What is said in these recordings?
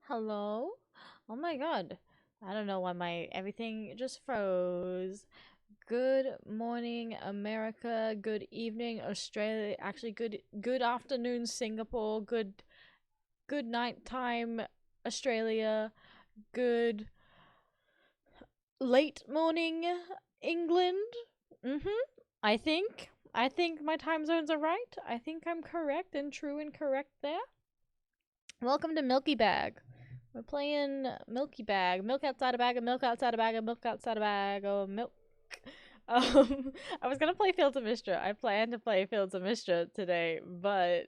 Hello? Oh my god. I don't know why my everything just froze. Good morning, America. Good evening, Australia. Actually, good afternoon, Singapore. Good night time, Australia. Good late morning, England. Mm-hmm. I think my time zones are right. I think I'm correct and true and correct there. Welcome to Milky Bag. We're playing Milky Bag. Milk outside a bag of milk outside a bag of milk outside a bag of milk. I was gonna play Fields of Mistra. I planned to play Fields of Mistra today, but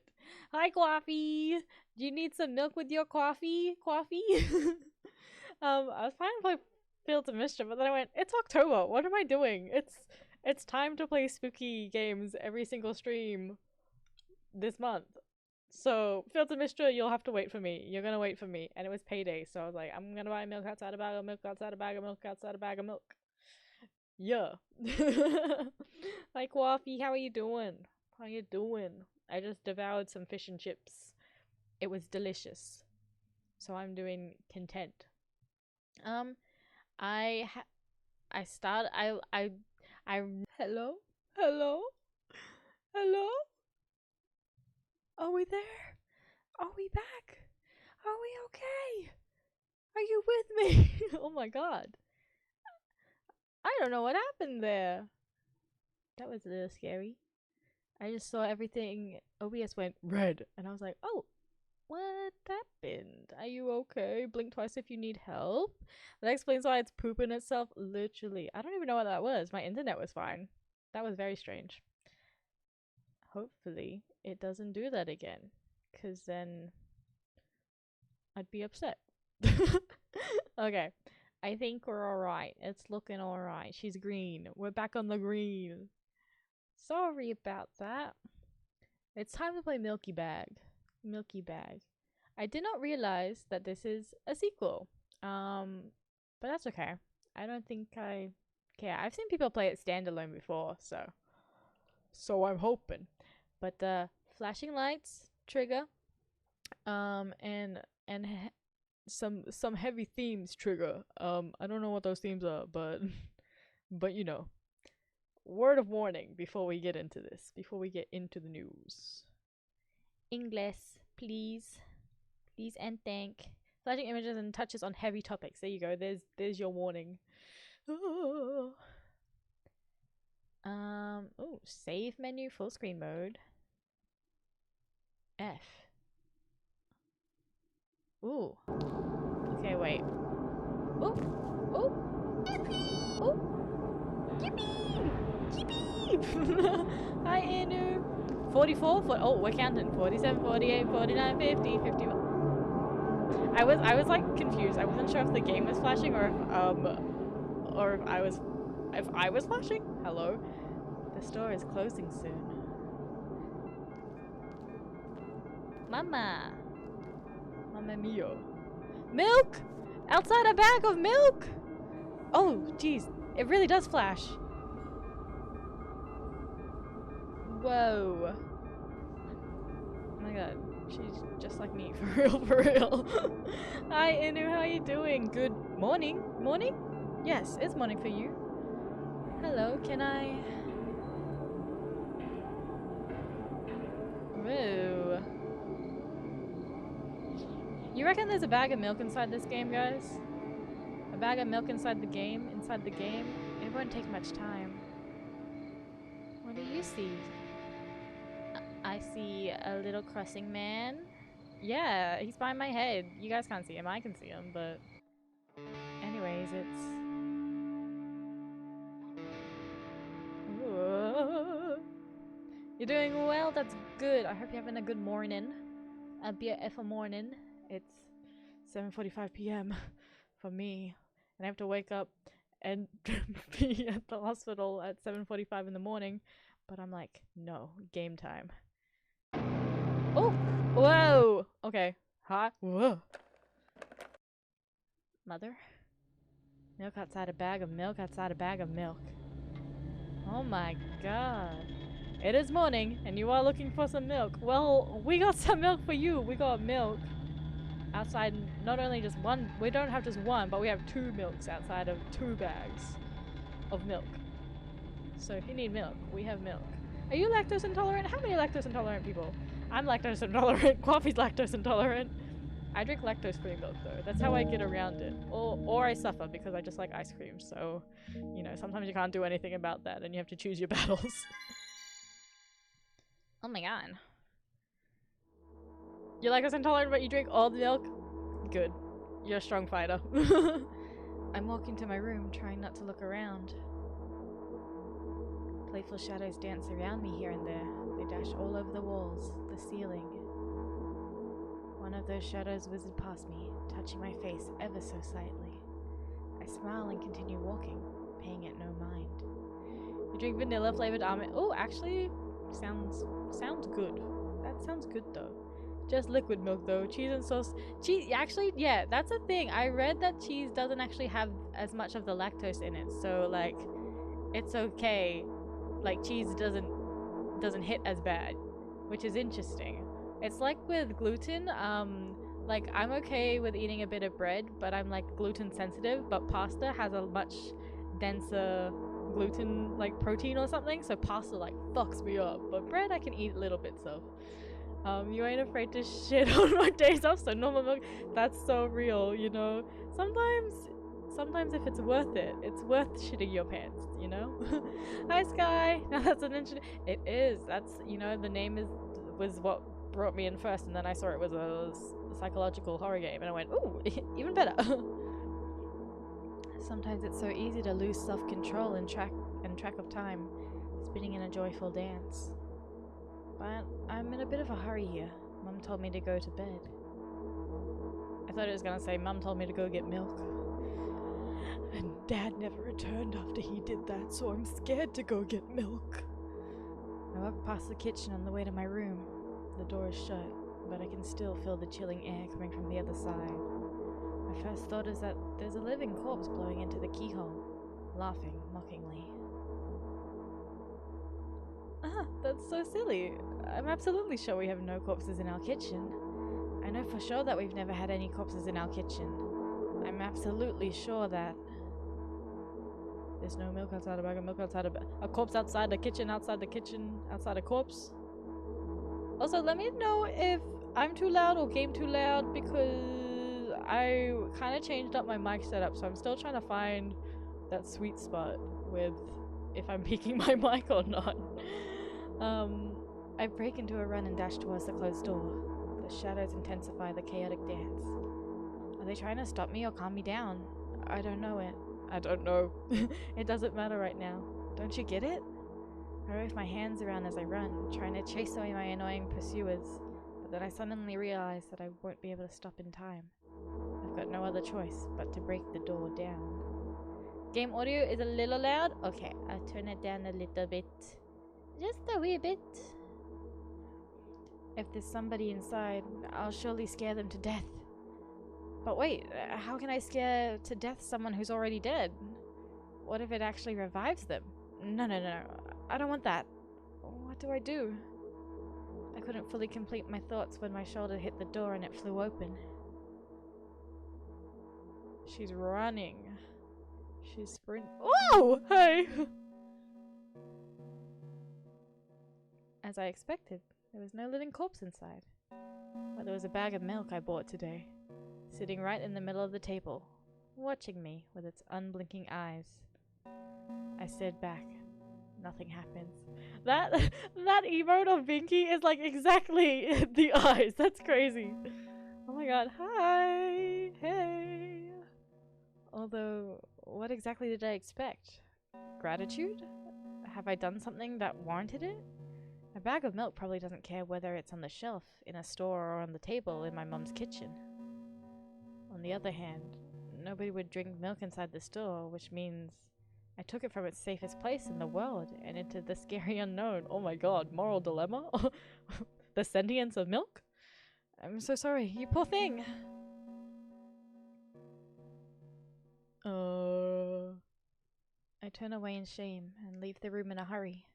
hi, coffee. Do you need some milk with your coffee? Coffee. I was planning to play Fields of Mistra, but then I went, it's October. What am I doing? It's time to play spooky games every single stream this month. So, Fields of Mistra, you'll have to wait for me. You're gonna wait for me. And it was payday, so I was like, I'm gonna buy milk outside a bag of milk outside a bag of milk outside a bag of milk. Yeah. Hi, Coffee, how are you doing? How you doing? I just devoured some fish and chips. It was delicious. So I'm doing content. Um, I ha- I start I hello? Hello? Hello? Are we there? Are we back? Are we okay? Are you with me? Oh my god. I don't know what happened there. That was a little scary. I just saw everything. OBS went red, and I was like, oh, what happened? Are you okay? Blink twice if you need help. That explains why it's pooping itself. Literally. I don't even know what that was. My internet was fine. That was very strange. Hopefully, it doesn't do that again. Because then I'd be upset. Okay. I think we're alright. It's looking alright. She's green. We're back on the green. Sorry about that. It's time to play Milky Bag. Milky Bag. I did not realize that this is a sequel. But that's okay. I don't think I care. I've seen people play it standalone before, so I'm hoping. But the flashing lights trigger, and some heavy themes trigger. I don't know what those themes are, but but you know. Word of warning before we get into this, before we get into the news. English, please. Please and thank. Flashing images and touches on heavy topics. There you go. There's your warning. Oh, save menu, full screen mode. F. Ooh. Okay, wait. Oh, oh, oh. Yippee! Yippee! Hi, Anu. 44? Oh, we're counting. 47, 48, 49, 50, 51. I was like confused. I wasn't sure if the game was flashing or if I was flashing. Hello. The store is closing soon. Mama. Mamma mia. Milk! Outside a bag of milk! Oh, jeez. It really does flash. Whoa. Oh my god. She's just like me. For real, for real. Hi, Inu. How you doing? Good morning. Morning? Yes, it's morning for you. Hello, can I... Whoa. You reckon there's a bag of milk inside this game, guys? A bag of milk inside the game? Inside the game? It won't take much time. What do you see? I see a little crossing man. Yeah, he's behind my head. You guys can't see him. I can see him, but... Anyways, it's... Ooh. You're doing well? That's good. I hope you're having a good morning. A beautiful morning. It's 7:45 p.m. for me. And I have to wake up and be at the hospital at 7:45 in the morning. But I'm like, no, game time. Oh! Whoa! Okay. Hi. Whoa. Mother? Milk outside a bag of milk outside a bag of milk. Oh my god. It is morning, and you are looking for some milk. Well, we got some milk for you. We got milk. outside, not only just one, we don't have just one, but we have 2 milks outside of 2 bags of milk. So if you need milk, we have milk. Are you lactose intolerant? How many lactose intolerant people? I'm lactose intolerant. Coffee's lactose intolerant. I drink lactose-free milk though. That's how I get around it. Or I suffer because I just like ice cream. So, you know, sometimes you can't do anything about that and you have to choose your battles. Oh my god. You're lactose intolerant but you drink all the milk? Good. You're a strong fighter. I'm walking to my room, trying not to look around. Playful shadows dance around me here and there. They dash all over the walls, the ceiling. One of those shadows whizzed past me, touching my face ever so slightly. I smile and continue walking, paying it no mind. You drink vanilla-flavored almond. Oh, actually, sounds good. That sounds good though. Just liquid milk though. Cheese and sauce. Cheese, actually, yeah, that's a thing. I read that cheese doesn't actually have as much of the lactose in it, so like, it's okay. Like cheese doesn't hit as bad, which is interesting. It's like with gluten, like I'm okay with eating a bit of bread, but I'm like gluten sensitive, but pasta has a much denser gluten like protein or something, so pasta like fucks me up, but bread I can eat little bits of. You ain't afraid to shit on my days off, so normal milk, that's so real, you know. Sometimes if it's worth it, it's worth shitting your pants, you know? Hi Sky! Now that's an interesting, it is, that's, you know, the name was what brought me in first, and then I saw it was a psychological horror game, and I went, ooh, even better. Sometimes it's so easy to lose self-control and track of time, spinning in a joyful dance. But I'm in a bit of a hurry here. Mum told me to go to bed. I thought it was gonna say, Mum told me to go get milk. And Dad never returned after he did that, so I'm scared to go get milk. I walk past the kitchen on the way to my room. The door is shut, but I can still feel the chilling air coming from the other side. My first thought is that there's a living corpse blowing into the keyhole, laughing mockingly. Ah, that's so silly. I'm absolutely sure we have no corpses in our kitchen. I know for sure that we've never had any corpses in our kitchen. I'm absolutely sure that there's no milk outside a bag of milk outside a corpse outside the kitchen, outside a corpse. Also, let me know if I'm too loud or game too loud, because I kind of changed up my mic setup, so I'm still trying to find that sweet spot with if I'm peeking my mic or not. I break into a run and dash towards the closed door. The shadows intensify the chaotic dance. Are they trying to stop me or calm me down? I don't know it. I don't know. It doesn't matter right now. Don't you get it? I wave my hands around as I run, trying to chase away my annoying pursuers, but then I suddenly realize that I won't be able to stop in time. I've got no other choice but to break the door down. Game audio is a little loud? Okay, I'll turn it down a little bit. Just a wee bit. If there's somebody inside, I'll surely scare them to death. But wait, how can I scare to death someone who's already dead? What if it actually revives them? No. I don't want that. What do I do? I couldn't fully complete my thoughts when my shoulder hit the door and it flew open. She's running. She's sprinting. Whoa! Hey! As I expected, there was no living corpse inside. But there was a bag of milk I bought today, sitting right in the middle of the table, watching me with its unblinking eyes. I stared back. Nothing happens. That emote of Binky is like exactly the eyes. That's crazy. Oh my god. Hi. Hey. Although, what exactly did I expect? Gratitude? Have I done something that warranted it? A bag of milk probably doesn't care whether it's on the shelf, in a store, or on the table in my mum's kitchen. On the other hand, nobody would drink milk inside the store, which means I took it from its safest place in the world and into the scary unknown. Oh my god, moral dilemma? The sentience of milk? I'm so sorry, you poor thing! I turn away in shame and leave the room in a hurry.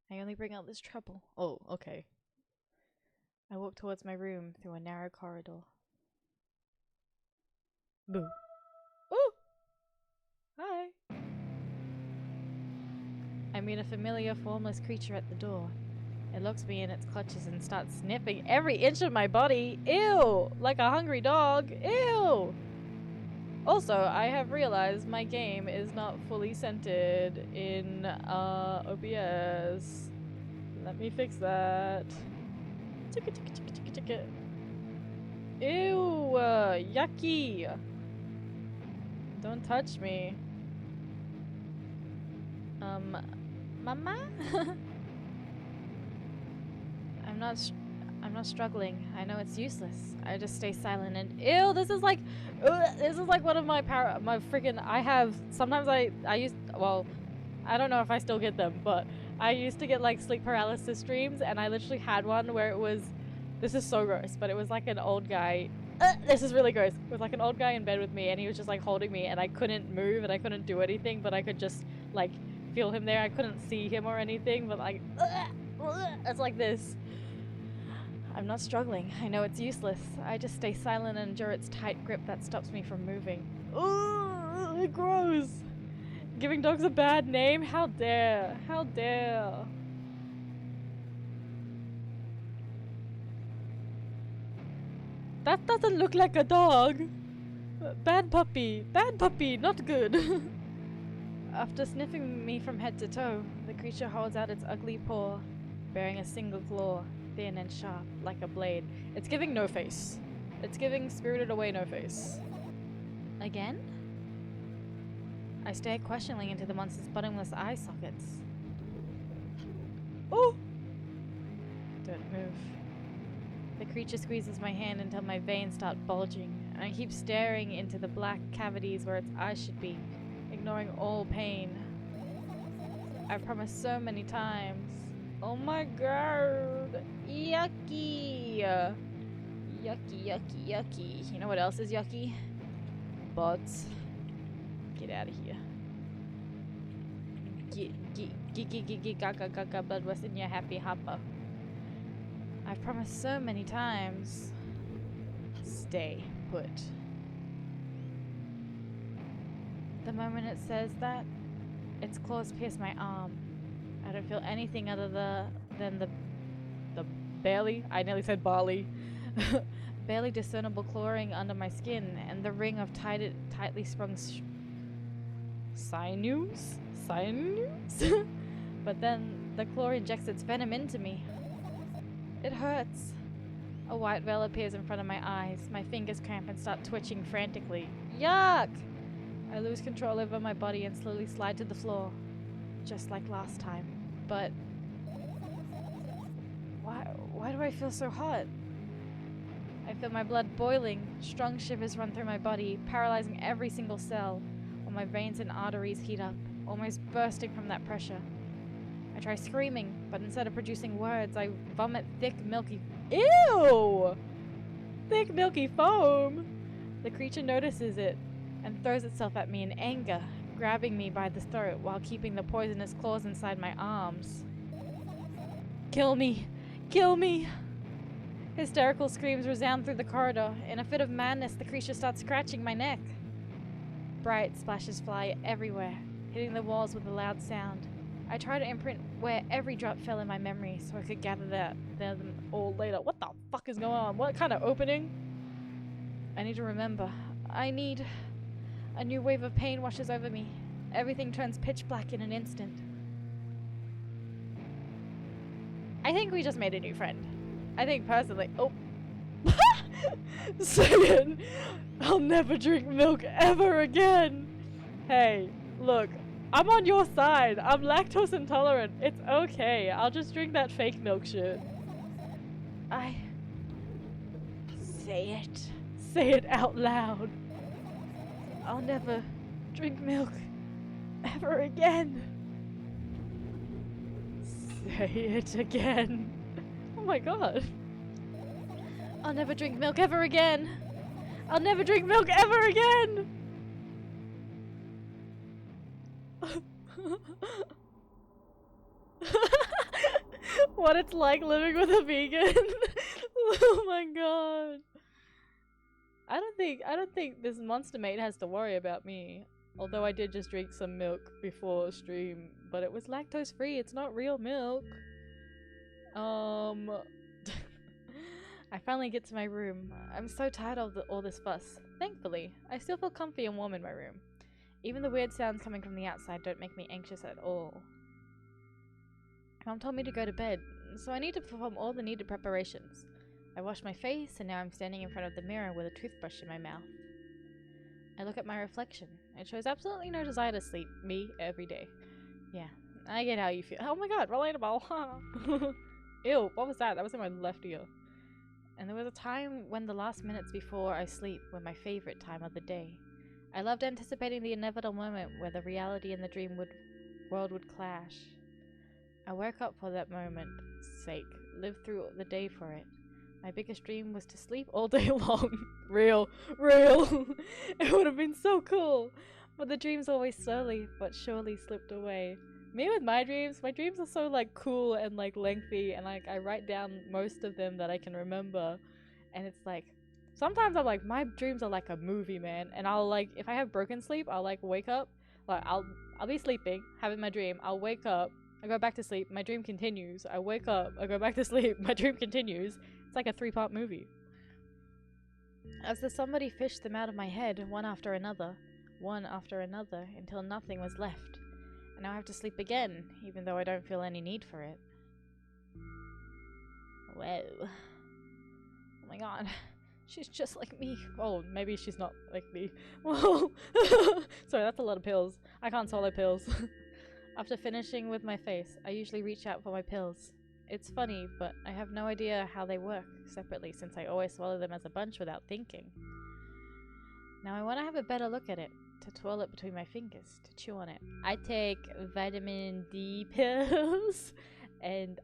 I only bring out this trouble. Oh, okay. I walk towards my room through a narrow corridor. Boo. Ooh! Hi. I meet a familiar, formless creature at the door. It looks me in its clutches and starts sniffing every inch of my body. Ew! Like a hungry dog. Ew! Also, I have realized my game is not fully centered in OBS. Let me fix that. Chicka chicka chicka chicka chicka. Ew! Yucky! Don't touch me. Mama? I'm not struggling. I know it's useless. I just stay silent and ew, this is like one of my freaking sometimes I don't know if I still get them, but I used to get like sleep paralysis dreams, and I literally had one where it was, this is so gross, but it was like an old guy. This is really gross. It was like an old guy in bed with me, and he was just like holding me, and I couldn't move and I couldn't do anything, but I could just like feel him there. I couldn't see him or anything, but like it's like this. I'm not struggling. I know it's useless. I just stay silent and endure its tight grip that stops me from moving. Ugh, gross. Giving dogs a bad name? How dare? How dare? That doesn't look like a dog. Bad puppy. Bad puppy. Not good. After sniffing me from head to toe, the creature holds out its ugly paw, bearing a single claw, thin and sharp, like a blade. It's giving no face. It's giving Spirited Away no face. Again? I stare questioningly into the monster's bottomless eye sockets. Oh! Don't move. The creature squeezes my hand until my veins start bulging, and I keep staring into the black cavities where its eyes should be, ignoring all pain. I've promised so many times. Oh my god! Yucky! Yucky, yucky, yucky. You know what else is yucky? Butts. Get out of here. Gaga, blood was in your happy hopper. I've promised so many times. Stay put. The moment it says that, its claws pierce my arm. I don't feel anything other than the barely, I nearly said barley, barely discernible clawing under my skin, and the ring of tightly sprung sinews? But then the claw injects its venom into me. It hurts. A white veil appears in front of my eyes. My fingers cramp and start twitching frantically. Yuck! I lose control over my body and slowly slide to the floor, just like last time. But why do I feel so hot? I feel my blood boiling. Strong shivers run through my body, paralyzing every single cell, while my veins and arteries heat up, almost bursting from that pressure. I try screaming, but instead of producing words, I vomit thick, milky... Ew! Thick, milky foam! The creature notices it and throws itself at me in anger, grabbing me by the throat while keeping the poisonous claws inside my arms. Kill me! Kill me! Hysterical screams resound through the corridor. In a fit of madness, the creature starts scratching my neck. Bright splashes fly everywhere, hitting the walls with a loud sound. I try to imprint where every drop fell in my memory so I could gather them all later. What the fuck is going on? What kind of opening? I need to remember. I need... A new wave of pain washes over me. Everything turns pitch black in an instant. I think we just made a new friend. I think personally... Oh. Second, I'll never drink milk ever again. Hey, look. I'm on your side. I'm lactose intolerant. It's okay. I'll just drink that fake milk shit. Say it. Say it out loud. I'll never drink milk ever again. Say it again. Oh my god. I'll never drink milk ever again. I'll never drink milk ever again. What it's like living with a vegan. Oh my god. I don't think this monster mate has to worry about me. Although I did just drink some milk before stream, but it was lactose free. It's not real milk. I finally get to my room. I'm so tired of all this fuss. Thankfully, I still feel comfy and warm in my room. Even the weird sounds coming from the outside don't make me anxious at all. Mom told me to go to bed, so I need to perform all the needed preparations. I wash my face, and now I'm standing in front of the mirror with a toothbrush in my mouth. I look at my reflection. It shows absolutely no desire to sleep. Me, every day. Yeah, I get how you feel. Oh my god, relatable. Ew, what was that? That was in my left ear. And there was a time when the last minutes before I sleep were my favorite time of the day. I loved anticipating the inevitable moment where the reality and the dream world would clash. I woke up for that moment's sake, lived through the day for it. My biggest dream was to sleep all day long. Real. It would have been so cool. But the dreams always slowly but surely slipped away. Me with my dreams are so like cool and like lengthy, and like I write down most of them that I can remember, and it's like sometimes I'm like my dreams are like a movie, man, and I'll like if I have broken sleep, I'll like wake up, like I'll be sleeping, having my dream, I'll wake up, I go back to sleep, my dream continues, I wake up, I go back to sleep, my dream continues. It's like a 3-part movie. As if somebody fished them out of my head one after another, until nothing was left. And now I have to sleep again, even though I don't feel any need for it. Whoa. Oh my god. She's just like me. Oh, maybe she's not like me. Whoa. Sorry, that's a lot of pills. I can't swallow pills. After finishing with my face, I usually reach out for my pills. It's funny, but I have no idea how they work separately since I always swallow them as a bunch without thinking. Now I want to have a better look at it. To twirl it between my fingers, to chew on it. I take vitamin D pills, and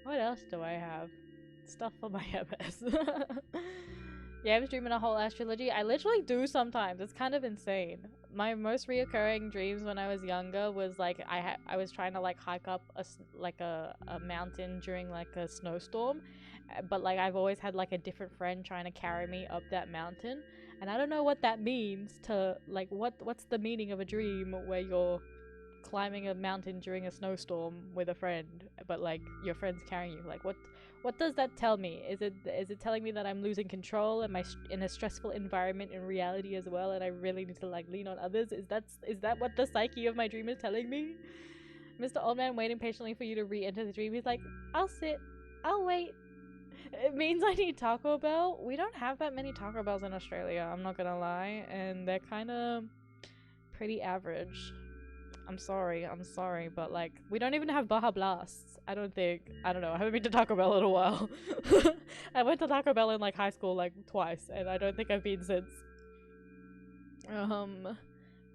what else do I have? Stuff for my MS. Yeah, I was dreaming a whole ass trilogy. I literally do sometimes. It's kind of insane. My most reoccurring dreams when I was younger was like I was trying to like hike up a mountain during like a snowstorm, but like I've always had like a different friend trying to carry me up that mountain. And I don't know what that means to, like, what's the meaning of a dream where you're climbing a mountain during a snowstorm with a friend, but, like, your friend's carrying you? Like, what does that tell me? Is it telling me that I'm losing control? Am I in a stressful environment in reality as well, and I really need to, like, lean on others? Is that what the psyche of my dream is telling me? Mr. Old Man waiting patiently for you to re-enter the dream. He's like, I'll sit. I'll wait. It means I need Taco Bell. We don't have that many Taco Bells in Australia, I'm not gonna lie, and they're kind of pretty average. I'm sorry, but like, we don't even have Baja Blasts. I don't know, I haven't been to Taco Bell in a while. I went to Taco Bell in like high school like twice, and I don't think I've been since.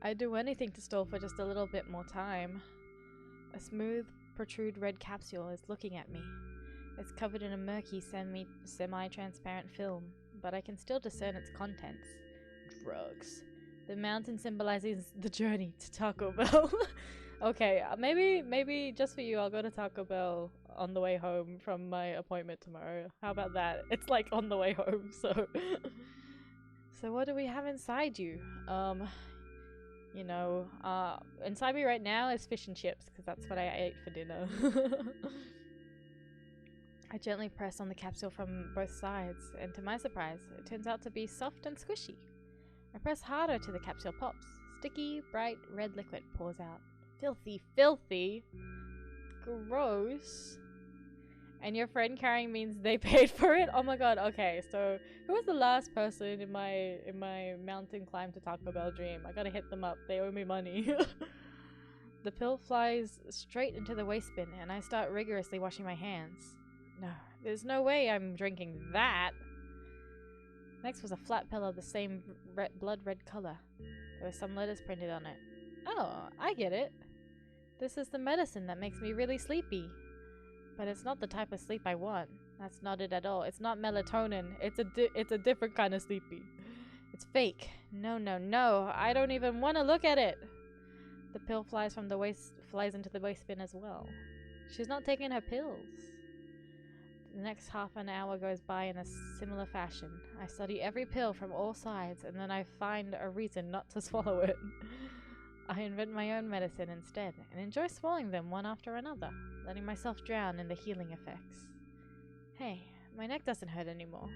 I'd do anything to stall for just a little bit more time. A smooth, protrude red capsule is looking at me. It's covered in a murky, semi-transparent film, but I can still discern its contents. Drugs. The mountain symbolizes the journey to Taco Bell. Okay, maybe just for you, I'll go to Taco Bell on the way home from my appointment tomorrow. How about that? It's like on the way home, so... So what do we have inside you? Inside me right now is fish and chips, because that's what I ate for dinner. I gently press on the capsule from both sides, and to my surprise, it turns out to be soft and squishy. I press harder till the capsule pops. Sticky, bright, red liquid pours out. Filthy. Gross. And your friend carrying means they paid for it? Oh my god, okay, so who was the last person in my mountain climb to Taco Bell dream? I gotta hit them up, they owe me money. The pill flies straight into the waste bin, and I start rigorously washing my hands. No, there's no way I'm drinking that. Next was a flat pill of the same blood red color. There were some letters printed on it. Oh, I get it. This is the medicine that makes me really sleepy. But it's not the type of sleep I want. That's not it at all. It's not melatonin. It's a different kind of sleepy. It's fake. No. I don't even want to look at it. The pill flies into the waste bin as well. She's not taking her pills. The next half an hour goes by in a similar fashion. I study every pill from all sides, and then I find a reason not to swallow it. I invent my own medicine instead, and enjoy swallowing them one after another, letting myself drown in the healing effects. Hey, my neck doesn't hurt anymore.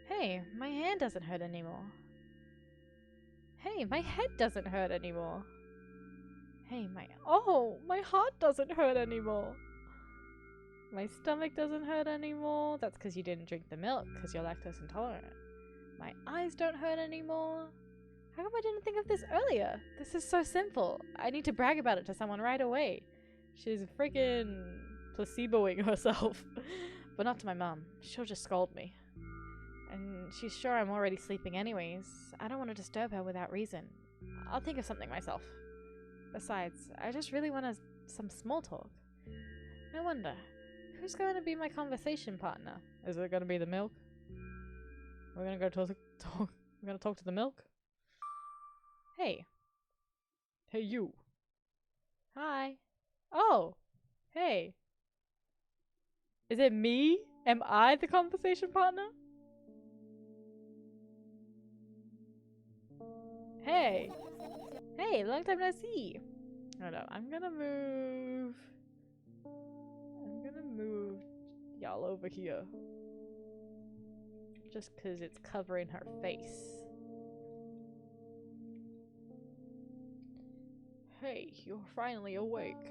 Hey, my hand doesn't hurt anymore. Hey, my head doesn't hurt anymore. Hey, my heart doesn't hurt anymore. My stomach doesn't hurt anymore. That's because you didn't drink the milk, because you're lactose intolerant. My eyes don't hurt anymore. How come I didn't think of this earlier? This is so simple. I need to brag about it to someone right away. She's freaking placeboing herself. But not to my mom. She'll just scold me. And she's sure I'm already sleeping anyways. I don't want to disturb her without reason. I'll think of something myself. Besides, I just really want some small talk. I wonder, who's going to be my conversation partner? Is it going to be the milk? We're going to go talk. We're going to talk to the milk? Hey. Hey, you. Hi. Oh. Hey. Is it me? Am I the conversation partner? Hey. Hey, long time no see. Hold up, I'm gonna move y'all over here. Just cause it's covering her face. Hey, you're finally awake.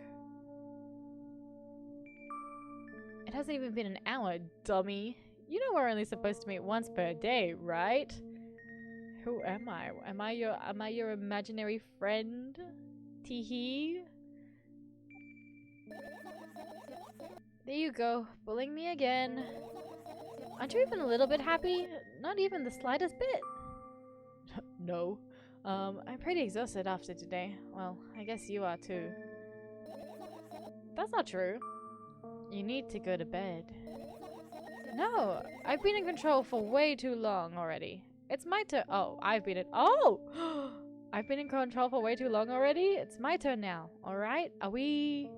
It hasn't even been an hour, dummy. You know we're only supposed to meet once per day, right? Who am I? Am I your imaginary friend? Teehee? There you go, bullying me again. Aren't you even a little bit happy? Not even the slightest bit. No. I'm pretty exhausted after today. Well, I guess you are too. That's not true. You need to go to bed. No, I've been in control for way too long already. It's my turn. Oh, I've been in control for way too long already. It's my turn now. All right? Are we?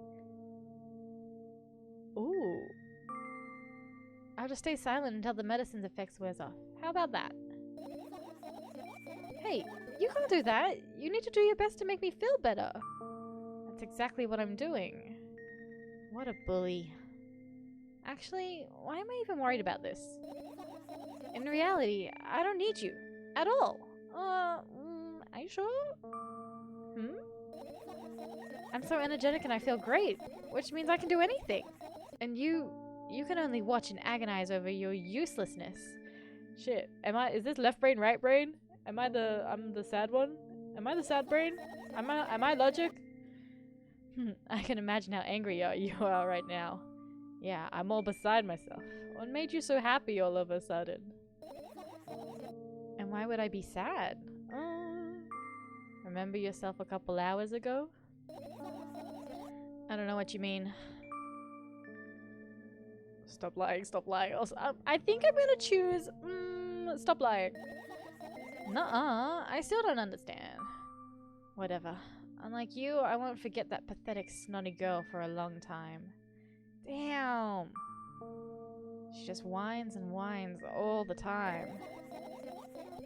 Ooh. I'll just stay silent until the medicine's effects wears off. How about that? Hey, you can't do that. You need to do your best to make me feel better. That's exactly what I'm doing. What a bully. Actually, why am I even worried about this? In reality, I don't need you. At all. Are you sure? I'm so energetic and I feel great, which means I can do anything. And you can only watch and agonize over your uselessness. Shit, is this left brain, right brain? I'm the sad one? Am I the sad brain? Am I logic? I can imagine how angry you are right now. Yeah, I'm all beside myself. What made you so happy all of a sudden? And why would I be sad? Remember yourself a couple hours ago? I don't know what you mean. Stop lying, stop lying. Also, I think I'm gonna choose, stop lying. Nuh-uh, I still don't understand. Whatever. Unlike you, I won't forget that pathetic snotty girl for a long time. Damn. She just whines and whines all the time.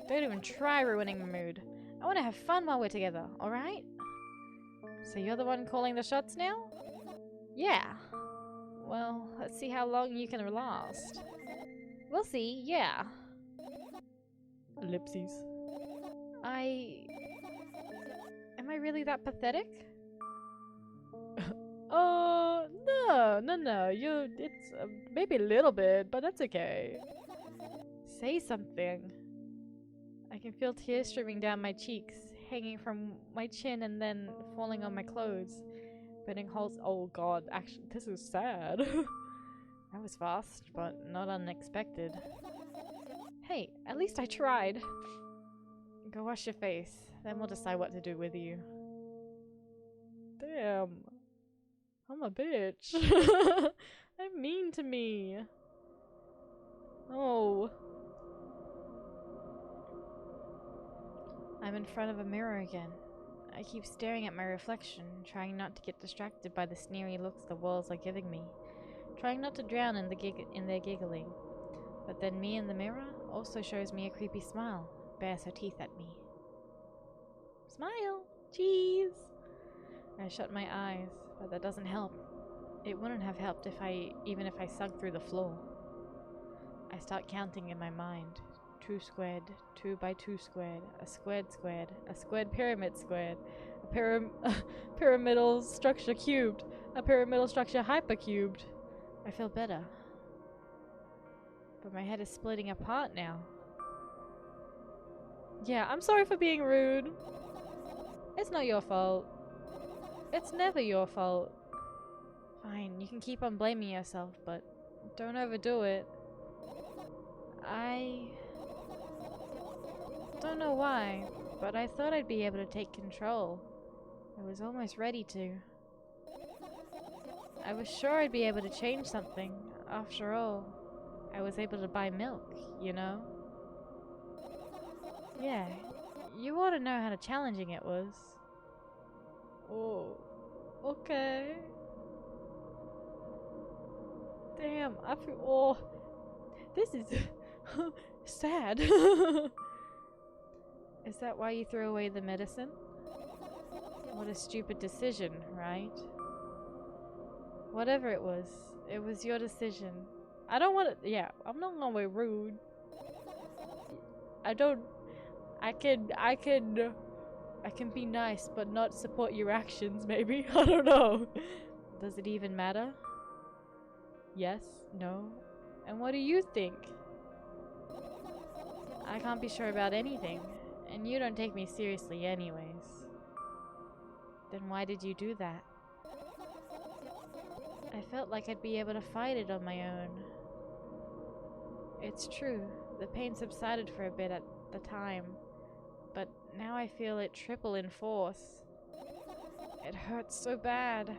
Don't even try ruining my mood. I want to have fun while we're together, alright? So you're the one calling the shots now? Yeah. Well, let's see how long you can last. We'll see, yeah. Ellipses. Am I really that pathetic? No. It's maybe a little bit, but that's okay. Say something. I can feel tears streaming down my cheeks, hanging from my chin and then falling on my clothes. Burning holes. Oh god, actually, this is sad. That was fast, but not unexpected. Hey, at least I tried. Go wash your face, then we'll decide what to do with you. Damn. I'm a bitch. They're mean to me. Oh. I'm in front of a mirror again. I keep staring at my reflection, trying not to get distracted by the sneery looks the walls are giving me. trying not to drown in their giggling. But then me in the mirror also shows me a creepy smile, bares her teeth at me. Smile! Cheese! I shut my eyes, but that doesn't help. It wouldn't have helped even if I sunk through the floor. I start counting in my mind. 2 squared, 2 by 2 squared, a squared squared, a squared pyramid squared, a pyramidal structure cubed, a pyramidal structure hypercubed. I feel better. But my head is splitting apart now. Yeah, I'm sorry for being rude. It's not your fault. It's never your fault. Fine, you can keep on blaming yourself, but don't overdo it. I don't know why, but I thought I'd be able to take control. I was almost ready to. I was sure I'd be able to change something. After all, I was able to buy milk, you know? Yeah, you ought to know how challenging it was. Oh, okay. Damn, I feel. Oh, this is sad. Is that why you threw away the medicine? What a stupid decision, right? Whatever it was your decision. I don't want to. Yeah, I'm not gonna be rude. I can be nice, but not support your actions, maybe. I don't know. Does it even matter? Yes? No? And what do you think? I can't be sure about anything, and you don't take me seriously anyways. Then why did you do that? I felt like I'd be able to fight it on my own. It's true, the pain subsided for a bit at the time, but now I feel it triple in force. It hurts so bad.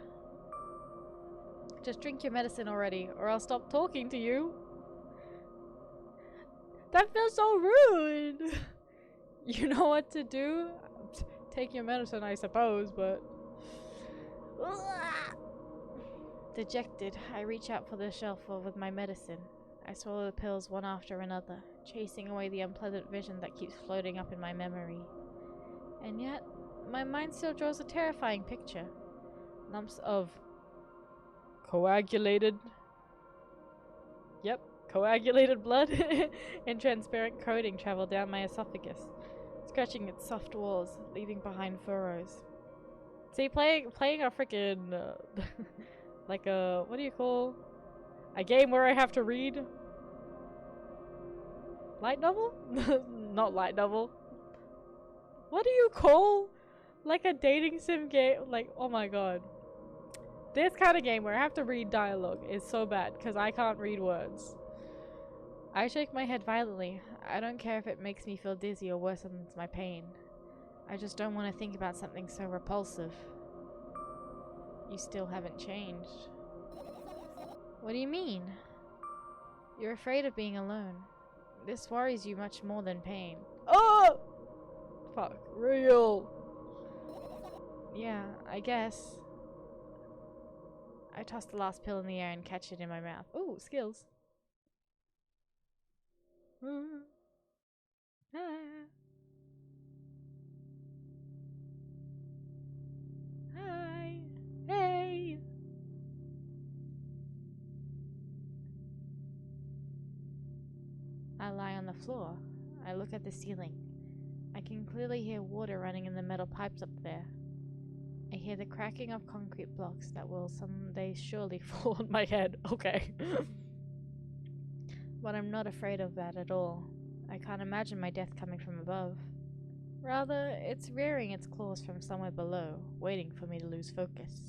Just drink your medicine already, or I'll stop talking to you. That feels so rude! You know what to do? Take your medicine, I suppose, but... Dejected, I reach out for the shelf with my medicine. I swallow the pills one after another, chasing away the unpleasant vision that keeps floating up in my memory. And yet, my mind still draws a terrifying picture. Lumps of coagulated... Yep, coagulated blood and transparent coating travel down my esophagus, scratching its soft walls, leaving behind furrows. See, playing a freaking like a, what do you call a game where I have to read? Light novel? Not light novel. What do you call like a dating sim game? Like, oh my god. This kind of game where I have to read dialogue is so bad because I can't read words. I shake my head violently. I don't care if it makes me feel dizzy or worsens my pain. I just don't want to think about something so repulsive. You still haven't changed. What do you mean? You're afraid of being alone. This worries you much more than pain. Oh! Fuck. Real. Yeah, I guess. I toss the last pill in the air and catch it in my mouth. Ooh, skills. Hi. Hey. I lie on the floor. I look at the ceiling. I can clearly hear water running in the metal pipes up there. I hear the cracking of concrete blocks that will someday surely fall on my head. Okay. But I'm not afraid of that at all. I can't imagine my death coming from above. Rather, it's rearing its claws from somewhere below, waiting for me to lose focus.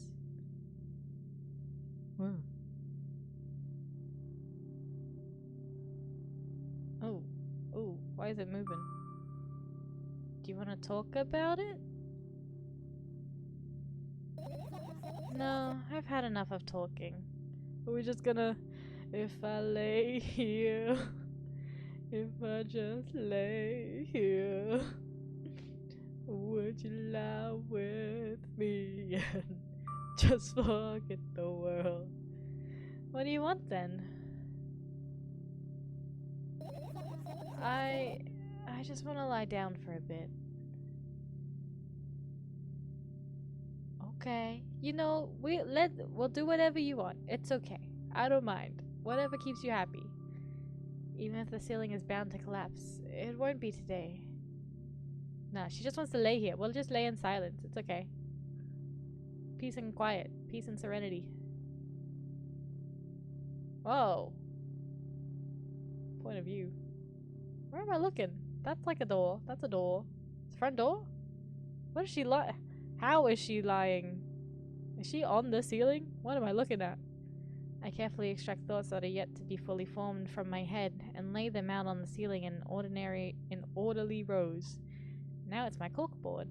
Oh, why is it moving? Do you want to talk about it? No, I've had enough of talking. Are we just gonna... If I lay here... If I just lay here... Would you lie with me and just forget the world? What do you want then? I just want to lie down for a bit. Okay. You know, we'll do whatever you want. It's okay. I don't mind. Whatever keeps you happy. Even if the ceiling is bound to collapse, it won't be today. Nah, she just wants to lay here. We'll just lay in silence. It's okay. Peace and quiet. Peace and serenity. Whoa. Point of view. Where am I looking? That's like a door. That's a door. It's a front door? What is she How is she lying? Is she on the ceiling? What am I looking at? I carefully extract thoughts that are yet to be fully formed from my head and lay them out on the ceiling in orderly rows. Now it's my corkboard.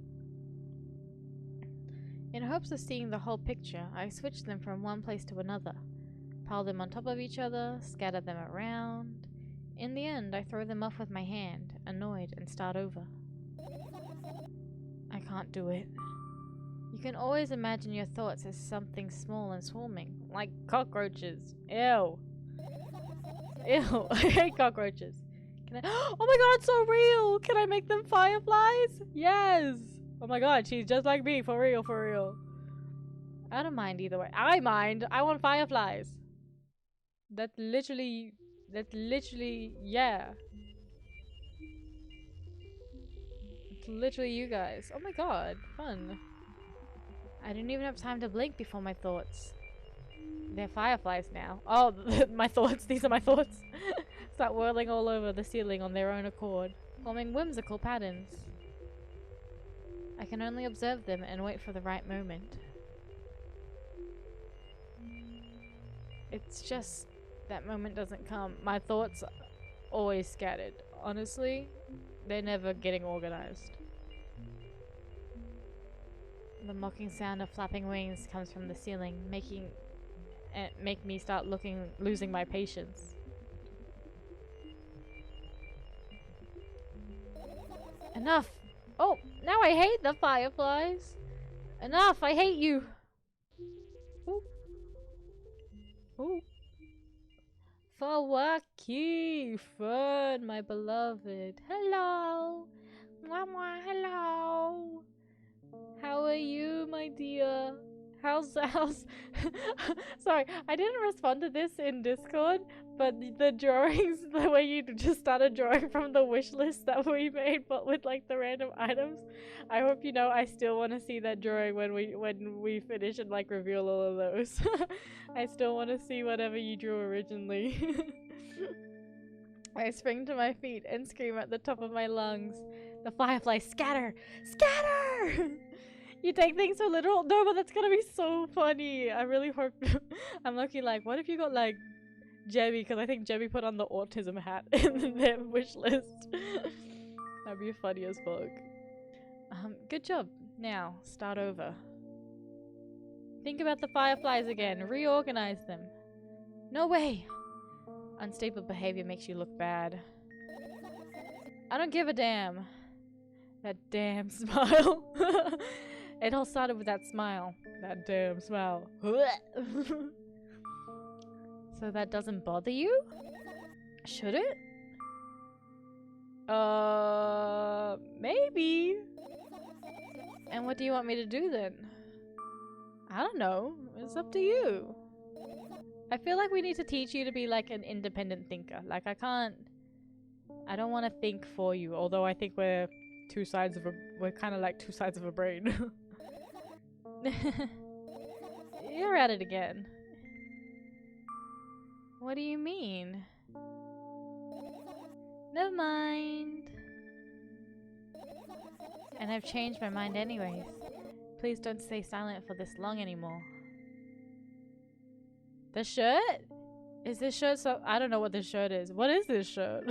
In hopes of seeing the whole picture, I switch them from one place to another, pile them on top of each other, scatter them around. In the end, I throw them off with my hand, annoyed, and start over. I can't do it. You can always imagine your thoughts as something small and swarming, like cockroaches. Ew. Ew, I hate cockroaches. Can I— oh my god, it's so real! Can I make them fireflies? Yes! Oh my god, she's just like me, for real, for real. I don't mind either way. I mind! I want fireflies! That's literally, yeah. It's literally you guys. Oh my god, fun. I didn't even have time to blink before my thoughts. They're fireflies now. Oh, my thoughts. These are my thoughts. Start whirling all over the ceiling on their own accord, forming whimsical patterns. I can only observe them and wait for the right moment. It's just that moment doesn't come. My thoughts are always scattered. Honestly, they're never getting organized. The mocking sound of flapping wings comes from the ceiling, make me start losing my patience. Enough! Oh, now I hate the fireflies! Enough! I hate you! Ooh. Ooh. Fawaki! Fern, my beloved. Hello! Mwah mwah, hello! How are you, my dear? How's sorry, I didn't respond to this in Discord, but the drawings, the way you just started drawing from the wish list that we made, but with like the random items, I hope you know I still want to see that drawing when we finish and like reveal all of those. I still want to see whatever you drew originally. I spring to my feet and scream at the top of my lungs. The fireflies scatter! Scatter! You take things so literal? No, but that's gonna be so funny. I really hope. I'm lucky, like, what if you got, like, Jebby? Because I think Jebby put on the autism hat in their wish list. That'd be funny as fuck. Good job. Now, start over. Think about the fireflies again. Reorganize them. No way! Unstable behavior makes you look bad. I don't give a damn. That damn smile. It all started with that smile. That damn smile. So that doesn't bother you? Should it? Maybe. And what do you want me to do then? I don't know. It's up to you. I feel like we need to teach you to be like an independent thinker. Like I don't want to think for you, although I think we're kind of like two sides of a brain. You're at it again. What do you mean? Never mind. And I've changed my mind anyways. Please don't stay silent for this long anymore. The shirt? Is this shirt so— I don't know what this shirt is. What is this shirt?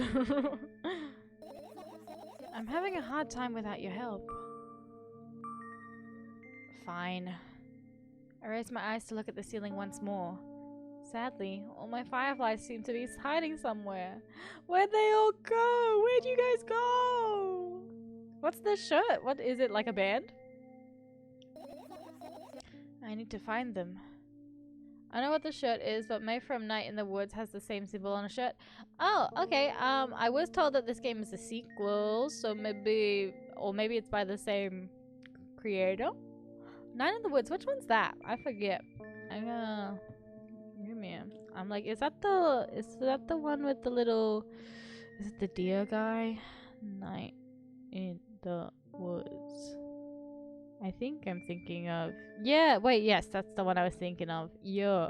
I'm having a hard time without your help. Fine. I raise my eyes to look at the ceiling once more. Sadly, all my fireflies seem to be hiding somewhere. Where'd they all go? Where'd you guys go? What's this shirt? What is it, like a band? I need to find them. I know what the shirt is, but May from Night in the Woods has the same symbol on a shirt. Oh, okay. I was told that this game is a sequel, so maybe, or maybe it's by the same creator. Night in the Woods, which one's that? I forget. Give me a, I'm like, is that the one with the little, is it the deer guy? Night in the Woods. I think I'm thinking of... Yeah, wait, yes, that's the one I was thinking of. Yeah.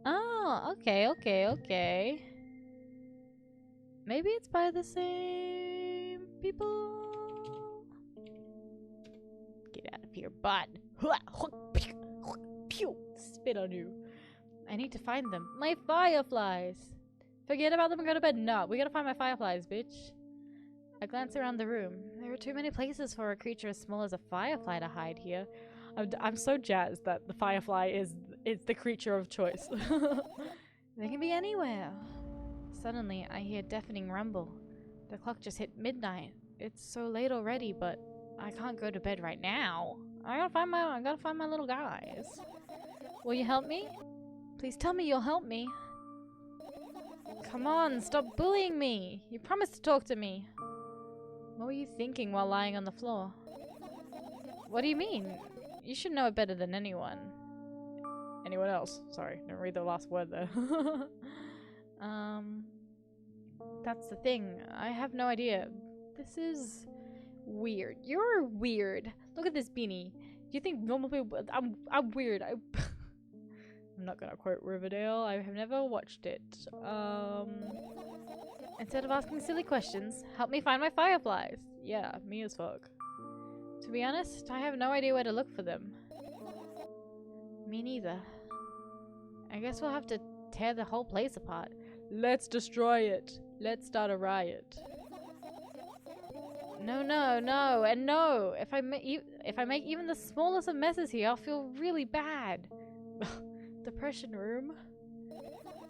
Oh, okay. Maybe it's by the same people? Get out of here, bud. Spit on you. I need to find them. My fireflies! Forget about them and go to bed. No, we gotta find my fireflies, bitch. I glance around the room. There are too many places for a creature as small as a firefly to hide here. I'm so jazzed that the firefly is the creature of choice. They can be anywhere. Suddenly, I hear a deafening rumble. The clock just hit midnight. It's so late already, but I can't go to bed right now. I gotta find my little guys. Will you help me? Please tell me you'll help me. Come on, stop bullying me. You promised to talk to me. What were you thinking while lying on the floor? What do you mean? You should know it better than anyone. Anyone else? Sorry, didn't read the last word there. That's the thing. I have no idea. This is weird. You're weird. Look at this beanie. You think normal people... I'm weird. I'm not gonna quote Riverdale. I have never watched it. Instead of asking silly questions, help me find my fireflies. Yeah, me as fuck. To be honest, I have no idea where to look for them. Me neither. I guess we'll have to tear the whole place apart. Let's destroy it. Let's start a riot. No, and no. If I make even the smallest of messes here, I'll feel really bad. Depression room.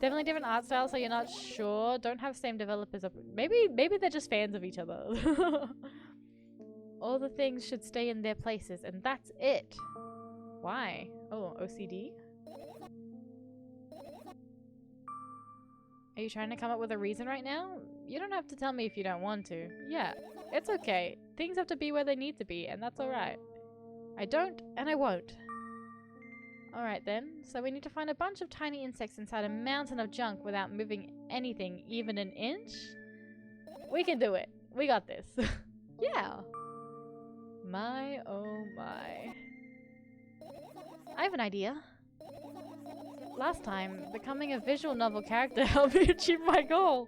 Definitely different art style, so you're not sure. Don't have same developers. Maybe they're just fans of each other. All the things should stay in their places, and that's it. Why? Oh, OCD? Are you trying to come up with a reason right now? You don't have to tell me if you don't want to. Yeah, it's okay. Things have to be where they need to be, and that's alright. I don't, and I won't. Alright then, so we need to find a bunch of tiny insects inside a mountain of junk without moving anything even an inch? We can do it. We got this. Yeah. My oh my. I have an idea. Last time, becoming a visual novel character helped me achieve my goal.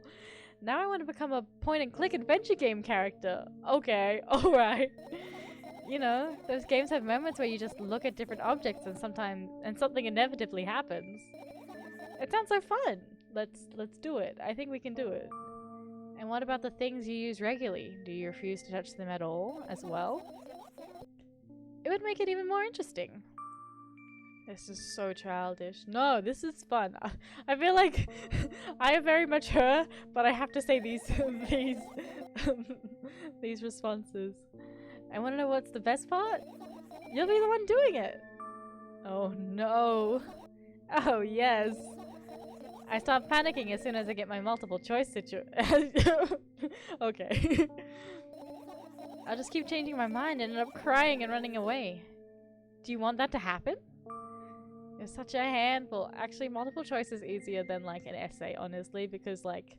Now I want to become a point-and-click adventure game character. Okay, alright. You know, those games have moments where you just look at different objects and something inevitably happens. It sounds so fun. Let's do it. I think we can do it. And what about the things you use regularly? Do you refuse to touch them at all as well? It would make it even more interesting. This is so childish. No, this is fun. I feel like I am very mature, but I have to say these these responses. I want to know what's the best part? You'll be the one doing it. Oh no. Oh yes. I start panicking as soon as I get my multiple choice Okay. I'll just keep changing my mind and end up crying and running away. Do you want that to happen? You're such a handful. Actually, multiple choice is easier than like an essay, honestly, because like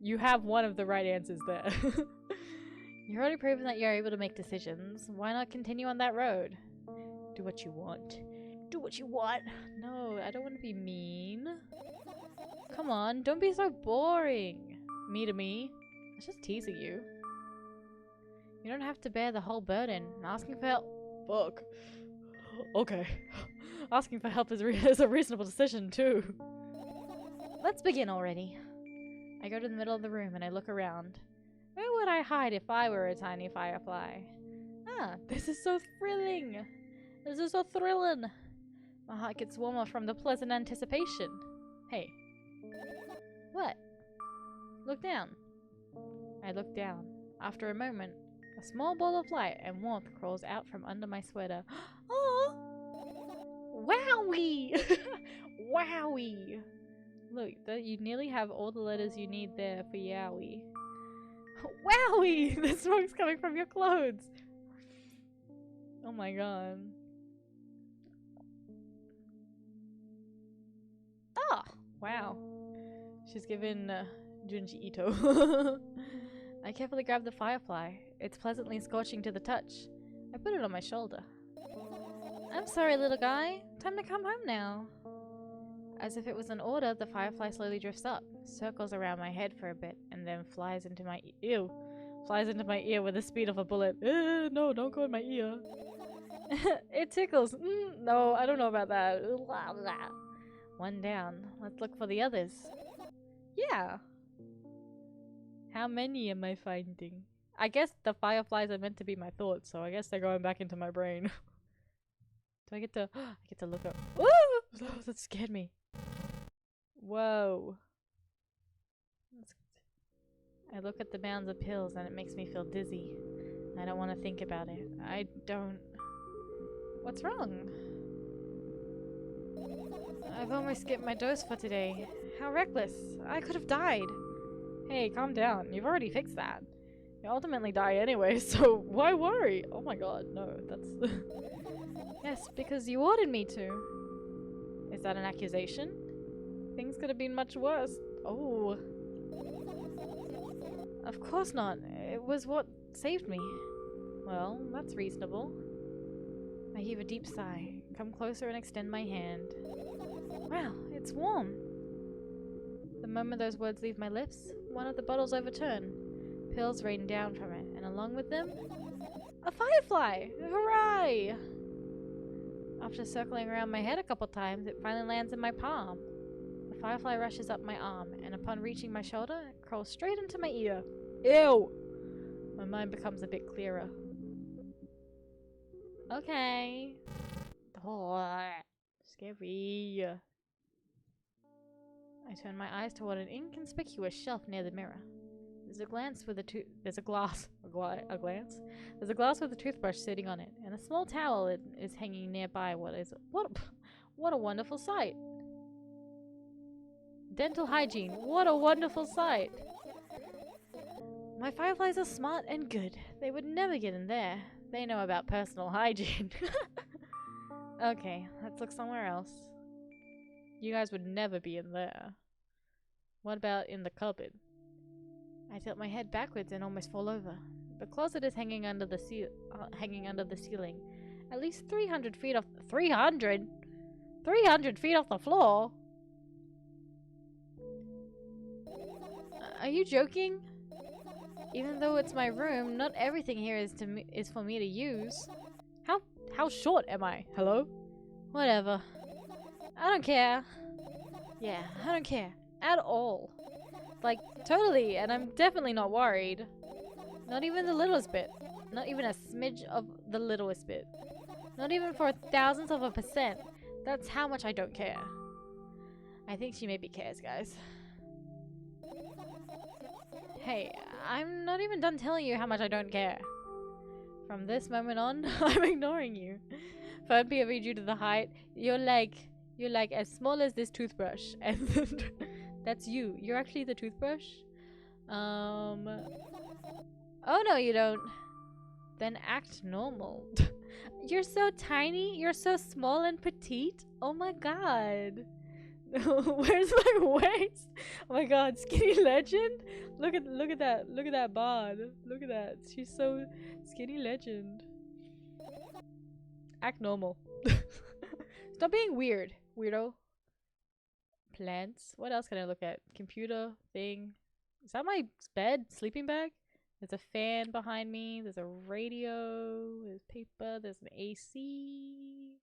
you have one of the right answers there. You've already proven that you're able to make decisions. Why not continue on that road? Do what you want. Do what you want. No, I don't want to be mean. Come on, don't be so boring. Me to me. I was just teasing you. You don't have to bear the whole burden. Asking for help. Fuck. Okay. Asking for help is a reasonable decision too. Let's begin already. I go to the middle of the room and I look around. Where would I hide if I were a tiny firefly? Ah, this is so thrilling. This is so thrilling. My heart gets warmer from the pleasant anticipation. Hey. What? Look down. I look down. After a moment, a small ball of light and warmth crawls out from under my sweater. Oh! Wowie! Wowie! Look, you nearly have all the letters you need there for yowie. Wowie! The smoke's coming from your clothes! Oh my god. Oh! Wow. She's given Junji Ito. I carefully grab the firefly. It's pleasantly scorching to the touch. I put it on my shoulder. I'm sorry, little guy. Time to come home now. As if it was an order, the firefly slowly drifts up, circles around my head for a bit, and then flies into my ear. Flies into my ear with the speed of a bullet. No, don't go in my ear. It tickles. No, I don't know about that. One down. Let's look for the others. Yeah. How many am I finding? I guess the fireflies are meant to be my thoughts, so I guess they're going back into my brain. Do I get to look up? Ooh! That scared me. Whoa. I look at the mounds of pills and it makes me feel dizzy. I don't want to think about it. I don't... What's wrong? I've almost skipped my dose for today. How reckless. I could have died. Hey, calm down. You've already fixed that. You ultimately die anyway, so why worry? Oh my god, no, that's... Yes, because you ordered me to. Is that an accusation? Things could have been much worse. Oh. Of course not. It was what saved me. Well, that's reasonable. I heave a deep sigh, come closer and extend my hand. Wow, it's warm. The moment those words leave my lips, one of the bottles overturn. Pills rain down from it, and along with them, a firefly! Hooray! After circling around my head a couple times, it finally lands in my palm. The firefly rushes up my arm, and upon reaching my shoulder, it crawls straight into my ear. Ew! My mind becomes a bit clearer. Okay. Oh, scary. I turn my eyes toward an inconspicuous shelf near the mirror. There's a glass with a toothbrush sitting on it, and a small towel is hanging nearby. What a wonderful sight! Dental hygiene. What a wonderful sight! My fireflies are smart and good. They would never get in there. They know about personal hygiene. Okay, let's look somewhere else. You guys would never be in there. What about in the cupboard? I tilt my head backwards and almost fall over. The closet is hanging under the ceiling. At least 300 feet off... 300? 300 feet off the floor? Are you joking? Even though it's my room, not everything here is for me to use. How short am I? Hello? Whatever. I don't care. Yeah, I don't care. At all. Like, totally, and I'm definitely not worried. Not even the littlest bit. Not even a smidge of the littlest bit. Not even for 1,000th of a percent. That's how much I don't care. I think she maybe cares, guys. Hey, I'm not even done telling you how much I don't care. From this moment on, I'm ignoring you. Third POV due to the height, you're like as small as this toothbrush, and that's you. You're actually the toothbrush. Oh no, you don't. Then act normal. You're so tiny. You're so small and petite. Oh my god. Where's my waist? Oh my god, skinny legend. Look at that. Look at that bod. Look at that. She's so skinny legend. Act normal. Stop being weird, weirdo. Plants. What else can I look at? Computer thing. Is that my bed? Sleeping bag? There's a fan behind me. There's a radio. There's paper. There's an AC.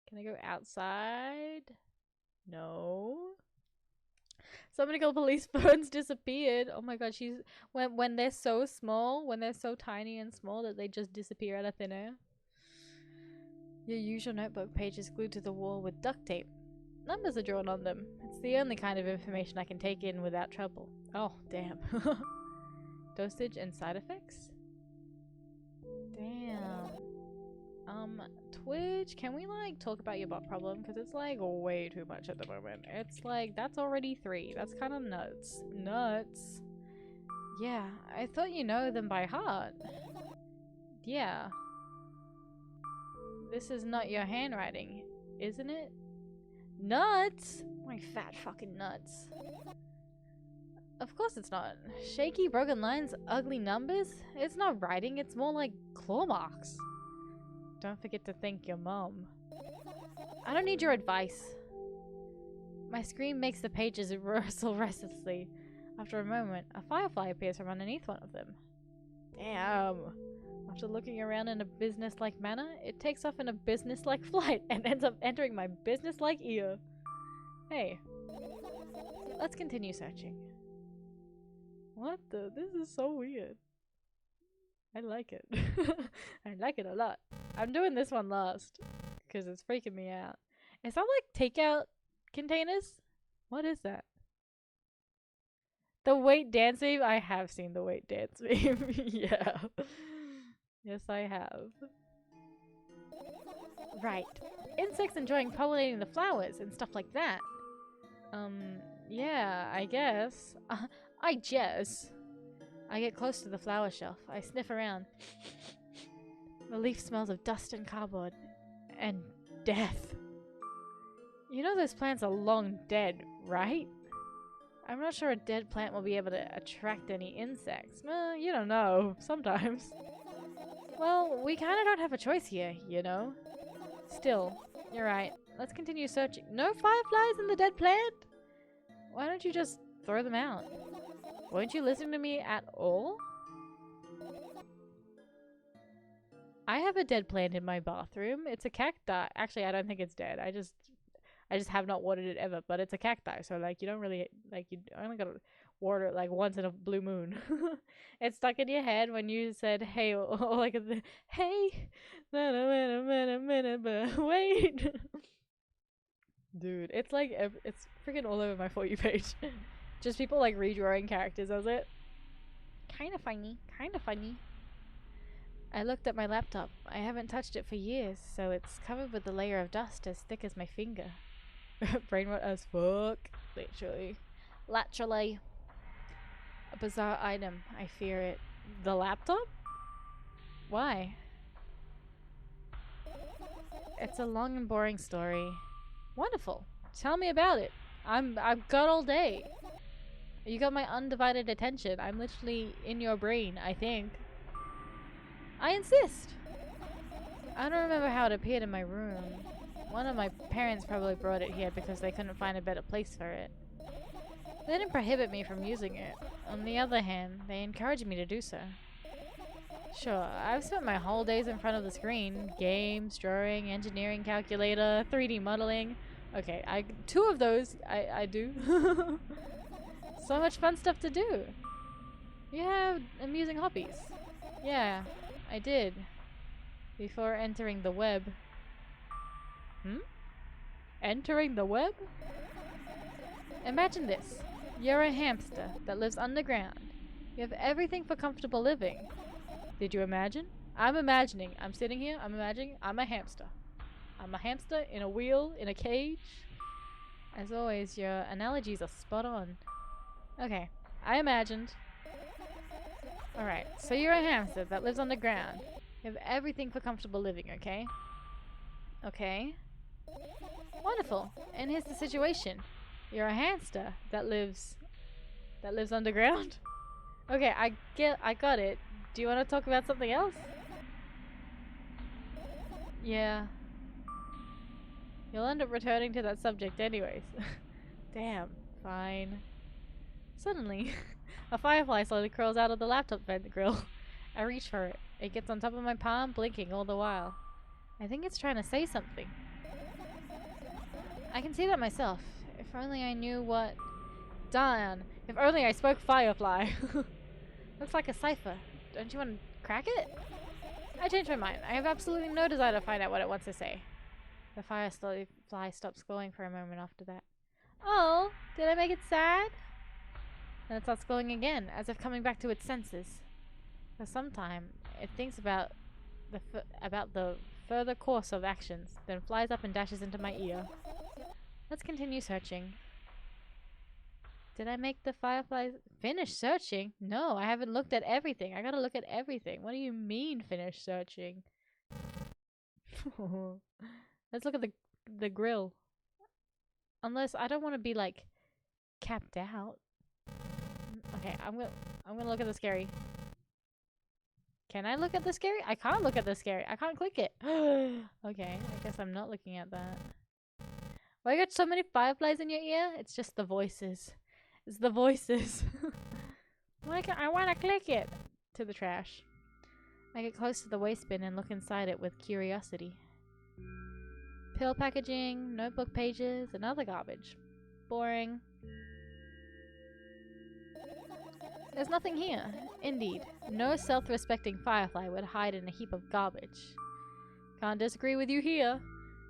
Can I go outside? No. So many police phones disappeared. Oh my god, she's when they're so small, when they're so tiny and small that they just disappear out of thin air. Your usual notebook page is glued to the wall with duct tape. Numbers are drawn on them. It's the only kind of information I can take in without trouble. Oh, damn. Dosage and side effects? Damn. Twitch, can we like talk about your butt problem? Because it's like way too much at the moment. It's like, that's already 3. That's kind of nuts. Nuts. Yeah, I thought you know them by heart. Yeah. This is not your handwriting, isn't it? Nuts? My fat fucking nuts. Of course it's not. Shaky, broken lines, ugly numbers? It's not writing, it's more like claw marks. Don't forget to thank your mom. I don't need your advice. My screen makes the pages rustle restlessly. After a moment, a firefly appears from underneath one of them. Damn. After looking around in a business-like manner, it takes off in a business-like flight and ends up entering my business-like ear. Hey. Let's continue searching. What the? This is so weird. I like it. I like it a lot. I'm doing this one last because it's freaking me out. Is that like takeout containers? What is that? The weight dance meme? I have seen the weight dance meme. Yeah. Yes, I have. Right. Insects enjoying pollinating the flowers and stuff like that. Yeah, I guess. I guess. I get close to the flower shelf. I sniff around. The leaf smells of dust and cardboard. And death. You know those plants are long dead, right? I'm not sure a dead plant will be able to attract any insects. Well, you don't know. Sometimes. Well, we kinda don't have a choice here, you know? Still, you're right. Let's continue searching. No fireflies in the dead plant? Why don't you just throw them out? Won't you listen to me at all? I have a dead plant in my bathroom. It's a cacti. Actually, I don't think it's dead. I just have not watered it ever, but it's a cacti. So like you don't really like you only gotta water it like once in a blue moon. It's stuck in your head when you said hey or like hey but wait. Dude, it's like it's freaking all over my For You page. Just people like redrawing characters as it. Kinda funny. Kinda funny. I looked at my laptop. I haven't touched it for years, so it's covered with a layer of dust as thick as my finger. Brain rot as fuck. Literally. Laterally. A bizarre item. I fear it. The laptop? Why? It's a long and boring story. Wonderful. Tell me about it. I've got all day. You got my undivided attention. I'm literally in your brain, I think. I insist. I don't remember how it appeared in my room. One of my parents probably brought it here because they couldn't find a better place for it. They didn't prohibit me from using it. On the other hand, they encouraged me to do so. Sure, I've spent my whole days in front of the screen. Games, drawing, engineering calculator, 3D modeling. Okay, 2 of those I do. So much fun stuff to do. You have amusing hobbies. Yeah, I did. Before entering the web. Entering the web? Imagine this. You're a hamster that lives underground. You have everything for comfortable living. Did you imagine? I'm imagining. I'm sitting here, I'm imagining I'm a hamster. I'm a hamster in a wheel, in a cage. As always, your analogies are spot on. Okay, I imagined. Alright, so you're a hamster that lives underground. You have everything for comfortable living, okay? Okay. Wonderful. And here's the situation. You're a hamster that lives underground? Okay, I got it. Do you want to talk about something else? Yeah. You'll end up returning to that subject anyways. Damn. Fine. Suddenly, a firefly slowly crawls out of the laptop vent grill. I reach for it. It gets on top of my palm, blinking all the while. I think it's trying to say something. I can see that myself. If only I knew what... Darn. If only I spoke firefly. Looks like a cipher. Don't you want to crack it? I changed my mind. I have absolutely no desire to find out what it wants to say. The firefly stops glowing for a moment after that. Oh, did I make it sad? Then it starts glowing again, as if coming back to its senses. For some time, it thinks about the further course of actions, then flies up and dashes into my ear. Let's continue searching. Did I make the fireflies finish searching? No, I haven't looked at everything. I gotta look at everything. What do you mean finish searching? Let's look at the grill. Unless I don't want to be like capped out. Okay, I'm gonna look at the scary. Can I look at the scary? I can't look at the scary. I can't click it. Okay, I guess I'm not looking at that. Why you got so many fireflies in your ear? It's just the voices. It's the voices. I want to click it. To the trash. I get close to the waste bin and look inside it with curiosity. Pill packaging, notebook pages, and other garbage. Boring. There's nothing here. Indeed, no self-respecting firefly would hide in a heap of garbage. Can't disagree with you here.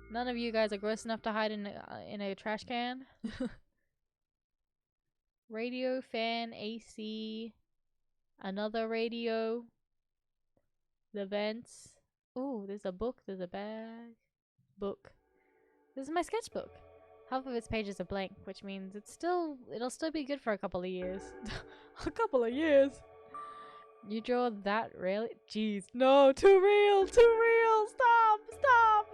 None of you guys are gross enough to hide in a trash can. Radio, fan, AC, another radio, the vents. Oh, there's a book, there's a bag. Book. This is my sketchbook. Half of its pages are blank, which means it'll still be good for a couple of years. A couple of years? You draw that really? Jeez, no, too real, stop, stop!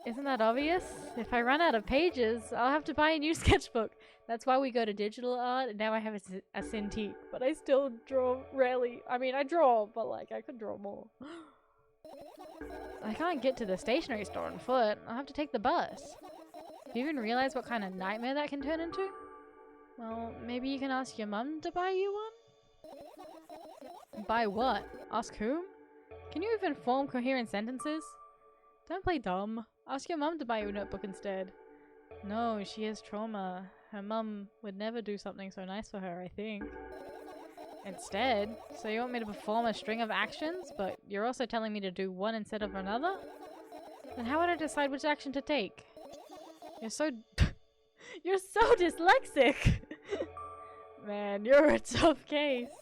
Isn't that obvious? If I run out of pages, I'll have to buy a new sketchbook. That's why we go to digital art, and now I have a Cintiq. But I still draw rarely. I mean, I draw, but like, I could draw more. I can't get to the stationery store on foot. I'll have to take the bus. Do you even realize what kind of nightmare that can turn into? Well, maybe you can ask your mum to buy you one? Buy what? Ask whom? Can you even form coherent sentences? Don't play dumb. Ask your mum to buy you a notebook instead. No, she has trauma. Her mum would never do something so nice for her, I think. Instead? So you want me to perform a string of actions, but you're also telling me to do one instead of another? Then how would I decide which action to take? You're so... You're so dyslexic! Man, you're a tough case.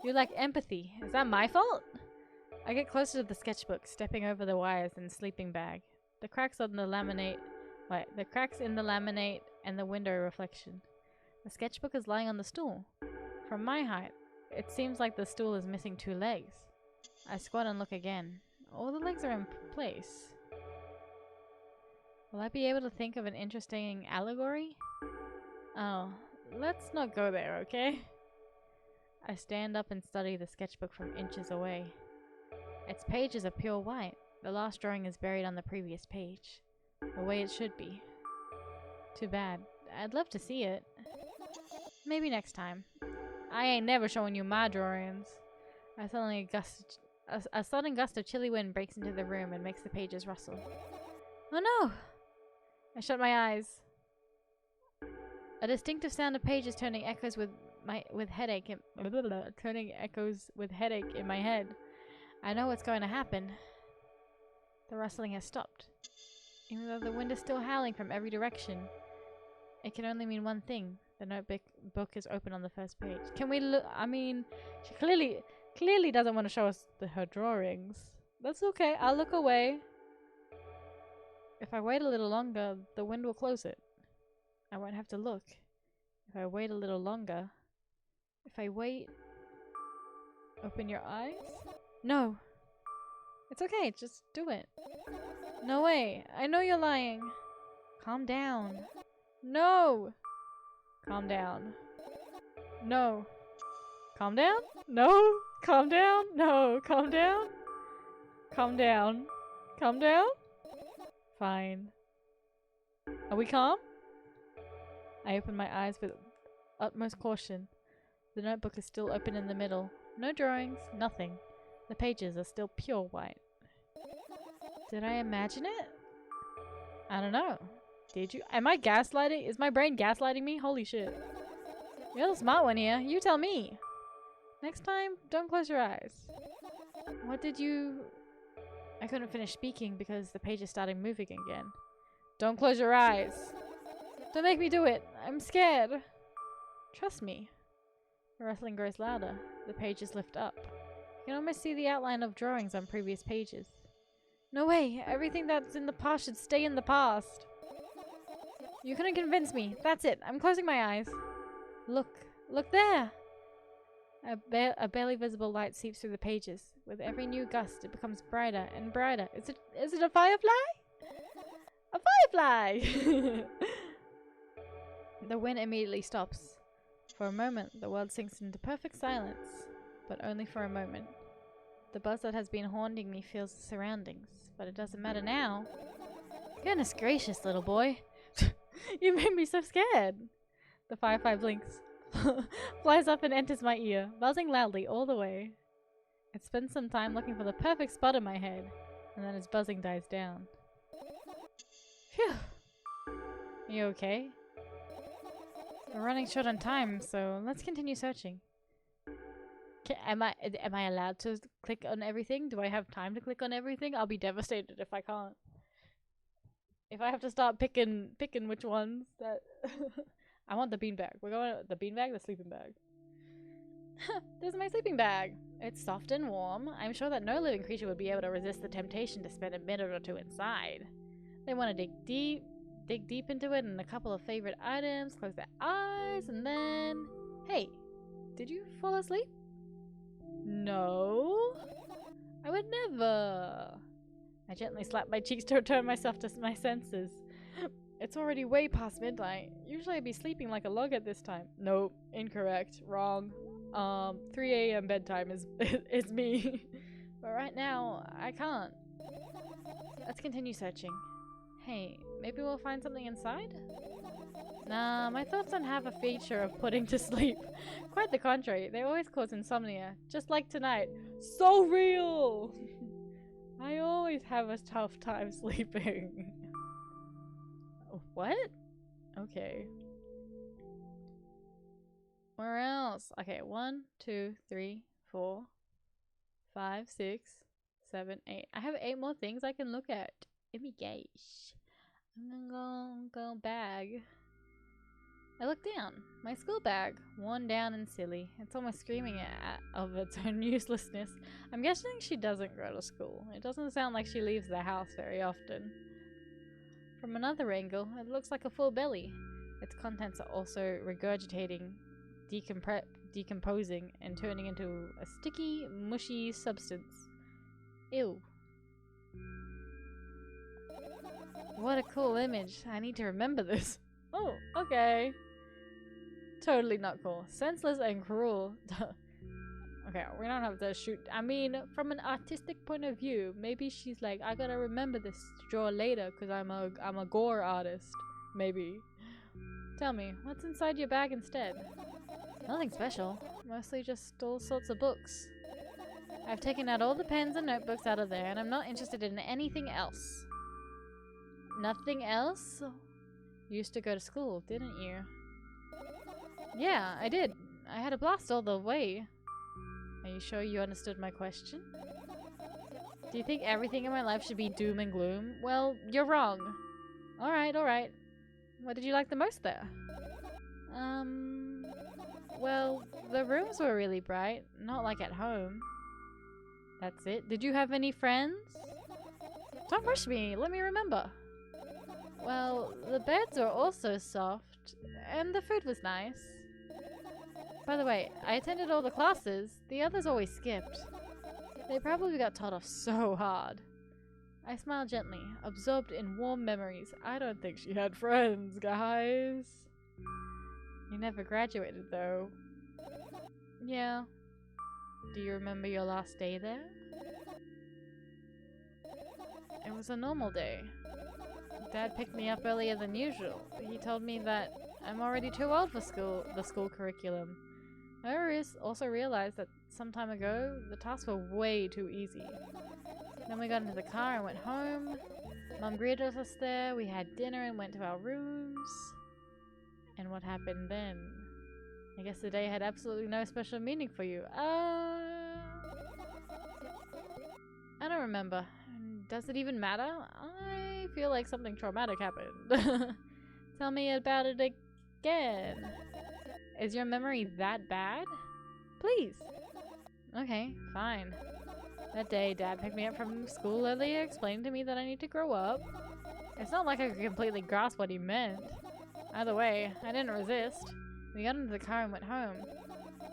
You lack empathy. Is that my fault? I get closer to the sketchbook, stepping over the wires in the sleeping bag. The cracks in the laminate and the window reflection. The sketchbook is lying on the stool. From my height, it seems like the stool is missing 2 legs. I squat and look again. All the legs are in place. Will I be able to think of an interesting allegory? Oh, let's not go there, okay? I stand up and study the sketchbook from inches away. Its pages are pure white. The last drawing is buried on the previous page. The way it should be. Too bad. I'd love to see it. Maybe next time. I ain't never showing you my drawings. A sudden gust of chilly wind breaks into the room and makes the pages rustle. Oh no! I shut my eyes. A distinctive sound of pages turning echoes with headache in my head. I know what's going to happen. The rustling has stopped. Even though the wind is still howling from every direction, it can only mean one thing. The notebook is open on the first page. Can we look? I mean, she clearly doesn't want to show us her drawings. That's okay. I'll look away. If I wait a little longer, the wind will close it. I won't have to look. If I wait a little longer. If I wait... Open your eyes? No. It's okay. Just do it. No way. I know you're lying. Calm down. No. Calm down. No. Calm down? No. Calm down? No. Calm down? Calm down. Calm down? Fine. Are we calm? I open my eyes with utmost caution. The notebook is still open in the middle. No drawings, nothing. The pages are still pure white. Did I imagine it? I don't know. Did you? Am I gaslighting? Is my brain gaslighting me? Holy shit. You're the smart one here. You tell me. Next time, don't close your eyes. What did you... I couldn't finish speaking because the pages started moving again. Don't close your eyes. Don't make me do it. I'm scared. Trust me. The rustling grows louder. The pages lift up. can almost see the outline of drawings on previous pages. No way! Everything that's in the past should stay in the past! You couldn't convince me. That's it. I'm closing my eyes. Look. Look there! A barely visible light seeps through the pages. With every new gust, it becomes brighter and brighter. Is it a firefly? A firefly! The wind immediately stops. For a moment, the world sinks into perfect silence. But only for a moment. The buzz that has been haunting me fills the surroundings. But it doesn't matter now. Goodness gracious, little boy. You made me so scared. The firefly blinks. Flies up and enters my ear, buzzing loudly all the way. It spends some time looking for the perfect spot in my head, and then its buzzing dies down. Phew! Are you okay? We're running short on time, so let's continue searching. Am I allowed to click on everything? Do I have time to click on everything? I'll be devastated if I can't. If I have to start picking which ones that I want the beanbag. We're going the beanbag, the sleeping bag. There's my sleeping bag. It's soft and warm. I'm sure that no living creature would be able to resist the temptation to spend a minute or two inside. They want to dig deep into it, and a couple of favorite items, close their eyes, and then... Hey, did you fall asleep? No. I would never. I gently slap my cheeks to return myself to my senses. It's already way past midnight. Usually I'd be sleeping like a log at this time. Nope, incorrect, wrong. 3 a.m. bedtime is me. But right now, I can't. Let's continue searching. Hey, maybe we'll find something inside? Nah, my thoughts don't have a feature of putting to sleep. Quite the contrary, they always cause insomnia. Just like tonight. So real! I always have a tough time sleeping. What? Okay. Where else? Okay, 1, 2, 3, 4, 5, 6, 7, 8. I have 8 more things I can look at. Oh my gosh. I'm gonna go bag. I look down. My school bag. Worn down and silly. It's almost screaming of its own uselessness. I'm guessing she doesn't go to school. It doesn't sound like she leaves the house very often. From another angle, it looks like a full belly. Its contents are also regurgitating, decomposing, and turning into a sticky, mushy substance. Ew. What a cool image. I need to remember this. Oh, okay. Totally not cool. Senseless and cruel. Okay, we don't have to shoot. I mean, from an artistic point of view, maybe she's like, I gotta remember this to draw later because I'm a gore artist. Maybe. Tell me, what's inside your bag instead? Nothing special. Mostly just all sorts of books. I've taken out all the pens and notebooks out of there, and I'm not interested in anything else. Nothing else? You used to go to school, didn't you? Yeah, I did. I had a blast all the way. Are you sure you understood my question? Do you think everything in my life should be doom and gloom? Well, you're wrong. Alright, alright. What did you like the most there? Well, the rooms were really bright. Not like at home. That's it. Did you have any friends? Don't rush me. Let me remember. Well, the beds were also soft, and the food was nice. By the way, I attended all the classes. The others always skipped. They probably got taught off so hard. I smiled gently, absorbed in warm memories. I don't think she had friends, guys. You never graduated, though. Yeah. Do you remember your last day there? It was a normal day. Dad picked me up earlier than usual. He told me that I'm already too old for the school curriculum. I also realized that some time ago, the tasks were way too easy. Then we got into the car and went home. Mom greeted us there, we had dinner and went to our rooms. And what happened then? I guess the day had absolutely no special meaning for you. I don't remember. Does it even matter? I feel like something traumatic happened. Tell me about it again. Is your memory that bad? Please. Okay, fine. That day, Dad picked me up from school earlier, explained to me that I need to grow up. It's not like I could completely grasp what he meant. Either way, I didn't resist. We got into the car and went home.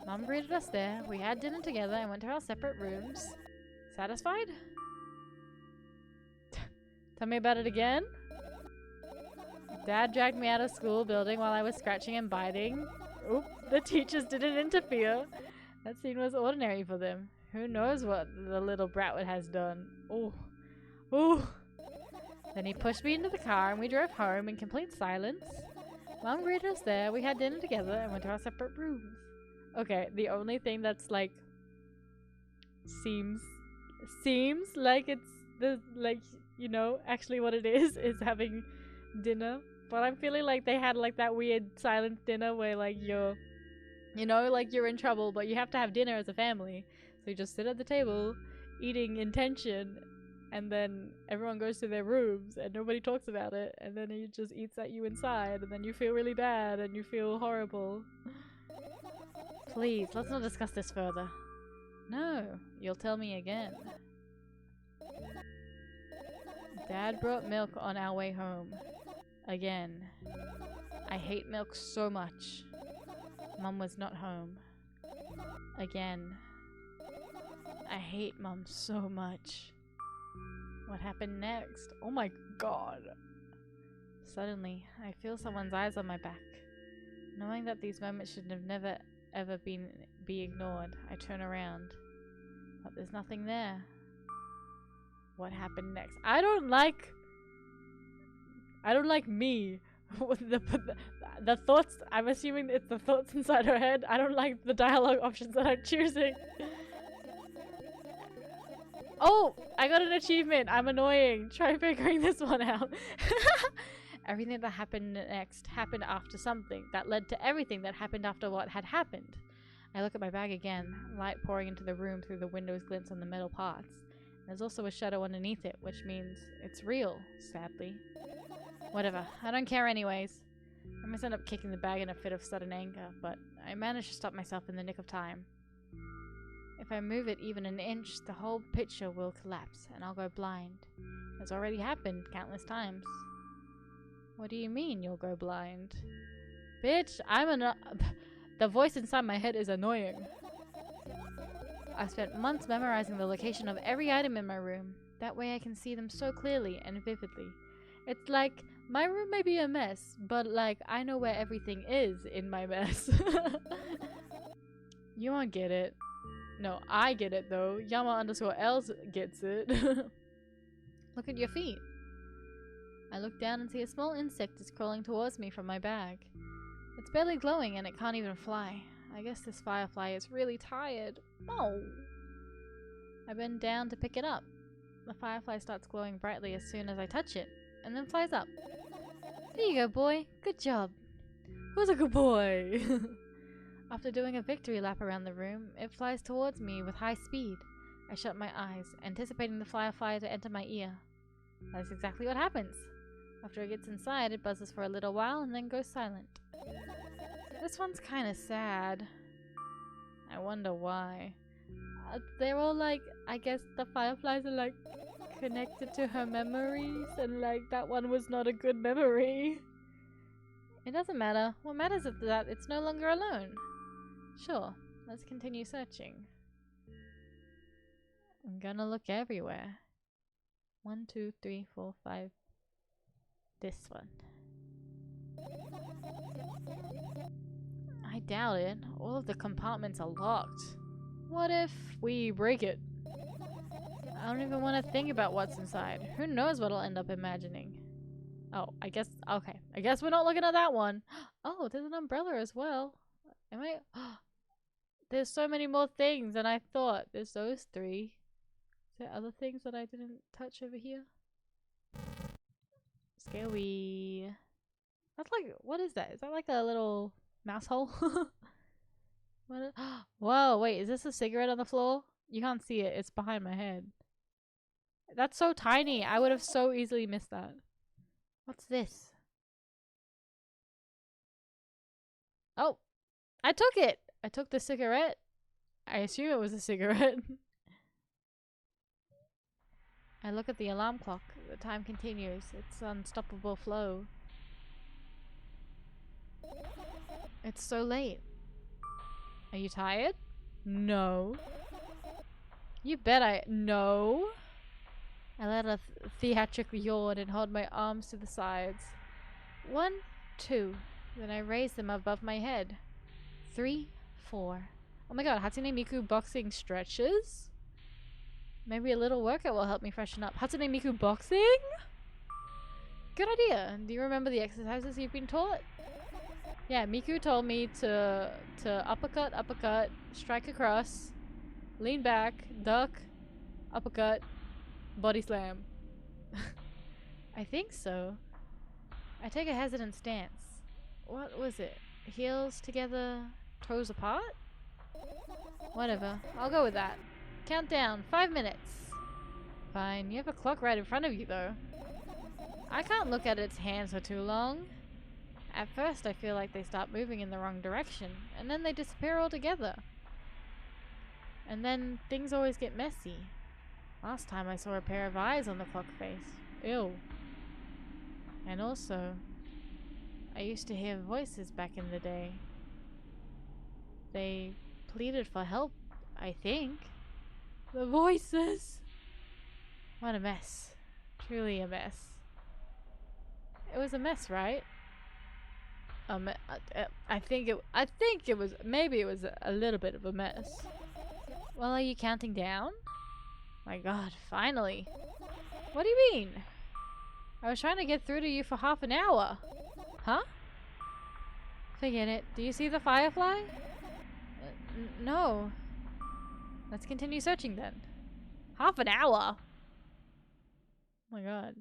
Mom greeted us there, we had dinner together and went to our separate rooms. Satisfied? Tell me about it again? Dad dragged me out of school building while I was scratching and biting. Oop, the teachers didn't interfere. That scene was ordinary for them. Who knows what the little brat has done. Ooh. Ooh. Then he pushed me into the car and we drove home in complete silence. Mom greeted us there, we had dinner together and went to our separate rooms. Okay, the only thing that's like seems like it's the you know, actually what it is having dinner. But I'm feeling like they had like that weird silent dinner where like you're, you know, like you're in trouble but you have to have dinner as a family. So you just sit at the table eating in tension and then everyone goes to their rooms and nobody talks about it and then he just eats at you inside and then you feel really bad and you feel horrible. Please, let's not discuss this further. No, you'll tell me again. Dad brought milk on our way home. Again. I hate milk so much. Mum was not home. Again. I hate Mum so much. What happened next? Oh my god. Suddenly, I feel someone's eyes on my back. Knowing that these moments should have never ever be ignored, I turn around. But there's nothing there. What happened next? I don't like me. the thoughts, I'm assuming it's the thoughts inside her head. I don't like the dialogue options that I'm choosing. Oh, I got an achievement. I'm annoying. Try figuring this one out. Everything that happened next happened after something that led to everything that happened after what had happened. I look at my bag again, light pouring into the room through the window's glints on the metal parts. There's also a shadow underneath it, which means it's real, sadly. Whatever, I don't care anyways. I must end up kicking the bag in a fit of sudden anger, but I managed to stop myself in the nick of time. If I move it even an inch, the whole picture will collapse, and I'll go blind. It's already happened countless times. What do you mean you'll go blind? Bitch, the voice inside my head is annoying. I've spent months memorizing the location of every item in my room. That way I can see them so clearly and vividly. It's like, my room may be a mess, but like, I know where everything is in my mess. You won't get it. No, I get it though. Yama_else gets it. Look at your feet. I look down and see a small insect is crawling towards me from my bag. It's barely glowing and it can't even fly. I guess this firefly is really tired. Oh! I bend down to pick it up. The firefly starts glowing brightly as soon as I touch it, and then flies up. There you go, boy. Good job. Who's a good boy? After doing a victory lap around the room, it flies towards me with high speed. I shut my eyes, anticipating the firefly to enter my ear. That's exactly what happens. After it gets inside, it buzzes for a little while and then goes silent. This one's kinda sad. I wonder why. They're all like, I guess the fireflies are like connected to her memories and like that one was not a good memory. It doesn't matter. What matters is that it's no longer alone. Sure, let's continue searching. I'm gonna look everywhere. 1, 2, 3, 4, 5. This one. I doubt it. All of the compartments are locked. What if we break it? I don't even want to think about what's inside. Who knows what I'll end up imagining? Oh, okay. I guess we're not looking at that one. Oh, there's an umbrella as well. Am I? There's so many more things than I thought. There's those 3. Is there other things that I didn't touch over here? Scary. That's like, what is that? Is that like a little mouse hole? Whoa, wait, is this a cigarette on the floor? You can't see it. It's behind my head. That's so tiny. I would have so easily missed that. What's this? Oh, I took it. I took the cigarette. I assume it was a cigarette. I look at the alarm clock. The time continues. It's unstoppable flow. It's so late. Are you tired? No. You bet No. I let a theatrical yawn and hold my arms to the sides. 1, 2. Then I raise them above my head. 3, 4. Oh my god, Hatsune Miku boxing stretches? Maybe a little workout will help me freshen up. Hatsune Miku boxing? Good idea. Do you remember the exercises you've been taught? Yeah, Miku told me to uppercut, strike across, lean back, duck, uppercut, body slam. I think so. I take a hesitant stance. What was it? Heels together, toes apart? Whatever. I'll go with that. Countdown. 5 minutes. Fine. You have a clock right in front of you, though. I can't look at its hands for too long. At first, I feel like they start moving in the wrong direction, and then they disappear altogether. And then things always get messy. Last time I saw a pair of eyes on the clock face. Ew. And also, I used to hear voices back in the day. They pleaded for help, I think. The voices! What a mess. Truly a mess. It was a mess, right? I think it was, maybe it was a little bit of a mess. Well, are you counting down? My god, finally. What do you mean? I was trying to get through to you for half an hour. Huh? Forget it. Do you see the firefly? No. Let's continue searching then. Half an hour? Oh my god.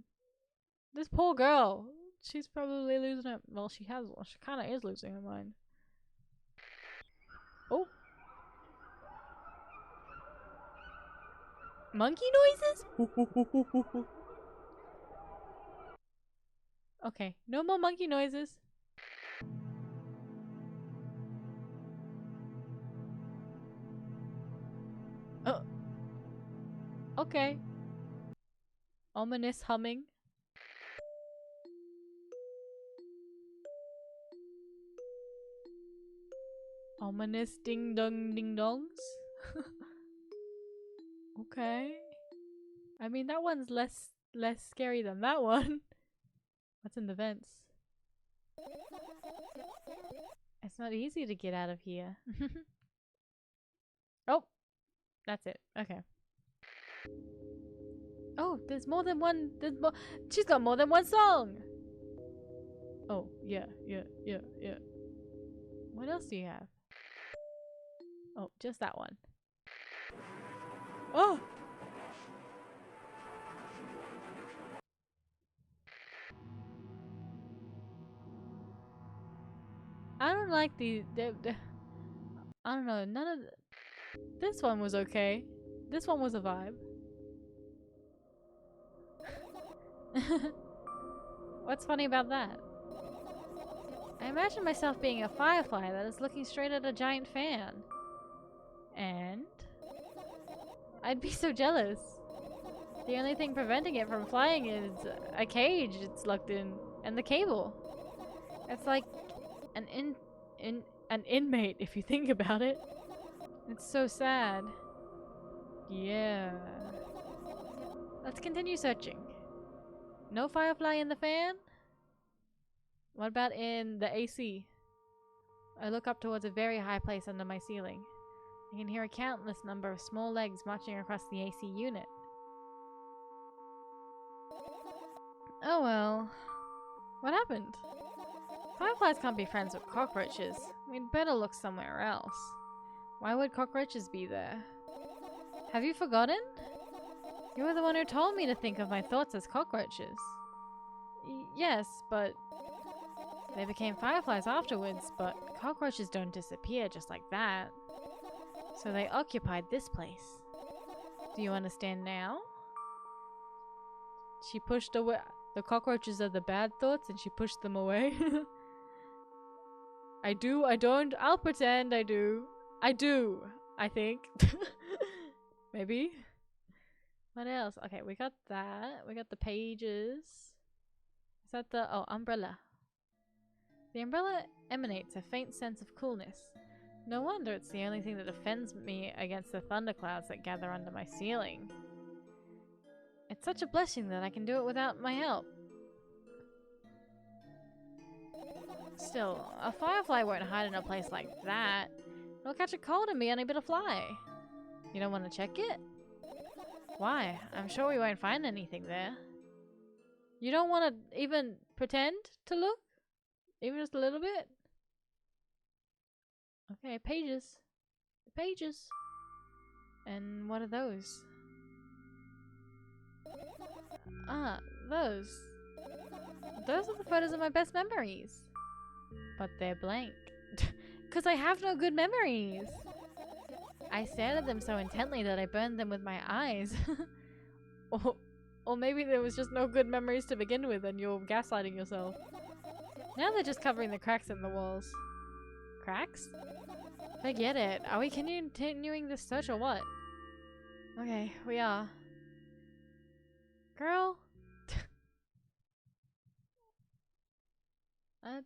This poor girl. She's probably losing her. Well, she kind of is losing her mind. Oh. Monkey noises? Okay, no more monkey noises. Oh. Okay. Ominous humming. Ominous ding dong ding dongs. Okay. I mean, that one's less scary than that one. What's in the vents? It's not easy to get out of here. Oh, that's it. Okay. Oh, there's more than one. She's got more than one song. Oh, yeah. What else do you have? Oh, just that one. Oh! I don't like the I don't know, none of this one was okay. This one was a vibe. What's funny about that? I imagine myself being a firefly that is looking straight at a giant fan. And I'd be so jealous. The only thing preventing it from flying is a cage it's locked in and the cable. It's like an inmate if you think about it. It's so sad. Yeah. Let's continue searching. No firefly in the fan? What about in the AC? I look up towards a very high place under my ceiling. I can hear a countless number of small legs marching across the AC unit. Oh well. What happened? Fireflies can't be friends with cockroaches. We'd better look somewhere else. Why would cockroaches be there? Have you forgotten? You were the one who told me to think of my thoughts as cockroaches. Yes, but they became fireflies afterwards, but cockroaches don't disappear just like that. So they occupied this place. Do you understand now? She pushed away. The cockroaches are the bad thoughts and she pushed them away. I do, I don't, I'll pretend I do. I do. I think. Maybe. What else? Okay, we got that. We got the pages. Is that the... Oh, umbrella. The umbrella emanates a faint sense of coolness. No wonder it's the only thing that defends me against the thunderclouds that gather under my ceiling. It's such a blessing that I can do it without my help. Still, a firefly won't hide in a place like that. It'll catch a cold and be unable to fly. You don't want to check it? Why? I'm sure we won't find anything there. You don't want to even pretend to look? Even just a little bit? Okay, pages. Pages. And what are those? Ah, those. Those are the photos of my best memories. But they're blank. Because I have no good memories. I stared at them so intently that I burned them with my eyes. or maybe there was just no good memories to begin with and you're gaslighting yourself. Now they're just covering the cracks in the walls. Cracks? Forget it. Are we continuing this search or what? Okay, we are. Girl? I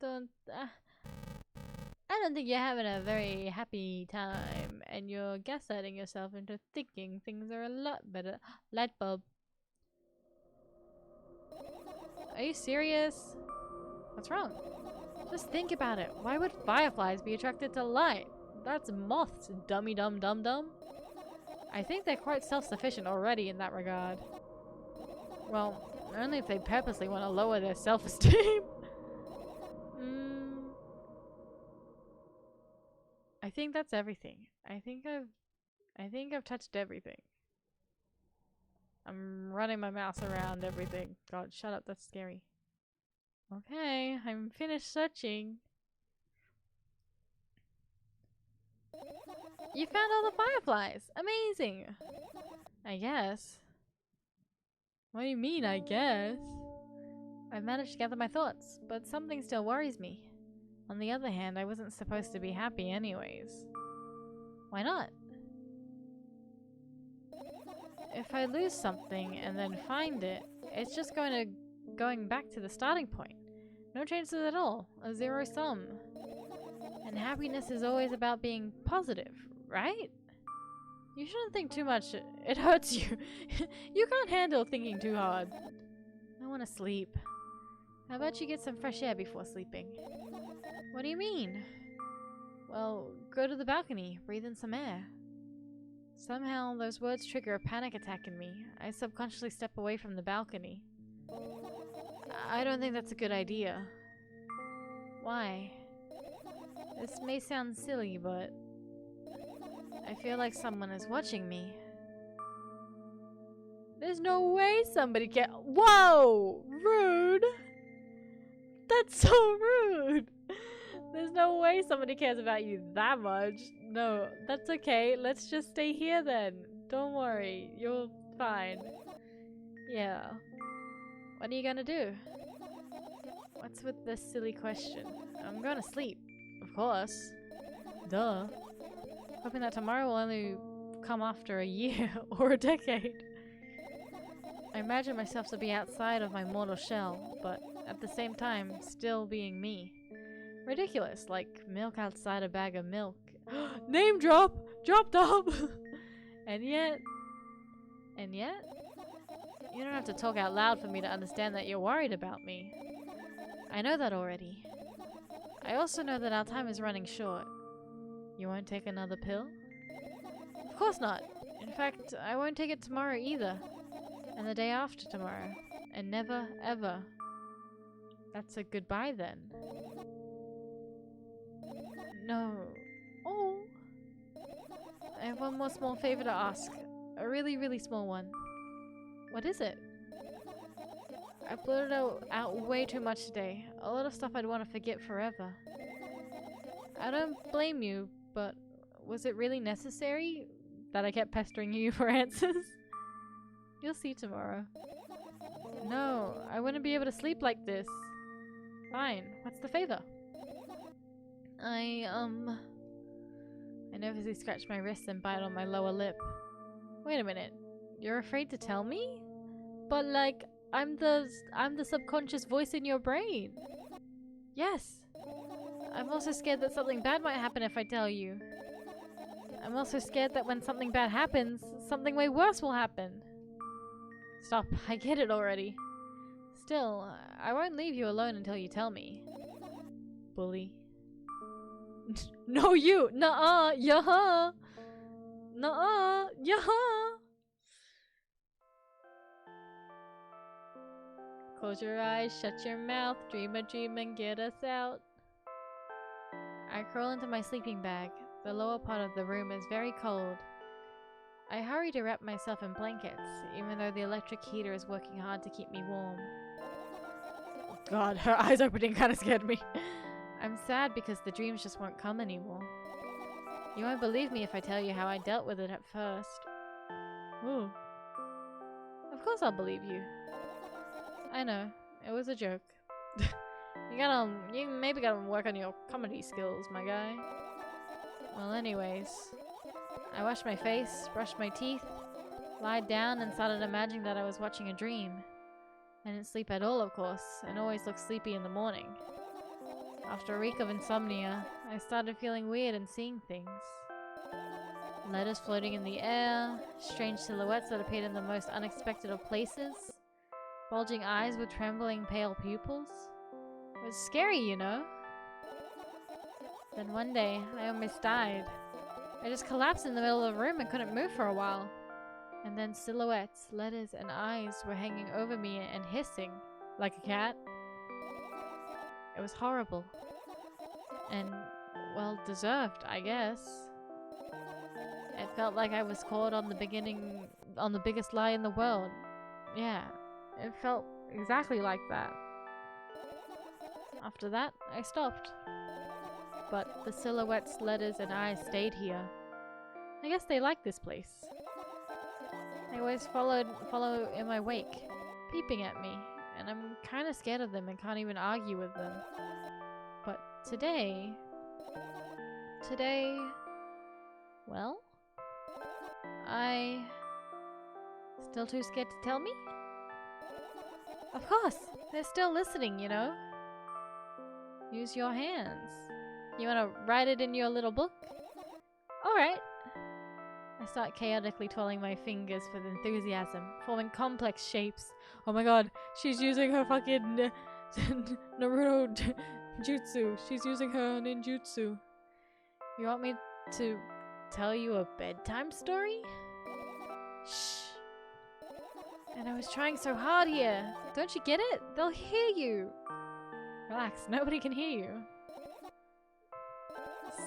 don't think you're having a very happy time and you're gaslighting yourself into thinking things are a lot better. Light bulb. Are you serious? What's wrong? Just think about it. Why would fireflies be attracted to light? That's moths, dummy dum dum dum. I think they're quite self-sufficient already in that regard. Well, only if they purposely want to lower their self-esteem. I think that's everything. I think I've touched everything. I'm running my mouse around everything. God, shut up, that's scary. Okay, I'm finished searching. You found all the fireflies! Amazing! I guess. What do you mean, I guess? I've managed to gather my thoughts, but something still worries me. On the other hand, I wasn't supposed to be happy anyways. Why not? If I lose something and then find it, it's just going back to the starting point. No changes at all. A zero sum. And happiness is always about being positive, right? You shouldn't think too much. It hurts you. You can't handle thinking too hard. I want to sleep. How about you get some fresh air before sleeping? What do you mean? Well, go to the balcony, breathe in some air. Somehow, those words trigger a panic attack in me. I subconsciously step away from the balcony. I don't think that's a good idea. Why? This may sound silly, but I feel like someone is watching me. There's no way somebody can— Whoa! Rude! That's so rude! There's no way somebody cares about you that much. No, that's okay. Let's just stay here then. Don't worry. You're fine. Yeah. What are you gonna do? What's with this silly question? I'm gonna sleep. Of course. Duh. Hoping that tomorrow will only come after a year or a decade. I imagine myself to be outside of my mortal shell, but at the same time, still being me. Ridiculous, like milk outside a bag of milk. Name drop! Drop top! And yet, you don't have to talk out loud for me to understand that you're worried about me. I know that already. I also know that our time is running short. You won't take another pill? Of course not. In fact, I won't take it tomorrow either. And the day after tomorrow. And never, ever. That's a goodbye then. No. Oh. I have one more small favor to ask. A really, really small one. What is it? I blurted out way too much today. A lot of stuff I'd want to forget forever. I don't blame you, but was it really necessary that I kept pestering you for answers? You'll see tomorrow. No, I wouldn't be able to sleep like this. Fine, what's the favor? I I nervously scratch my wrist and bite on my lower lip. Wait a minute. You're afraid to tell me? But like, I'm the subconscious voice in your brain. Yes. I'm also scared that something bad might happen if I tell you. I'm also scared that when something bad happens, something way worse will happen. Stop, I get it already. Still, I won't leave you alone until you tell me. Bully. No, you! Nuh-uh! Yuh-huh! Nuh-uh! Yuh-huh! Close your eyes, shut your mouth, dream a dream and get us out. I crawl into my sleeping bag. The lower part of the room is very cold. I hurry to wrap myself in blankets, even though the electric heater is working hard to keep me warm. God, her eyes opening kind of scared me. I'm sad because the dreams just won't come anymore. You won't believe me if I tell you how I dealt with it at first. Ooh. Of course I'll believe you. I know, it was a joke. You maybe gotta work on your comedy skills, my guy. Well, anyways, I washed my face, brushed my teeth, lied down and started imagining that I was watching a dream. I didn't sleep at all, of course, and always looked sleepy in the morning. After a week of insomnia, I started feeling weird and seeing things. Letters floating in the air, strange silhouettes that appeared in the most unexpected of places, bulging eyes with trembling pale pupils. It was scary, you know? Then one day, I almost died. I just collapsed in the middle of the room and couldn't move for a while. And then silhouettes, letters, and eyes were hanging over me and hissing, like a cat. It was horrible. And, well, deserved, I guess. It felt like I was caught on the biggest lie in the world. Yeah, it felt exactly like that. After that, I stopped. But the silhouettes, letters, and eyes stayed here. I guess they like this place. They always follow in my wake, peeping at me, and I'm kinda scared of them and can't even argue with them. But today, well, still too scared to tell me? Of course, they're still listening, you know? Use your hands. You wanna write it in your little book? Alright. I start chaotically twirling my fingers with enthusiasm, forming complex shapes. Oh my god, she's using her fucking Naruto jutsu. She's using her ninjutsu. You want me to tell you a bedtime story? Shh. And I was trying so hard here. Don't you get it? They'll hear you. Relax, nobody can hear you.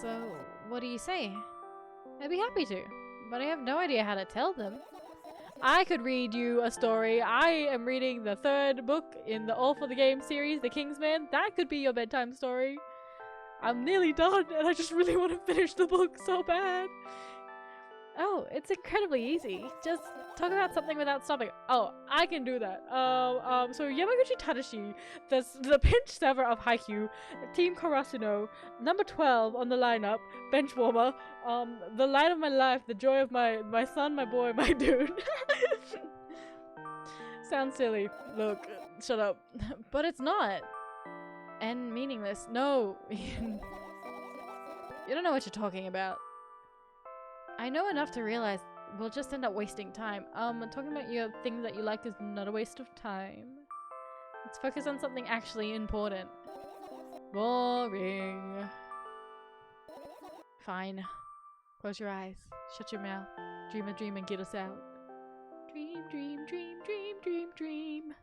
So, what do you say? I'd be happy to, but I have no idea how to tell them. I could read you a story. I am reading the 3rd book in the All for the Game series, The Kingsman. That could be your bedtime story. I'm nearly done, and I just really want to finish the book so bad. Oh, it's incredibly easy. Just talk about something without stopping. Oh, I can do that. So Yamaguchi Tadashi, the pinch server of Haikyuu, Team Karasuno, number 12 on the lineup, bench warmer, the light of my life, the joy of my son, my boy, my dude. Sounds silly. Look, shut up. But it's not. And meaningless. No. You don't know what you're talking about. I know enough to realize we'll just end up wasting time. Talking about your thing that you like is not a waste of time. Let's focus on something actually important. Boring. Fine. Close your eyes. Shut your mouth. Dream a dream and get us out. Dream, dream, dream, dream, dream, dream.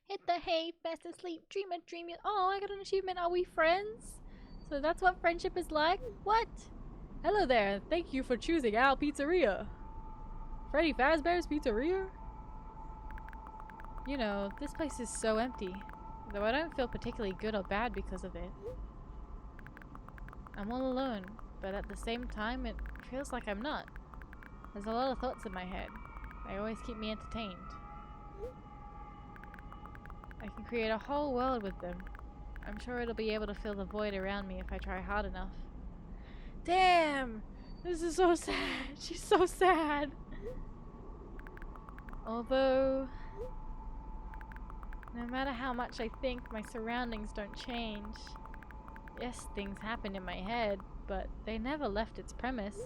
Hit the hay, fast asleep, dream a dream. Oh, I got an achievement. Are we friends? So that's what friendship is like? What? Hello there, thank you for choosing Al Pizzeria. Freddy Fazbear's Pizzeria? You know, this place is so empty, though I don't feel particularly good or bad because of it. I'm all alone, but at the same time it feels like I'm not. There's a lot of thoughts in my head. They always keep me entertained. I can create a whole world with them. I'm sure it'll be able to fill the void around me if I try hard enough. Damn! This is so sad. She's so sad. Although, no matter how much I think, my surroundings don't change. Yes, things happen in my head, but they never left its premise.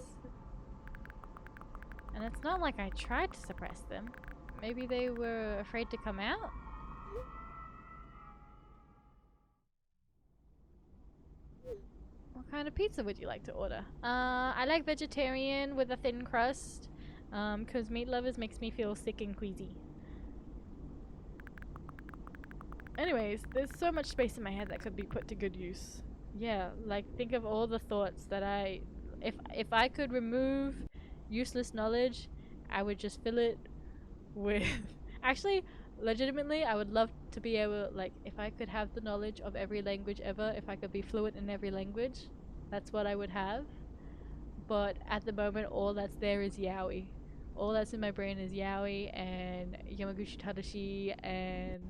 And it's not like I tried to suppress them. Maybe they were afraid to come out? What kind of pizza would you like to order? I like vegetarian with a thin crust. Cause meat lovers makes me feel sick and queasy. Anyways, there's so much space in my head that could be put to good use. Yeah, like think of all the thoughts that if I could remove useless knowledge, I would just fill it with actually, legitimately, I would love to be able, like, if I could have the knowledge of every language ever, if I could be fluent in every language, that's what I would have. But at the moment, all that's there is yaoi. All that's in my brain is yaoi and Yamaguchi Tadashi and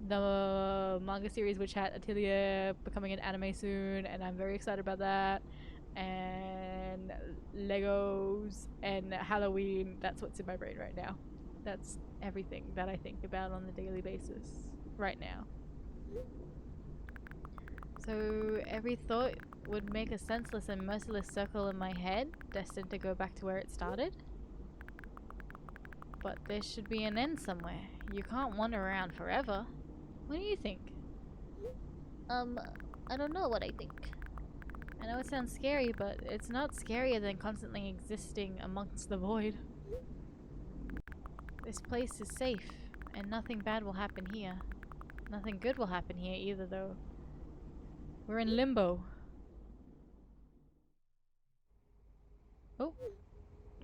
the manga series which had Atelier becoming an anime soon, and I'm very excited about that. And Legos and Halloween. That's what's in my brain right now. That's everything that I think about on a daily basis right now. So every thought would make a senseless and merciless circle in my head, destined to go back to where it started. But there should be an end somewhere. You can't wander around forever. What do you think? I don't know what I think. I know it sounds scary, but it's not scarier than constantly existing amongst the void. This place is safe, and nothing bad will happen here. Nothing good will happen here either, though. We're in limbo. Oh.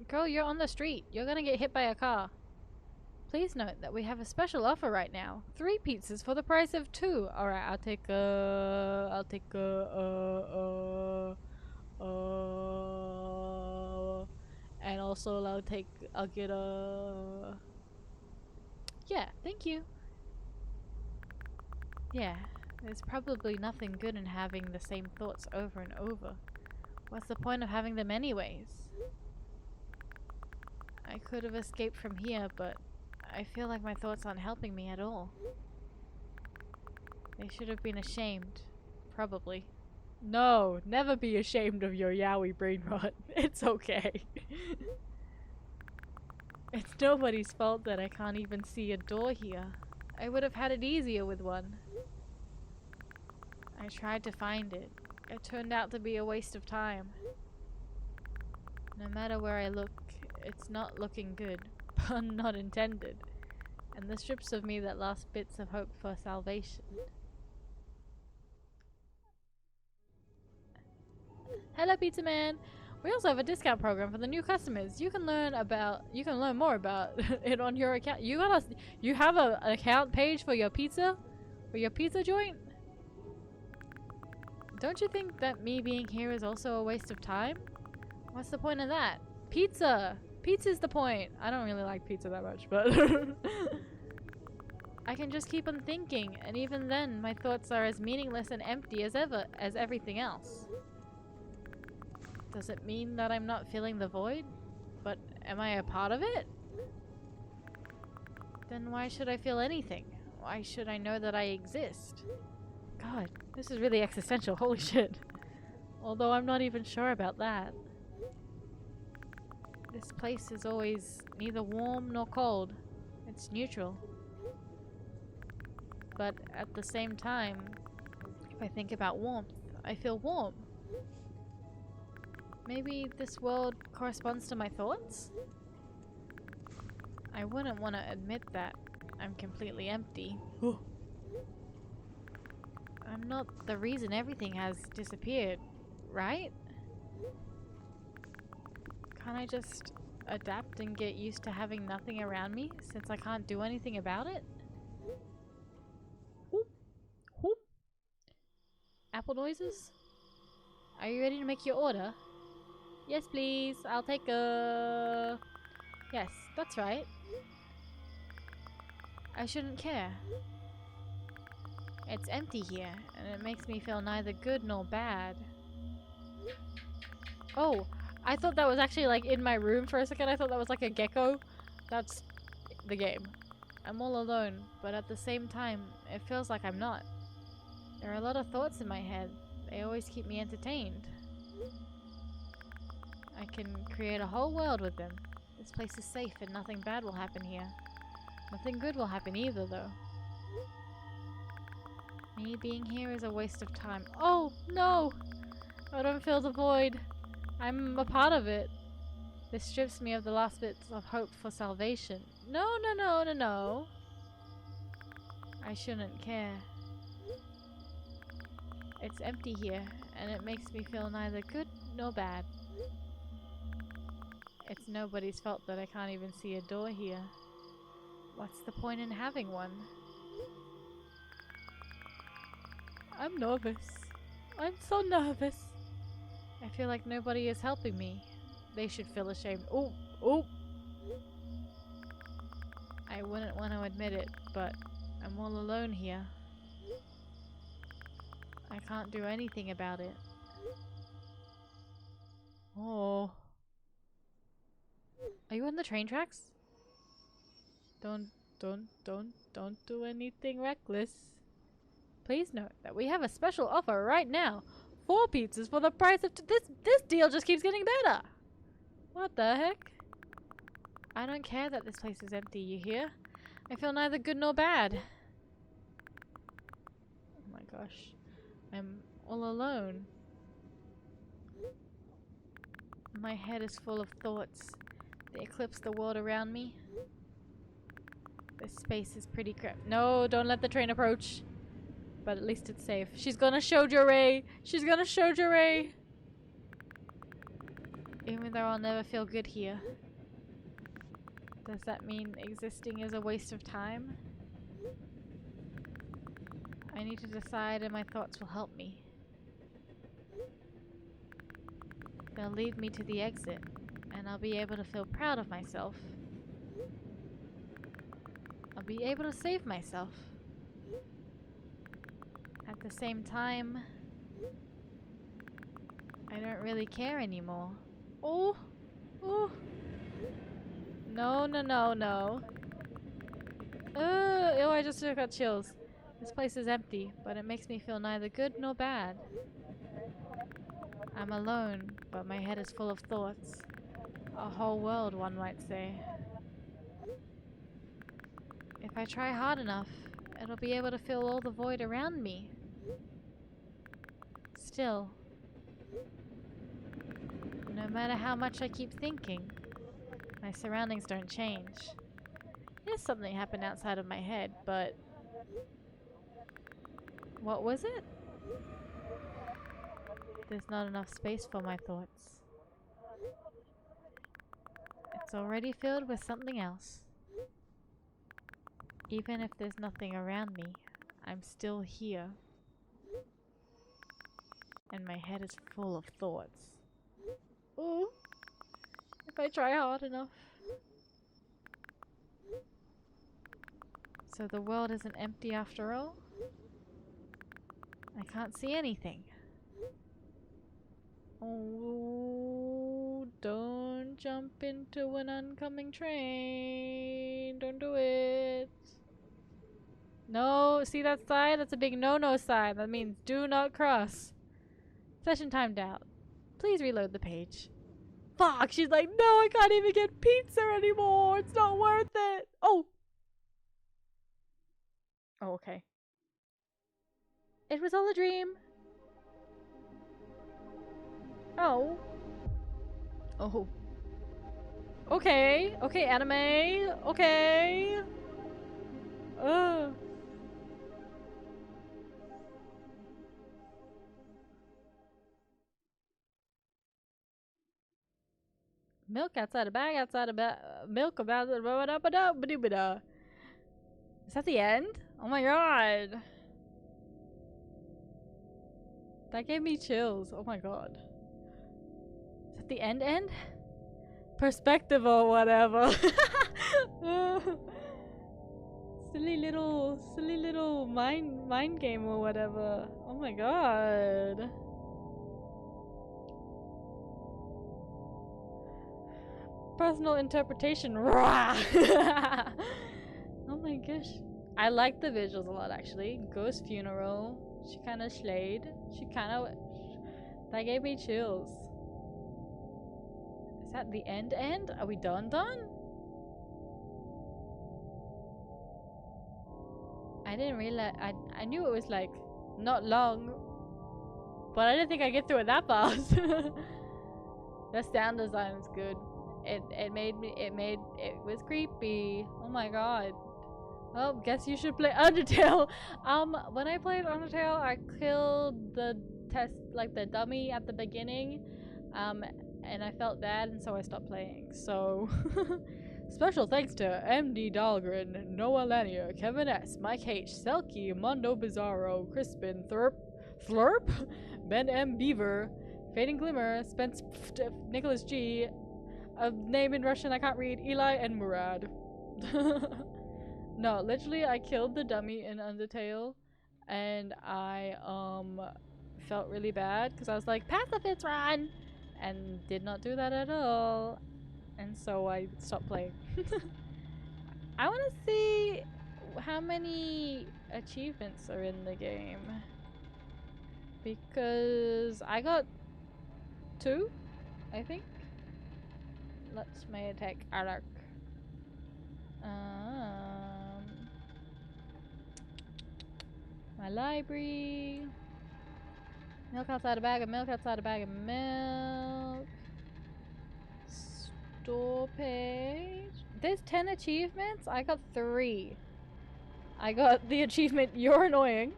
Girl, you're on the street. You're gonna get hit by a car. Please note that we have a special offer right now. 3 pizzas for the price of 2. Alright, I'll take and also I'll get a... Yeah, thank you. Yeah, there's probably nothing good in having the same thoughts over and over. What's the point of having them anyways? I could have escaped from here, but I feel like my thoughts aren't helping me at all. They should have been ashamed. Probably. No, never be ashamed of your yaoi brain rot. It's okay. It's nobody's fault that I can't even see a door here. I would have had it easier with one. I tried to find it. It turned out to be a waste of time. No matter where I look, it's not looking good. Pun not intended. And the strips of me that lost bits of hope for salvation. Hello, Pizza Man. We also have a discount program for the new customers. You can learn more about it on your account. You have an account page for your pizza joint? Don't you think that me being here is also a waste of time? What's the point of that? Pizza! Pizza's the point! I don't really like pizza that much, but... I can just keep on thinking, and even then, my thoughts are as meaningless and empty as everything else. Does it mean that I'm not feeling the void? But am I a part of it? Then why should I feel anything? Why should I know that I exist? God, this is really existential, holy shit. Although I'm not even sure about that. This place is always neither warm nor cold. It's neutral. But at the same time, if I think about warmth, I feel warm. Maybe this world corresponds to my thoughts? I wouldn't want to admit that I'm completely empty. I'm not the reason everything has disappeared, right? Can't I just adapt and get used to having nothing around me since I can't do anything about it? Whoop. Whoop. Apple noises? Are you ready to make your order? Yes, please. I'll take a... Yes, that's right. I shouldn't care. It's empty here, and it makes me feel neither good nor bad. Oh, I thought that was actually like in my room for a second. I thought that was like a gecko. That's the game. I'm all alone, but at the same time, it feels like I'm not. There are a lot of thoughts in my head. They always keep me entertained. I can create a whole world with them. This place is safe and nothing bad will happen here. Nothing good will happen either, though. Me being here is a waste of time. Oh, no! I don't feel the void. I'm a part of it. This strips me of the last bits of hope for salvation. No, no, no, no, no. I shouldn't care. It's empty here, and it makes me feel neither good nor bad. It's nobody's fault that I can't even see a door here. What's the point in having one? I'm nervous. I'm so nervous. I feel like nobody is helping me. They should feel ashamed. Oh, oh! I wouldn't want to admit it, but I'm all alone here. I can't do anything about it. Oh. Are you on the train tracks? Don't do anything reckless. Please note that we have a special offer right now. 4 pizzas for the price of this deal just keeps getting better. What the heck? I don't care that this place is empty, you hear? I feel neither good nor bad. Oh my gosh. I'm all alone. My head is full of thoughts. They eclipse the world around me. This space is pretty crap. No, don't let the train approach. But at least it's safe. She's gonna shoujo ray. She's gonna shoujo ray. Even though I'll never feel good here. Does that mean existing is a waste of time? I need to decide and my thoughts will help me. They'll lead me to the exit, and I'll be able to feel proud of myself. I'll be able to save myself. At the same time, I don't really care anymore. Oh! Oh! No, no, no, no. Oh, I just got chills. This place is empty, but it makes me feel neither good nor bad. I'm alone, but my head is full of thoughts. A whole world, one might say. If I try hard enough, it'll be able to fill all the void around me. Still, no matter how much I keep thinking, my surroundings don't change. Yes, something happened outside of my head, but what was it? There's not enough space for my thoughts. It's already filled with something else. Even if there's nothing around me, I'm still here. And my head is full of thoughts. Ooh, if I try hard enough. So the world isn't empty after all? I can't see anything. Oh, don't jump into an oncoming train. Don't do it. No, see that sign? That's a big no-no sign. That means do not cross. Session timed out. Please reload the page. Fuck, she's like, no, I can't even get pizza anymore. It's not worth it. Oh. Oh, okay. It was all a dream. Oh. Oh. Okay. Okay, anime. Okay. Ugh. Milk outside a bag, outside a bag. Milk about it. Is that the end? Oh my god. That gave me chills. Oh my god. Is that the end? Perspective or whatever. silly little mind game or whatever. Oh my god. Personal interpretation. Oh my gosh. I like the visuals a lot, actually. Ghost funeral. She kind of slayed. She kind of... That gave me chills. Is that the end? Are we done? I didn't realize... I knew it was, like, not long. But I didn't think I'd get through it that fast. The sound design was good. It was creepy. Oh my god. Well, guess you should play Undertale. When I played Undertale, I killed the the dummy at the beginning. And I felt bad, and so I stopped playing. So, special thanks to MD Dahlgren, Noah Lanier, Kevin S, Mike H, Selkie, Mondo Bizarro, Crispin, Thlurp, Ben M Beaver, Fading Glimmer, Spence, Nicholas G, a name in Russian I can't read, Eli, and Murad. No, literally, I killed the dummy in Undertale, and I felt really bad because I was like, pacifist run, and did not do that at all, and so I stopped playing. I want to see how many achievements are in the game, because I got 2, I think. Let's may attack Alark. My library. Milk outside a bag of milk outside a bag of milk. Store page. There's 10 achievements? I got 3. I got the achievement, you're annoying.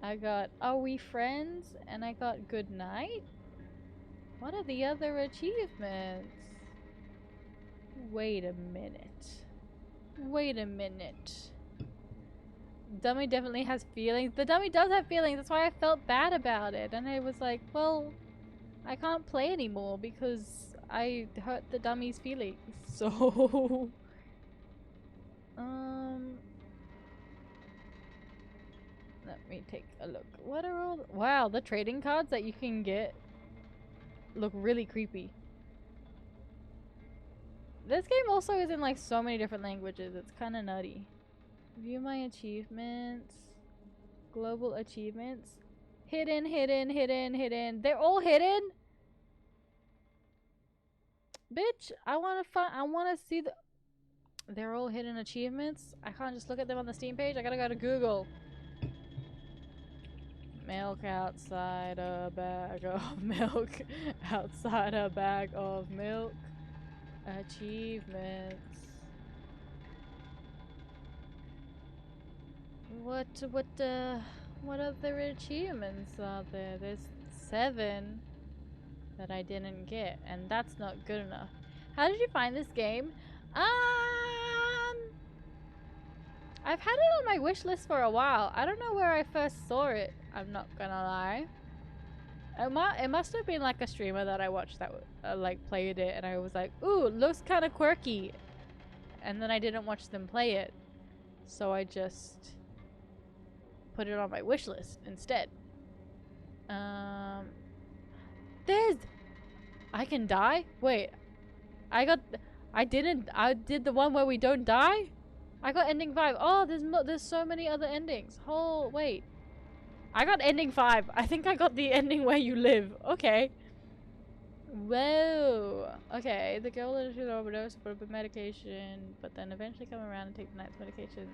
I got, are we friends? And I got good night? What are the other achievements? Wait a minute. Dummy definitely has feelings. The dummy does have feelings. That's why I felt bad about it. And I was like, well, I can't play anymore because I hurt the dummy's feelings. So, let me take a look. What are all... Wow, the trading cards that you can get look really creepy. This game also is in like so many different languages. It's kind of nutty. View my achievements. Global achievements. Hidden. They're all hidden? Bitch, I want to see the... They're all hidden achievements? I can't just look at them on the Steam page? I gotta go to Google. Milk outside a bag of milk. Outside a bag of milk. Achievements. What other achievements are there? There's 7 that I didn't get, and that's not good enough. How did you find this game? I've had it on my wish list for a while. I don't know where I first saw it. I'm not gonna lie. It must have been like a streamer that I watched that like played it, and I was like, ooh, looks kind of quirky, and then I didn't watch them play it, so I just put it on my wish list instead. There's... I can die? Wait. I did the one where we don't die? I got ending 5. Oh, there's so many other endings. Wait. I got ending 5. I think I got the ending where you live. Okay. Whoa. Okay, the girl that should overdose with medication, but then eventually come around and take the night's medication.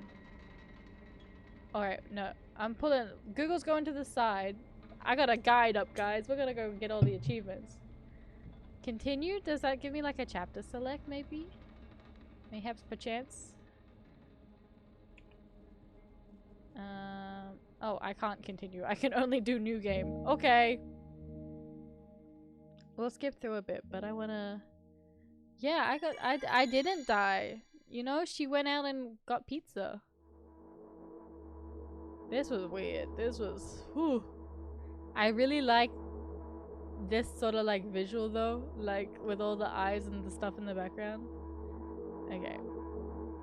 Alright, no. I'm pulling... Google's going to the side. I got a guide up, guys. We're gonna go get all the achievements. Continue? Does that give me like a chapter select, maybe? Mayhaps perchance? Oh, I can't continue. I can only do new game. Okay. We'll skip through a bit, but I wanna... Yeah, I didn't die. You know, she went out and got pizza. This was weird. This was... Whew. I really like this sort of like visual though. Like with all the eyes and the stuff in the background. Okay.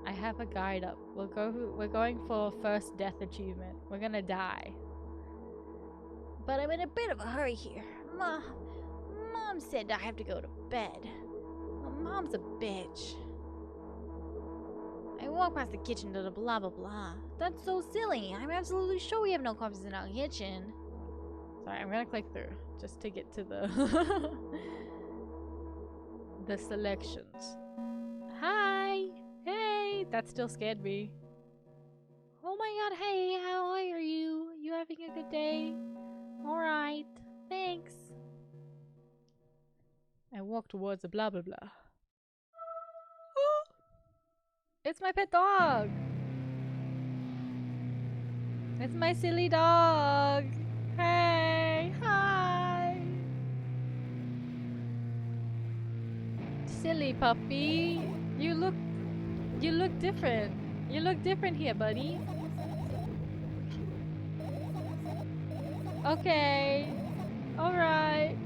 I have a guide up. We're going for first death achievement. We're gonna die. But I'm in a bit of a hurry here. Mom said I have to go to bed. Well, Mom's a bitch. I walk past the kitchen to the blah blah blah. That's so silly. I'm absolutely sure we have no coffees in our kitchen. Sorry, I'm gonna click through just to get to the the selections. Hi! Hey! That still scared me. Oh my god, hey, how are you? You having a good day? Alright, thanks. I walk towards the blah blah blah. It's my pet dog! It's my silly dog! Hey! Hi! Silly puppy! You look different. You look different here, buddy. Okay. Alright.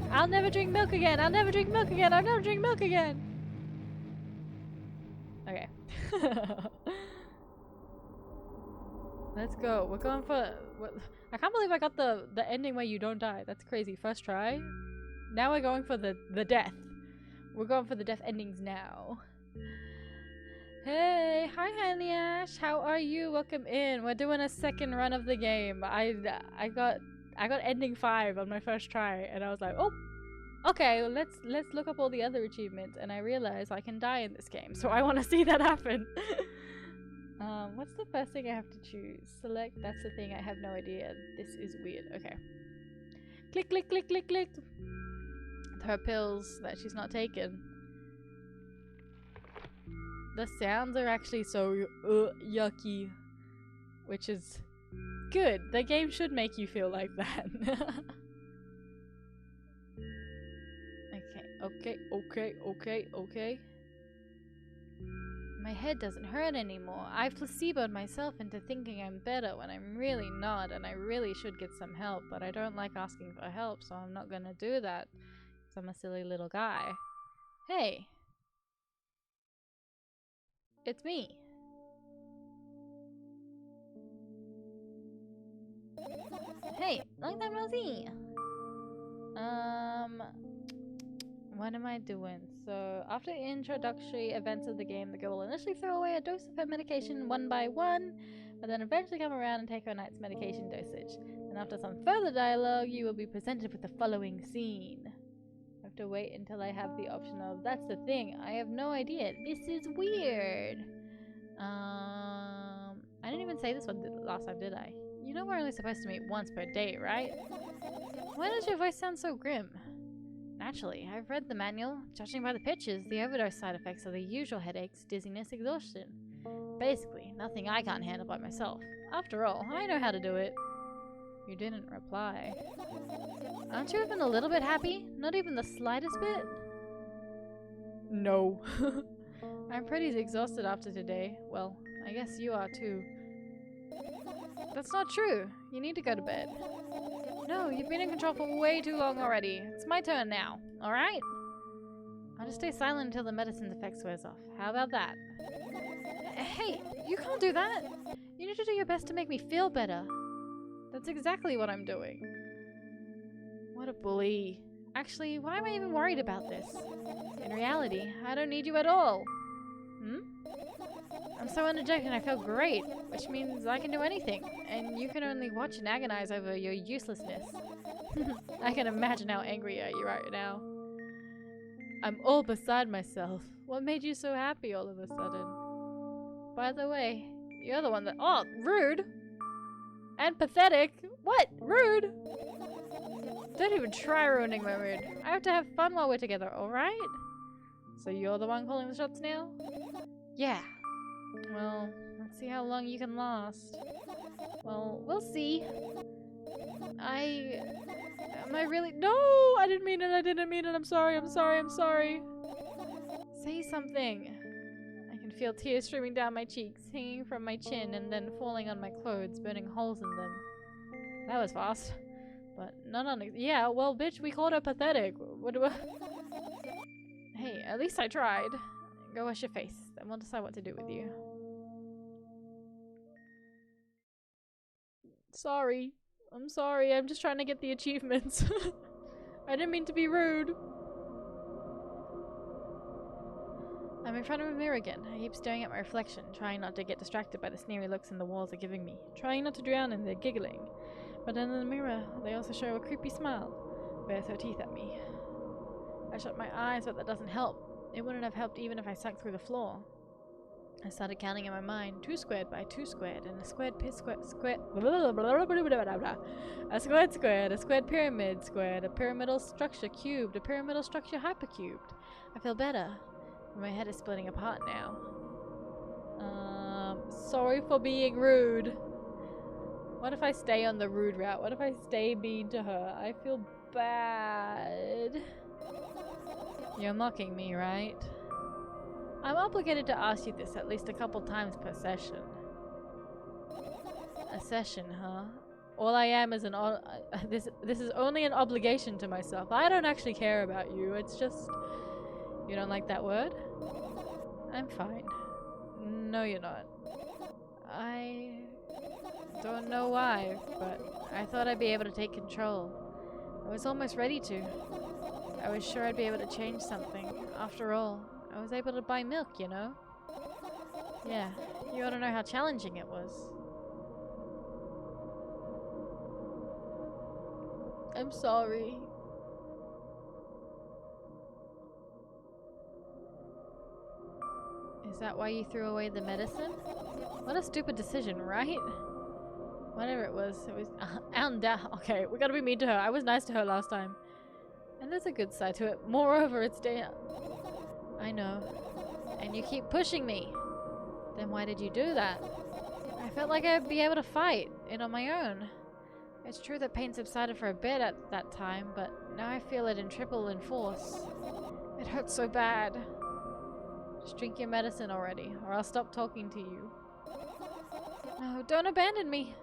I'll never drink milk again. I'll never drink milk again. I'll never drink milk again. Okay. Let's go. We're going for... I can't believe I got the ending where you don't die. That's crazy. First try. Now we're going for the death. We're going for the death endings now. Hey, hi Honey Ash, how are you? Welcome in. We're doing a second run of the game. I got ending 5 on my first try, and I was like, oh, okay, let's look up all the other achievements, and I realized I can die in this game, so I want to see that happen. What's the first thing I have to choose? Select. That's the thing. I have no idea. This is weird. Okay. Click, click, click, click, click. Her pills that she's not taken. The sounds are actually so yucky, which is good. The game should make you feel like that. Okay. My head doesn't hurt anymore. I've placeboed myself into thinking I'm better when I'm really not, and I really should get some help, but I don't like asking for help, so I'm not gonna do that, because I'm a silly little guy. Hey! It's me. Hey, long time no see. What am I doing? So, after introductory events of the game, the girl will initially throw away a dose of her medication one by one, but then eventually come around and take her night's medication dosage. Then after some further dialogue, you will be presented with the following scene. I have to wait until I have the option of, that's the thing, I have no idea, this is weird. I didn't even say this one last time, did I? You know we're only supposed to meet once per day, right? Why does your voice sound so grim? Naturally, I've read the manual. Judging by the pictures, the overdose side effects are the usual headaches, dizziness, exhaustion. Basically, nothing I can't handle by myself. After all, I know how to do it. You didn't reply. Aren't you even a little bit happy? Not even the slightest bit? No. I'm pretty exhausted after today. Well, I guess you are too. That's not true. You need to go to bed. No, you've been in control for way too long already. It's my turn now, alright? I'll just stay silent until the medicine's effects wears off. How about that? Hey, you can't do that! You need to do your best to make me feel better. That's exactly what I'm doing. What a bully. Actually, why am I even worried about this? In reality, I don't need you at all. I'm so energetic and I feel great, which means I can do anything, and you can only watch and agonize over your uselessness. I can imagine how angry are you right now. I'm all beside myself. What made you so happy all of a sudden? By the way, you're the one that— oh, rude! And pathetic! What? Rude? Don't even try ruining my mood. I have to have fun while we're together, alright? So you're the one calling the shots now? Yeah. Well, let's see how long you can last. Well, we'll see. Am I really— no! I didn't mean it, I'm sorry. Say something. I can feel tears streaming down my cheeks, hanging from my chin, and then falling on my clothes, burning holes in them. That was fast. But not on— yeah, well, bitch, we called her pathetic. What do I— Hey, at least I tried. Go wash your face, then we'll decide what to do with you. Sorry. I'm sorry, I'm just trying to get the achievements. I didn't mean to be rude. I'm in front of a mirror again. I keep staring at my reflection, trying not to get distracted by the sneery looks in the walls are giving me, trying not to drown in their giggling. But then in the mirror, they also show a creepy smile, bares her teeth at me. I shut my eyes, but that doesn't help. It wouldn't have helped even if I sunk through the floor. I started counting in my mind, 2 squared by 2 squared, and a squared squared a squared squared, a squared pyramid squared, a pyramidal structure cubed, a pyramidal structure hypercubed. I feel better. My head is splitting apart now. Sorry for being rude. What if I stay on the rude route? What if I stay mean to her? I feel bad. You're mocking me, right? I'm obligated to ask you this at least a couple times per session. A session, huh? All I am is this is only an obligation to myself. I don't actually care about you. It's just you don't like that word? I'm fine. No, you're not. I don't know why, but I thought I'd be able to take control. I was almost ready to. I was sure I'd be able to change something. After all, I was able to buy milk, you know? Yeah, you ought to know how challenging it was. I'm sorry. Is that why you threw away the medicine? What a stupid decision, right? Whatever it was and okay, we gotta be mean to her. I was nice to her last time. And there's a good side to it. Moreover, it's day. I know. And you keep pushing me. Then why did you do that? I felt like I'd be able to fight it on my own. It's true that pain subsided for a bit at that time, but now I feel it in triple in force. It hurts so bad. Just drink your medicine already, or I'll stop talking to you. No, don't abandon me!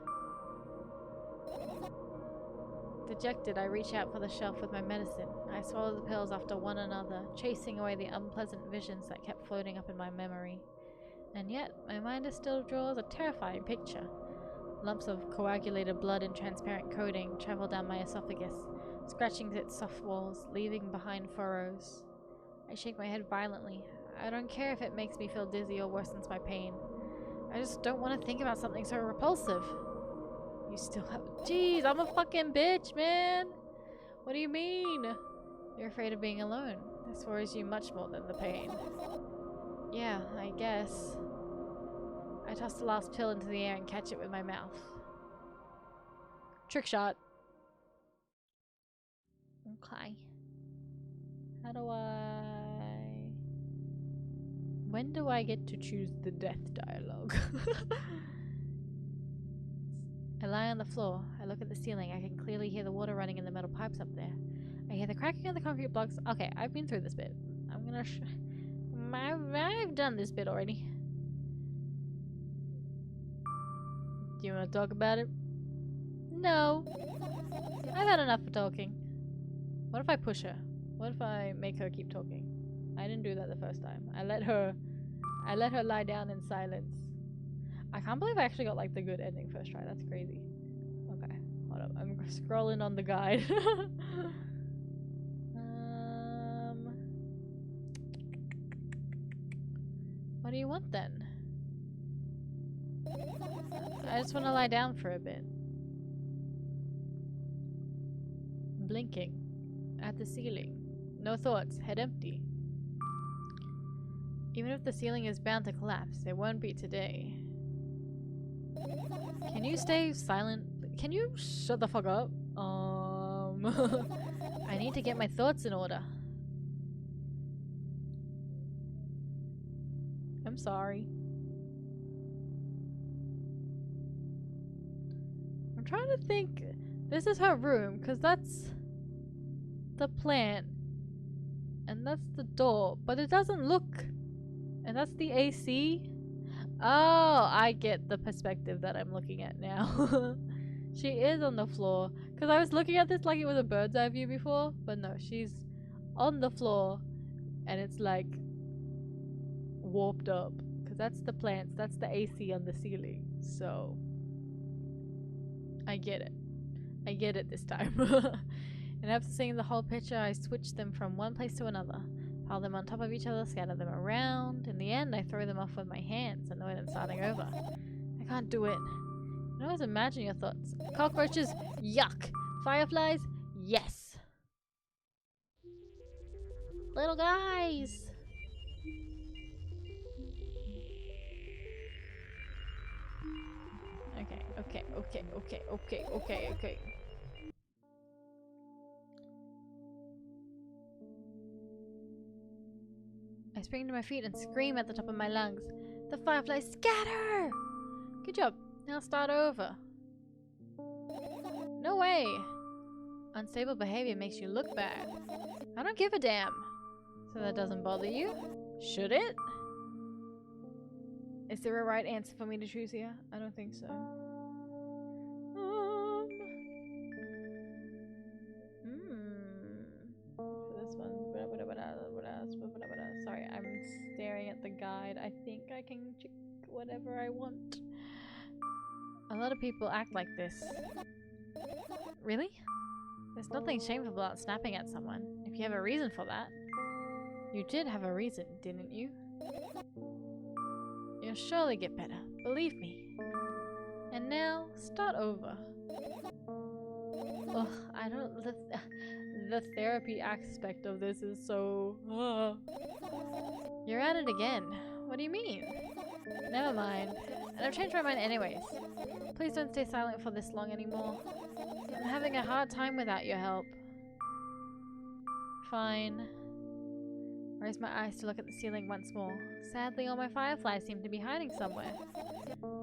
Dejected, I reach out for the shelf with my medicine. I swallow the pills after one another, chasing away the unpleasant visions that kept floating up in my memory. And yet, my mind still draws a terrifying picture. Lumps of coagulated blood and transparent coating travel down my esophagus, scratching its soft walls, leaving behind furrows. I shake my head violently. I don't care if it makes me feel dizzy or worsens my pain. I just don't want to think about something so repulsive. You still have— Jeez, I'm a fucking bitch, man! What do you mean? You're afraid of being alone. This worries you much more than the pain. Yeah, I guess. I toss the last pill into the air and catch it with my mouth. Trick shot. Okay. How do I... When do I get to choose the death dialogue? I lie on the floor. I look at the ceiling. I can clearly hear the water running in the metal pipes up there. I hear the cracking of the concrete blocks. Okay, I've been through this bit. I'm gonna I've done this bit already. Do you want to talk about it? No. I've had enough of talking. What if I push her? What if I make her keep talking? I didn't do that the first time. I let her lie down in silence. I can't believe I actually got like the good ending first try. That's crazy. Okay, hold up. I'm scrolling on the guide. What do you want then? I just want to lie down for a bit. Blinking at the ceiling. No thoughts, head empty. Even if the ceiling is bound to collapse, it won't be today. Can you stay silent? Can you shut the fuck up? I need to get my thoughts in order. I'm sorry. I'm trying to think. This is her room, because that's the plant. And that's the door. But it doesn't look... And that's the AC? Oh, I get the perspective that I'm looking at now. She is on the floor. Because I was looking at this like it was a bird's eye view before. But no, she's on the floor. And it's like warped up. Because that's the plants. That's the AC on the ceiling. So I get it. I get it this time. And after seeing the whole picture, I switch them from one place to another. Pile them on top of each other, scatter them around. In the end, I throw them off with my hands, annoyed and starting over. I can't do it. You can always imagine your thoughts. Cockroaches? Yuck! Fireflies? Yes! Little guys! Okay. I spring to my feet and scream at the top of my lungs. The fireflies scatter! Good job. Now start over. No way! Unstable behavior makes you look bad. I don't give a damn. So that doesn't bother you? Should it? Is there a right answer for me to choose here? I don't think so. For this one, sorry, I'm staring at the guide. I think I can check whatever I want. A lot of people act like this. Really? There's nothing shameful about snapping at someone, if you have a reason for that. You did have a reason, didn't you? You'll surely get better, believe me. And now, start over. Ugh, I don't... The therapy aspect of this is so... You're at it again. What do you mean? Never mind. And I've changed my mind anyways. Please don't stay silent for this long anymore. I'm having a hard time without your help. Fine. Raise my eyes to look at the ceiling once more. Sadly, all my fireflies seem to be hiding somewhere.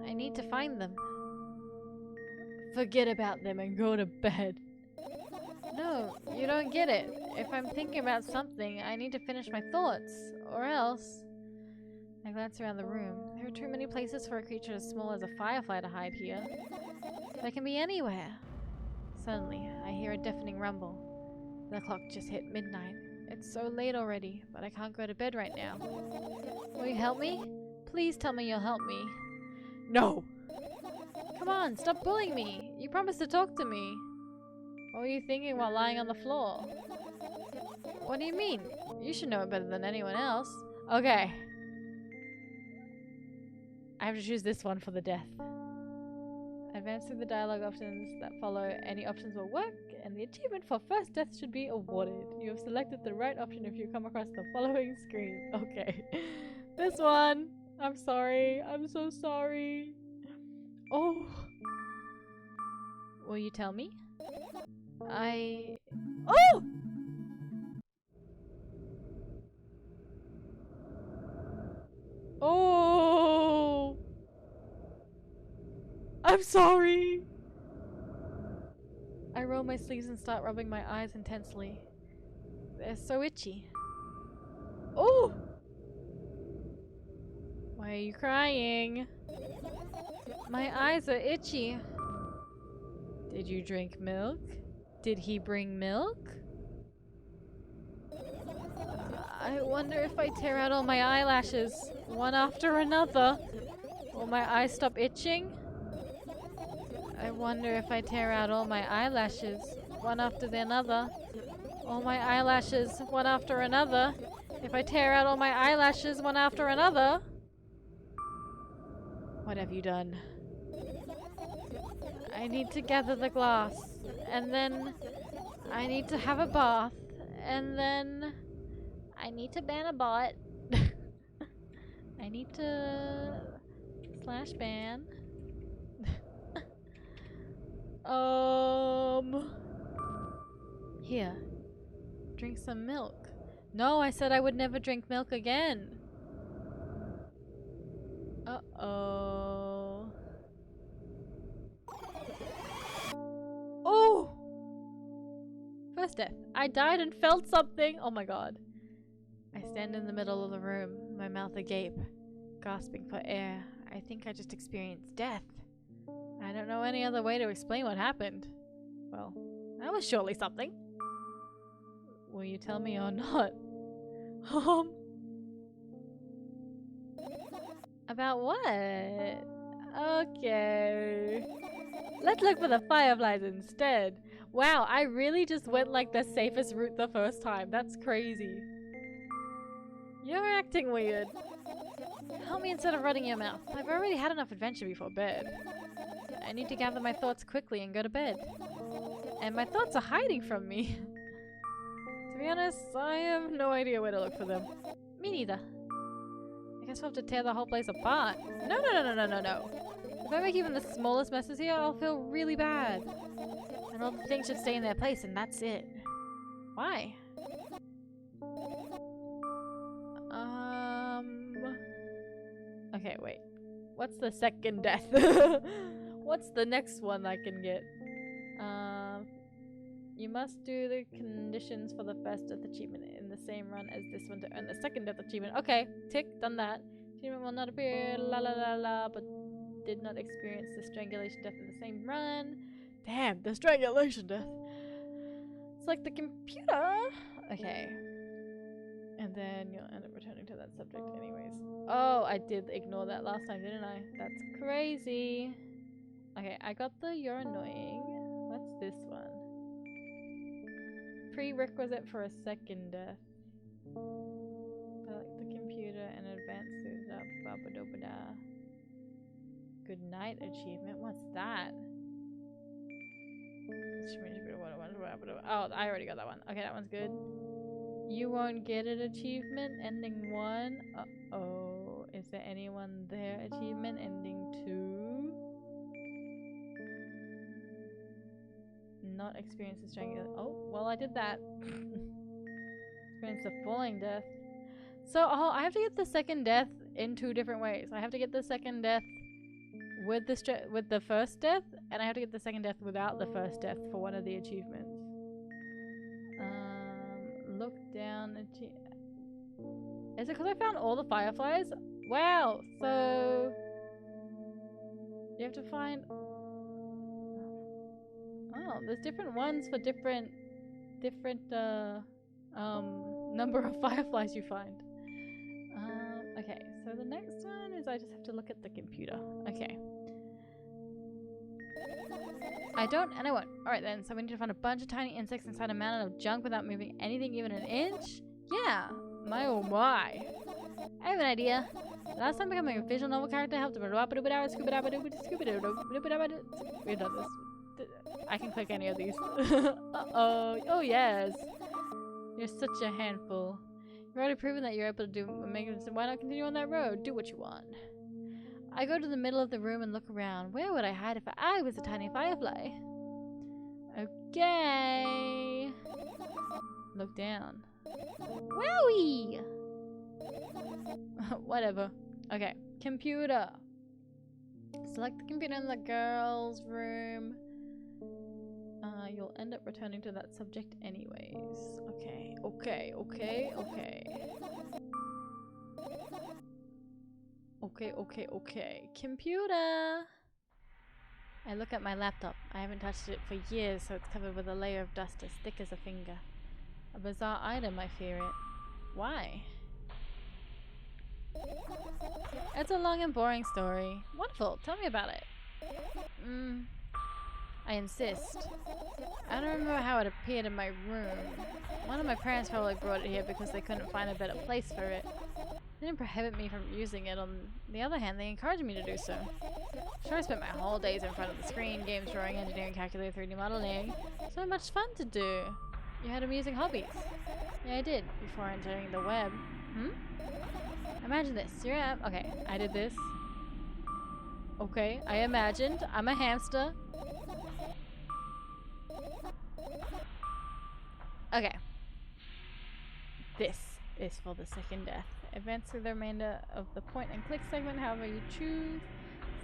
I need to find them. Forget about them and go to bed. No, you don't get it. If I'm thinking about something, I need to finish my thoughts, or else... I glance around the room. There are too many places for a creature as small as a firefly to hide here. They can be anywhere. Suddenly, I hear a deafening rumble. The clock just hit midnight. It's so late already, but I can't go to bed right now. Will you help me? Please tell me you'll help me. No! Come on, stop bullying me! You promised to talk to me! What were you thinking while lying on the floor? What do you mean? You should know it better than anyone else. Okay. I have to choose this one for the death. Advance through the dialogue options that follow. Any options will work, and the achievement for first death should be awarded. You have selected the right option if you come across the following screen. Okay. This one! I'm sorry. I'm so sorry. Oh! Will you tell me? Oh! Oh! I'm sorry! I roll my sleeves and start rubbing my eyes intensely. They're so itchy. Oh! Why are you crying? My eyes are itchy. Did you drink milk? Did he bring milk? I wonder if I tear out all my eyelashes, one after another, will my eyes stop itching? I wonder if I tear out all my eyelashes, one after another, all my eyelashes, one after another, if I tear out all my eyelashes, one after another. What have you done? I need to gather the glass, and then I need to have a bath, and then I need to ban a bot. I need to slash ban. Here, drink some milk. No, I said I would never drink milk again. Uh-oh. Oh! First death. I died and felt something. Oh my god. I stand in the middle of the room, my mouth agape, gasping for air. I think I just experienced death. I don't know any other way to explain what happened. Well, that was surely something. Will you tell me or not? About what? Okay. Let's look for the fireflies instead. Wow, I really just went like the safest route the first time. That's crazy. You're acting weird. Help me instead of running your mouth. I've already had enough adventure before bed. I need to gather my thoughts quickly and go to bed. And my thoughts are hiding from me. To be honest, I have no idea where to look for them. Me neither. I guess we'll have to tear the whole place apart. No. If I make even the smallest messes here, I'll feel really bad. And all the things should stay in their place and that's it. Why? Okay, wait. What's the second death? What's the next one I can get? You must do the conditions for the first death achievement in the same run as this one to earn the second death achievement. Okay, tick, done that. Achievement will not appear, but did not experience the strangulation death in the same run. Damn, the strangulation death. It's like the computer. Okay. And then you'll end up returning to that subject anyways. Oh, I did ignore that last time, didn't I? That's crazy. Okay, I got the you're annoying. What's this one? Prerequisite for a second death. I like the computer and advanced up. Good night achievement. What's that? Oh, I already got that one. Okay, that one's good. You won't get it achievement ending 1. Uh-oh. Is there anyone there achievement ending 2? Not experience the strangulation. Oh, well I did that. Experience the falling death. So, I have to get the second death in 2 different ways. I have to get the second death with the first death, and I have to get the second death without the first death for one of the achievements. Look down. Is it because I found all the fireflies? Wow. So you have to find. Oh, there's different ones for different number of fireflies you find. Okay. So the next one is I just have to look at the computer. Okay. I don't, and I won't. Alright then, so we need to find a bunch of tiny insects inside a mountain of junk without moving anything even an inch? Yeah! My oh my! I have an idea. Last time becoming a visual novel character helped We've done this. I can click any of these. Uh-oh. Oh yes! You're such a handful. You've already proven that you're able to do magnificent. Why not continue on that road? Do what you want. I go to the middle of the room and look around. Where would I hide if I was a tiny firefly? Okay. Look down. Wowie! Whatever. Okay. Computer. Select the computer in the girls' room. You'll end up returning to that subject anyways. Okay. Okay. Computer! I look at my laptop. I haven't touched it for years, so it's covered with a layer of dust as thick as a finger. A bizarre item, I fear it. Why? It's a long and boring story. Wonderful, tell me about it. I insist. I don't remember how it appeared in my room. One of my parents probably brought it here because they couldn't find a better place for it. They didn't prohibit me from using it. On the other hand, they encouraged me to do so. Sure, I spent my whole days in front of the screen, games, drawing, engineering, calculator, 3D modeling. So much fun to do. You had amusing hobbies. Yeah, I did, before entering the web. Imagine this. You're at... Okay, I did this. Okay, I imagined. I'm a hamster. Okay. This is for the second death. Advance through the remainder of the point and click segment however you choose.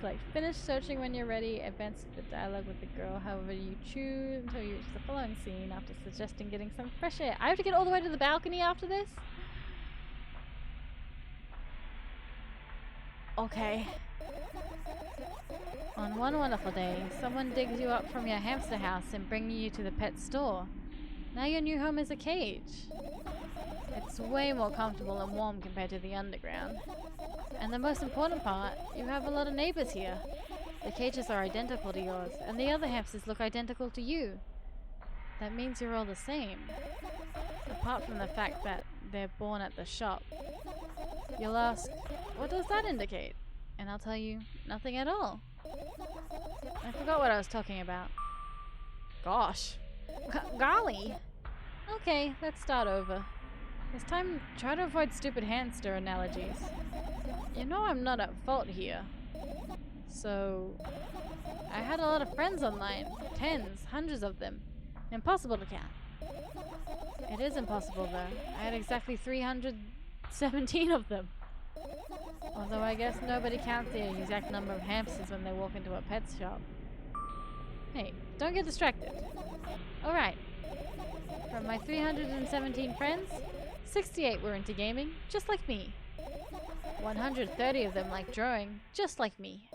Select finish searching when you're ready. Advance the dialogue with the girl however you choose until you reach the following scene after suggesting getting some fresh air. I have to get all the way to the balcony after this? Okay. On one wonderful day, someone digs you up from your hamster house and brings you to the pet store. Now your new home is a cage. It's way more comfortable and warm compared to the underground. And the most important part, you have a lot of neighbors here. The cages are identical to yours, and the other hamsters look identical to you. That means you're all the same. Apart from the fact that they're born at the shop. You'll ask, what does that indicate? And I'll tell you, nothing at all. I forgot what I was talking about. Gosh. Golly. Okay, let's start over. This time, try to avoid stupid hamster analogies. You know I'm not at fault here. So, I had a lot of friends online. Tens, hundreds of them. Impossible to count. It is impossible though. I had exactly 317 of them. Although I guess nobody counts the exact number of hamsters when they walk into a pet shop. Hey, don't get distracted. Alright. From my 317 friends, 68 were into gaming, just like me. 130 of them like drawing, just like me.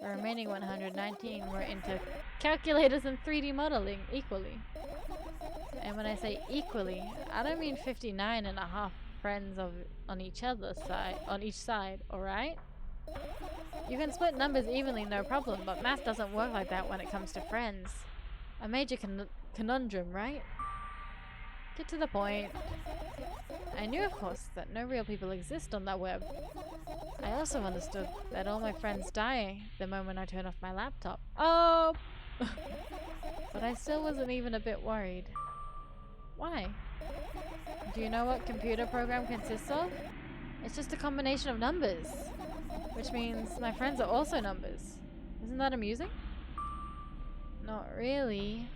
The remaining 119 were into calculators and 3D modeling equally. And when I say equally, I don't mean 59 and a half friends on each side, alright? You can split numbers evenly, no problem, but math doesn't work like that when it comes to friends. A major conundrum, right? Get to the point. I knew, of course, that no real people exist on that web. I also understood that all my friends die the moment I turn off my laptop. Oh! But I still wasn't even a bit worried. Why? Do you know what computer program consists of? It's just a combination of numbers. Which means my friends are also numbers. Isn't that amusing? Not really.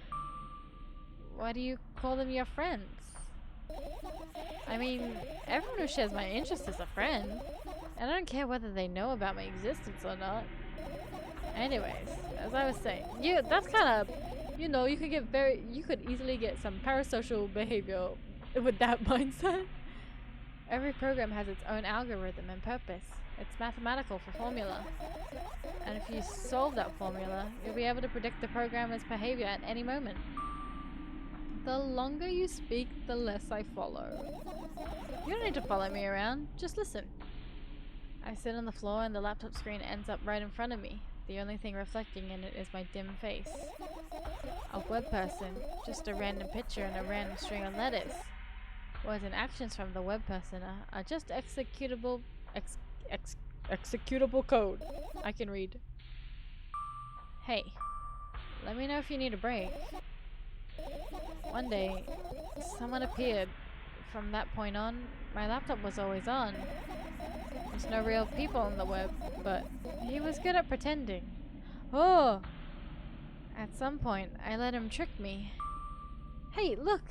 Why do you call them your friends? I mean, everyone who shares my interest is a friend. And I don't care whether they know about my existence or not. Anyways, as I was saying, that's kind of, you could easily get some parasocial behavior with that mindset. Every program has its own algorithm and purpose. It's mathematical for formula. And if you solve that formula, you'll be able to predict the programmer's behavior at any moment. The longer you speak, the less I follow. You don't need to follow me around, just listen. I sit on the floor and the laptop screen ends up right in front of me. The only thing reflecting in it is my dim face. A web person, just a random picture and a random string of letters. Words and actions from the web person are just executable code I can read. Hey, let me know if you need a break. One day, someone appeared. From that point on, my laptop was always on. There's no real people on the web, but he was good at pretending. Oh! At some point, I let him trick me. Hey, look!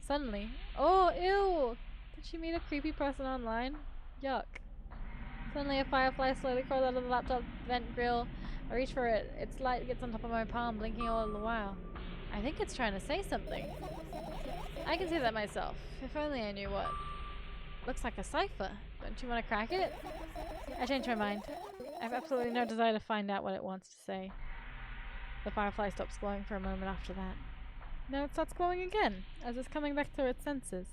Suddenly, oh, ew! Did she meet a creepy person online? Yuck. Suddenly a firefly slowly crawls out of the laptop vent grill. I reach for it. Its light gets on top of my palm, blinking all the while. I think it's trying to say something. I can see that myself. If only I knew what. Looks like a cipher. Don't you want to crack it? I changed my mind. I have absolutely no desire to find out what it wants to say. The firefly stops glowing for a moment after that. Then it starts glowing again, as it's coming back to its senses.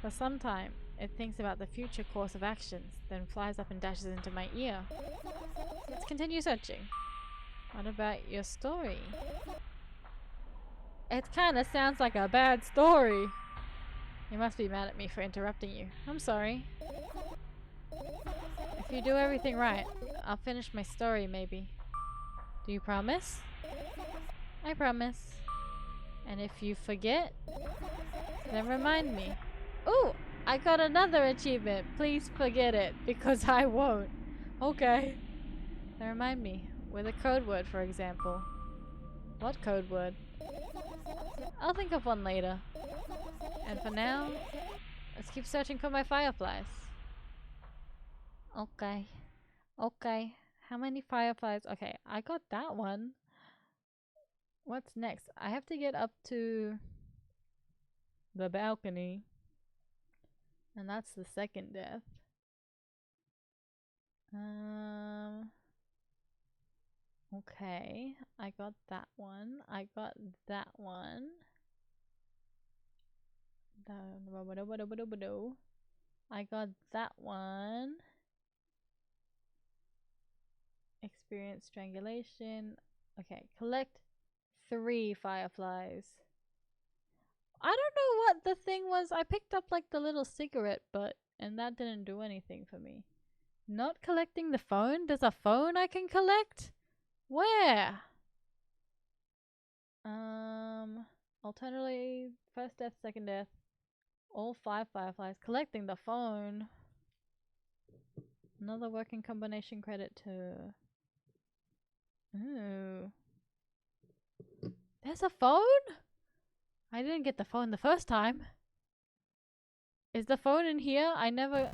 For some time, it thinks about the future course of actions, then flies up and dashes into my ear. Let's continue searching. What about your story? It kinda sounds like a bad story. You must be mad at me for interrupting you. I'm sorry. If you do everything right, I'll finish my story maybe. Do you promise? I promise. And if you forget, then remind me. Ooh! I got another achievement. Please forget it, because I won't. Okay. Then remind me, with a code word, for example. What code word? I'll think of one later. And for now, let's keep searching for my fireflies. Okay. Okay. How many fireflies? Okay, I got that one. What's next? I have to get up to the balcony. And that's the second death. Okay. I got that one. I got that one. I got that one. Experience strangulation. Okay, collect 3 fireflies. I don't know what the thing was. I picked up like the little cigarette butt and that didn't do anything for me. Not collecting the phone? There's a phone I can collect? Where? Alternatively, first death, second death. All 5 fireflies. Collecting the phone. Another working combination credit to... Ooh. There's a phone? I didn't get the phone the first time. Is the phone in here? I never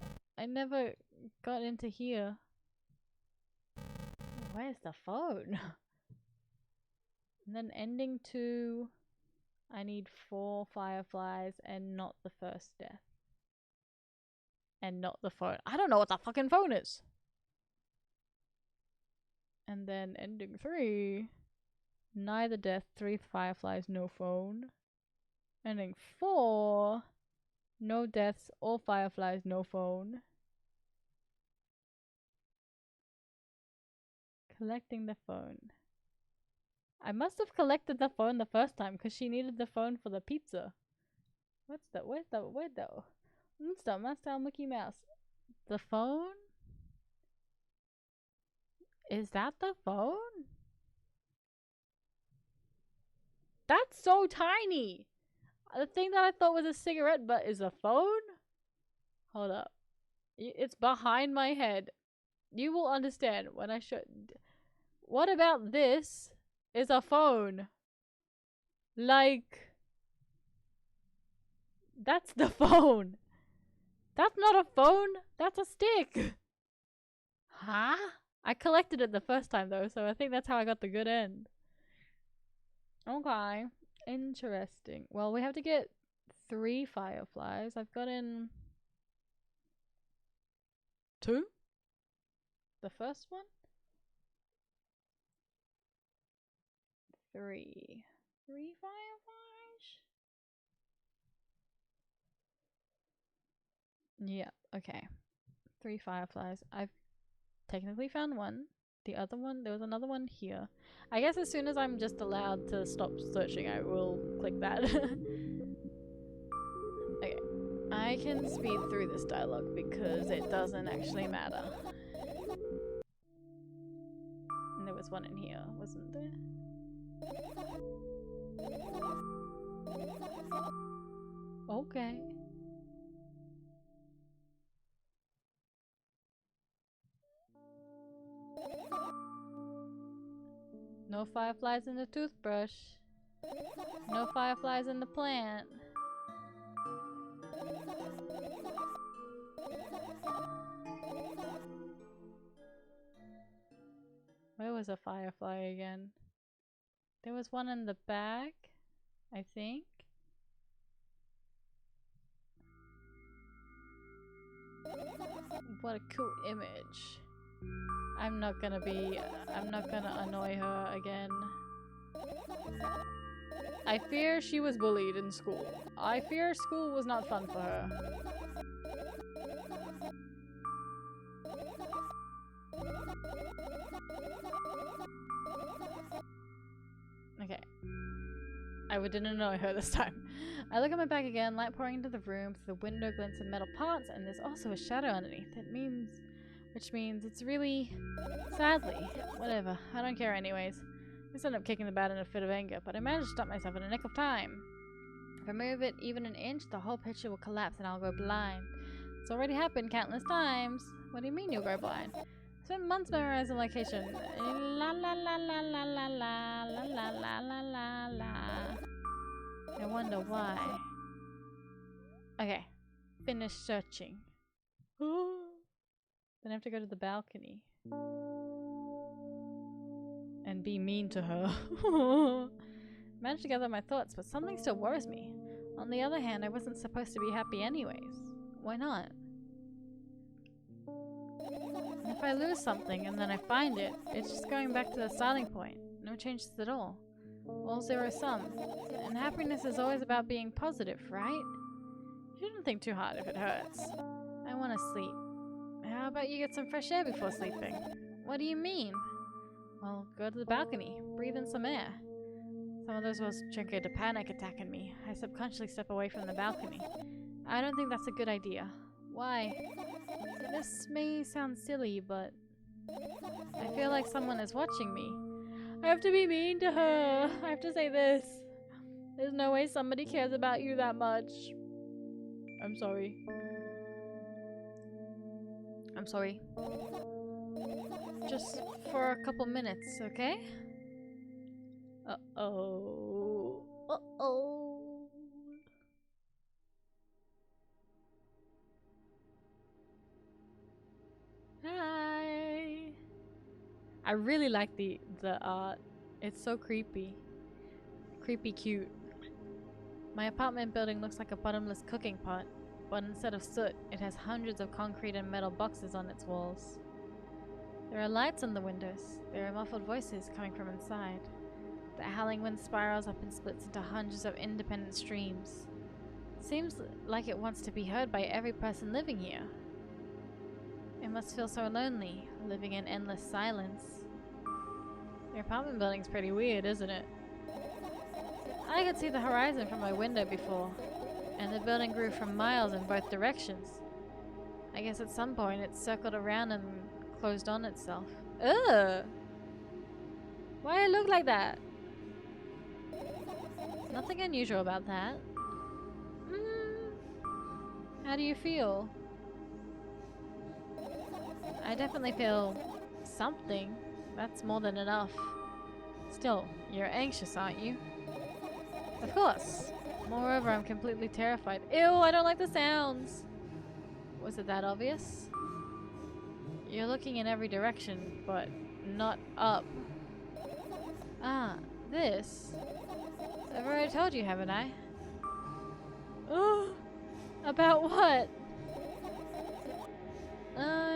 got into here. Where's the phone? And then ending 2. I need 4 fireflies and not the first death. And not the phone. I don't know what the fucking phone is. And then ending 3. Neither death, 3 fireflies, no phone. Ending 4. No deaths, all fireflies, no phone. Collecting the phone. I must have collected the phone the first time because she needed the phone for the pizza. Where's the Master Mickey Mouse? The phone? Is that the phone? That's so tiny! The thing that I thought was a cigarette butt is a phone? Hold up. It's behind my head. You will understand when I show... What about this is a phone? Like... That's the phone! That's not a phone! That's a stick! Huh? I collected it the first time though, so I think that's how I got the good end. Okay. Interesting. Well, we have to get 3 fireflies. I've gotten 2? The first one? 3. 3 fireflies? Yeah, okay. 3 fireflies. I've technically found 1. The other one, there was another one here. I guess as soon as I'm just allowed to stop searching, I will click that. Okay. I can speed through this dialogue because it doesn't actually matter. And there was one in here, wasn't there? Okay. No fireflies in the toothbrush. No fireflies in the plant. Where was a firefly again? There was one in the back, I think. What a cool image. I'm not gonna annoy her again. I fear she was bullied in school. I fear school was not fun for her. Okay. I didn't annoy her this time. I look at my back again, light pouring into the room, through the window glints of metal parts, and there's also a shadow underneath. Which means it's really... Sadly. Whatever. I don't care anyways. I just ended up kicking the bat in a fit of anger, but I managed to stop myself in a nick of time. If I move it even an inch, the whole picture will collapse and I'll go blind. It's already happened countless times. What do you mean you'll go blind? I spent months memorizing the location. La la la la la la la la la la la la la. I wonder why. Okay. Finish searching. Then I have to go to the balcony. And be mean to her. Managed to gather my thoughts, but something still worries me. On the other hand, I wasn't supposed to be happy anyways. Why not? And if I lose something and then I find it, it's just going back to the starting point. No changes at all. All zero sum. And happiness is always about being positive, right? You shouldn't think too hard if it hurts. I want to sleep. How about you get some fresh air before sleeping? What do you mean? Well, go to the balcony. Breathe in some air. Some of those was triggered a panic attack in me. I subconsciously step away from the balcony. I don't think that's a good idea. Why? This may sound silly, but I feel like someone is watching me. I have to be mean to her. I have to say this. There's no way somebody cares about you that much. I'm sorry. I'm sorry. Just for a couple minutes, okay? Uh-oh. Uh-oh. Hi. I really like the art. It's so creepy. Creepy cute. My apartment building looks like a bottomless cooking pot, but instead of soot, it has hundreds of concrete and metal boxes on its walls. There are lights on the windows. There are muffled voices coming from inside. The howling wind spirals up and splits into hundreds of independent streams. Seems like it wants to be heard by every person living here. It must feel so lonely, living in endless silence. Your apartment building's pretty weird, isn't it? I could see the horizon from my window before, and the building grew for miles in both directions. I guess at some point it circled around and closed on itself. Ugh! Why it look like that? Nothing unusual about that. How do you feel? I definitely feel something. That's more than enough. Still, you're anxious, aren't you? Of course. Moreover, I'm completely terrified. Ew, I don't like the sounds. Was it that obvious? You're looking in every direction, but not up. Ah, this. I've already told you, haven't I? Oh, about what?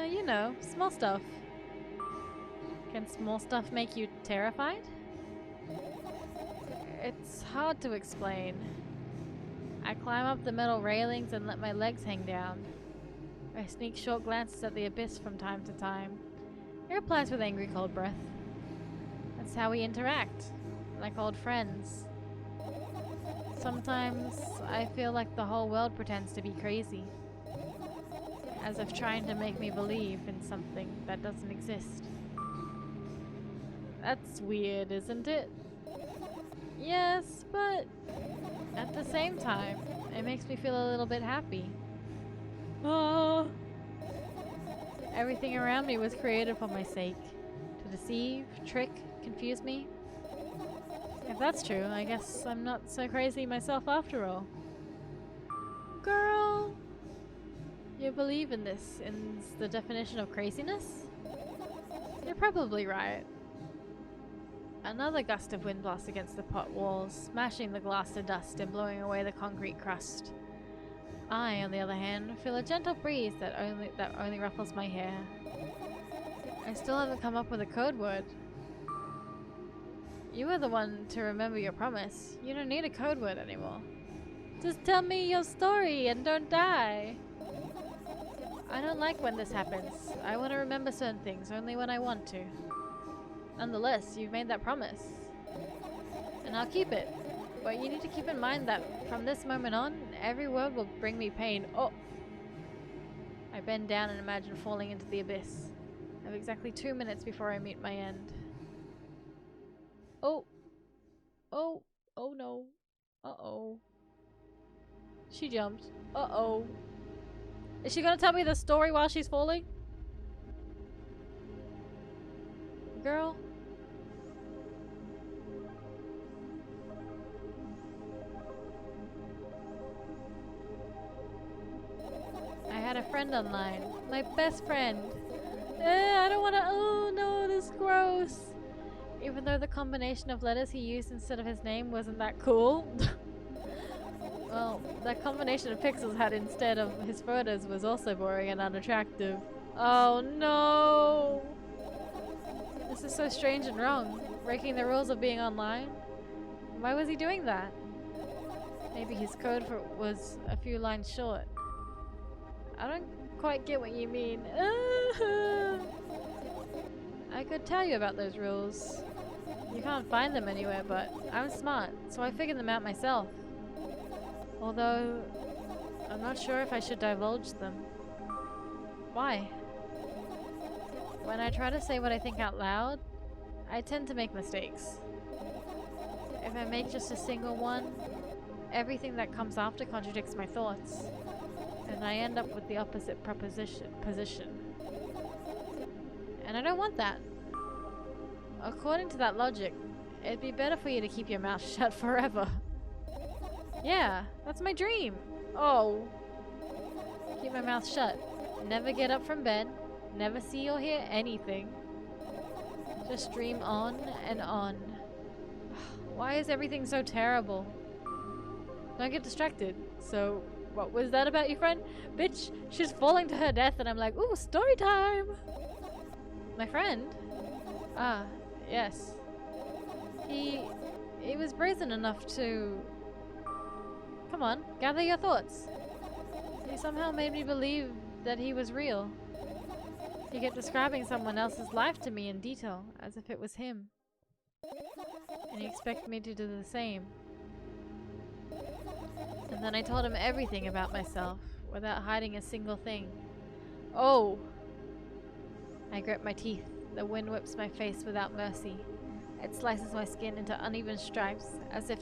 You know, small stuff. Can small stuff make you terrified? It's hard to explain. I climb up the metal railings and let my legs hang down. I sneak short glances at the abyss from time to time. He replies with angry cold breath. That's how we interact, like old friends. Sometimes I feel like the whole world pretends to be crazy, as if trying to make me believe in something that doesn't exist. That's weird, isn't it? Yes, but at the same time, it makes me feel a little bit happy. Oh, everything around me was created for my sake. To deceive, trick, confuse me. If that's true, I guess I'm not so crazy myself after all. Girl, you believe in this, in the definition of craziness? You're probably right. Another gust of wind blasts against the pot walls, smashing the glass to dust and blowing away the concrete crust. I, on the other hand, feel a gentle breeze that only ruffles my hair. I still haven't come up with a code word. You were the one to remember your promise. You don't need a code word anymore. Just tell me your story and don't die. I don't like when this happens. I want to remember certain things only when I want to. Nonetheless, you've made that promise. And I'll keep it. But you need to keep in mind that from this moment on, every word will bring me pain. Oh! I bend down and imagine falling into the abyss. I have exactly 2 minutes before I meet my end. Oh! Oh! Oh no. Uh-oh. She jumped. Uh-oh. Is she gonna tell me the story while she's falling? Girl? I had a friend online. My best friend. I don't wanna. Oh no, this is gross. Even though the combination of letters he used instead of his name wasn't that cool. Well, that combination of pixels had instead of his photos was also boring and unattractive. Oh no! This is so strange and wrong. Breaking the rules of being online. Why was he doing that? Maybe his code was a few lines short. I don't quite get what you mean. I could tell you about those rules. You can't find them anywhere, but I'm smart, so I figured them out myself. Although, I'm not sure if I should divulge them. Why? When I try to say what I think out loud, I tend to make mistakes. If I make just a single one, everything that comes after contradicts my thoughts, and I end up with the opposite position. And I don't want that. According to that logic, it'd be better for you to keep your mouth shut forever. Yeah, that's my dream. Oh. Keep my mouth shut. Never get up from bed. Never see or hear anything. Just dream on and on. Why is everything so terrible? Don't get distracted. So, what was that about your friend? Bitch, she's falling to her death and I'm like, ooh, story time! My friend? Ah, yes. He was brazen enough to... Come on, gather your thoughts. He somehow made me believe that he was real. He kept describing someone else's life to me in detail, as if it was him. And he expected me to do the same. And then I told him everything about myself, without hiding a single thing. Oh! I grit my teeth. The wind whips my face without mercy. It slices my skin into uneven stripes, as if